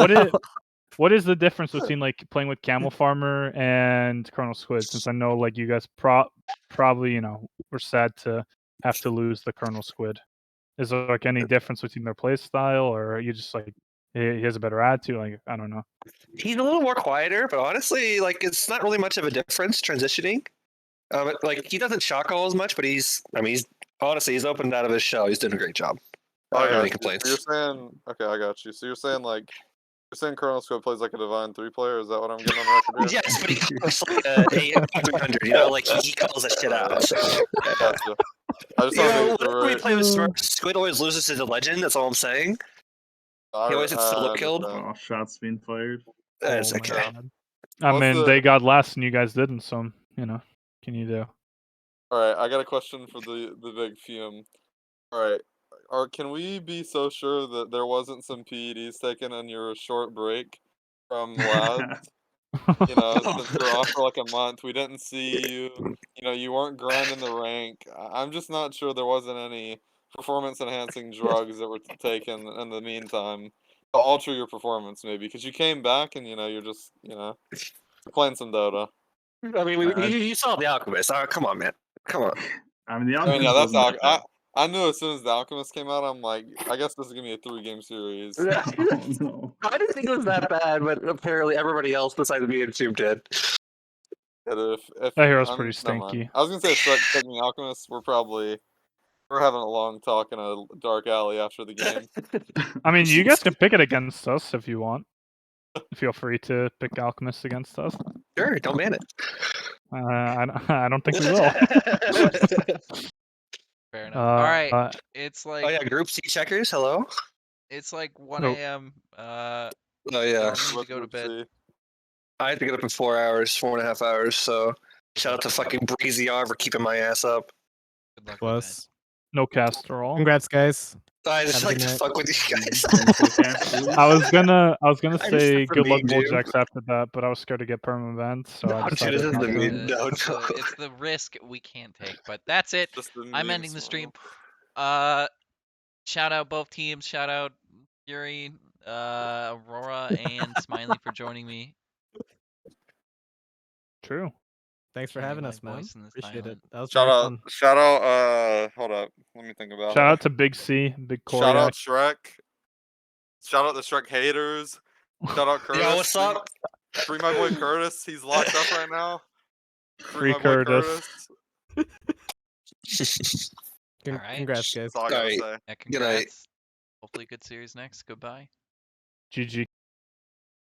what is the difference between like playing with Camel Farmer and Colonel Squid? Since I know like you guys probably were sad to have to lose the Colonel Squid. Is there like any difference between their play style, or are you just like he has a better attitude? Like I don't know. He's a little more quieter, but honestly, like it's not really much of a difference transitioning. Like he doesn't shock all as much, but he's honestly he's opened out of his shell. He's doing a great job. I I don't have got any you. complaints. So you're saying, okay, I got you. So you're saying Colonel Squid plays like a Divine 3 player? Is that what I'm getting on the record here? Yes, but he looks like a 300. Like he calls that shit out. So, Gotcha. I just want to make whenever we sure. play with Squid, always loses to the legend. That's all I'm saying. He always gets solo killed. Oh, shots being fired. That's my okay. God. I What's mean, the- they got last and you guys didn't, so can you do? All right, I got a question for the big fume. All right, can we be so sure that there wasn't some PEDs taken on your short break from labs? Since you're off for like a month, we didn't see you. You weren't grinding the rank. I'm just not sure there wasn't any performance-enhancing drugs that were taken in the meantime to alter your performance, maybe because you came back and you're just playing some Dota. I mean, you saw the Alchemist. Come on, man. Come on. I mean, the I mean, yeah, Alchemist that's wasn't that bad. I knew as soon as the Alchemist came out, I'm like, I guess this is gonna be a 3-game series. Oh, no. I didn't think it was that bad, but apparently everybody else besides me and Tube did. If That hero's I'm- pretty never mind. stinky. I was gonna say Shrek taking Alchemist. We're having a long talk in a dark alley after the game. I mean, you guys can pick it against us if you want. Feel free to pick Alchemist against us. Sure, don't ban it. I don't think we will. Fair enough. All right, it's Oh like yeah, group C checkers. Hello. it's like 1 Nope. a.m. Oh yeah, Y'all need to go to bed. I have to get up in 4 hours, 4.5 hours. So shout out to fucking Breezy R for keeping my ass up. Good luck with Plus, No caster all. congrats, guys. I just Have a like good to night. fuck with you guys. I was gonna I just say have to good luck meme you. Bulljax after that, but I was scared to get permanent banned, so No, I dude, decided this is not the to. meme. No, it's, no. it's the risk we can't take. But that's it. Just the I'm meme ending the stream. smile. Shout out both teams. Shout out Fury, Aurora, and Smiley for joining me. True. Thanks for Hearing having my us, man. voice in this Appreciate it. silent- That was Shout very out! fun. Shout out! Hold up. Let me think about Shout it. out to Big C, Big Shout out Koryak. Shrek. Shout out the Shrek haters. Shout out Curtis. Yo, what's up? Free my boy Curtis. He's locked up right now. Free my boy Curtis. All right. Congrats, guys. That's all I gotta Alright. say. Yeah, Good night. congrats. Hopefully, a good series next. Goodbye. GG.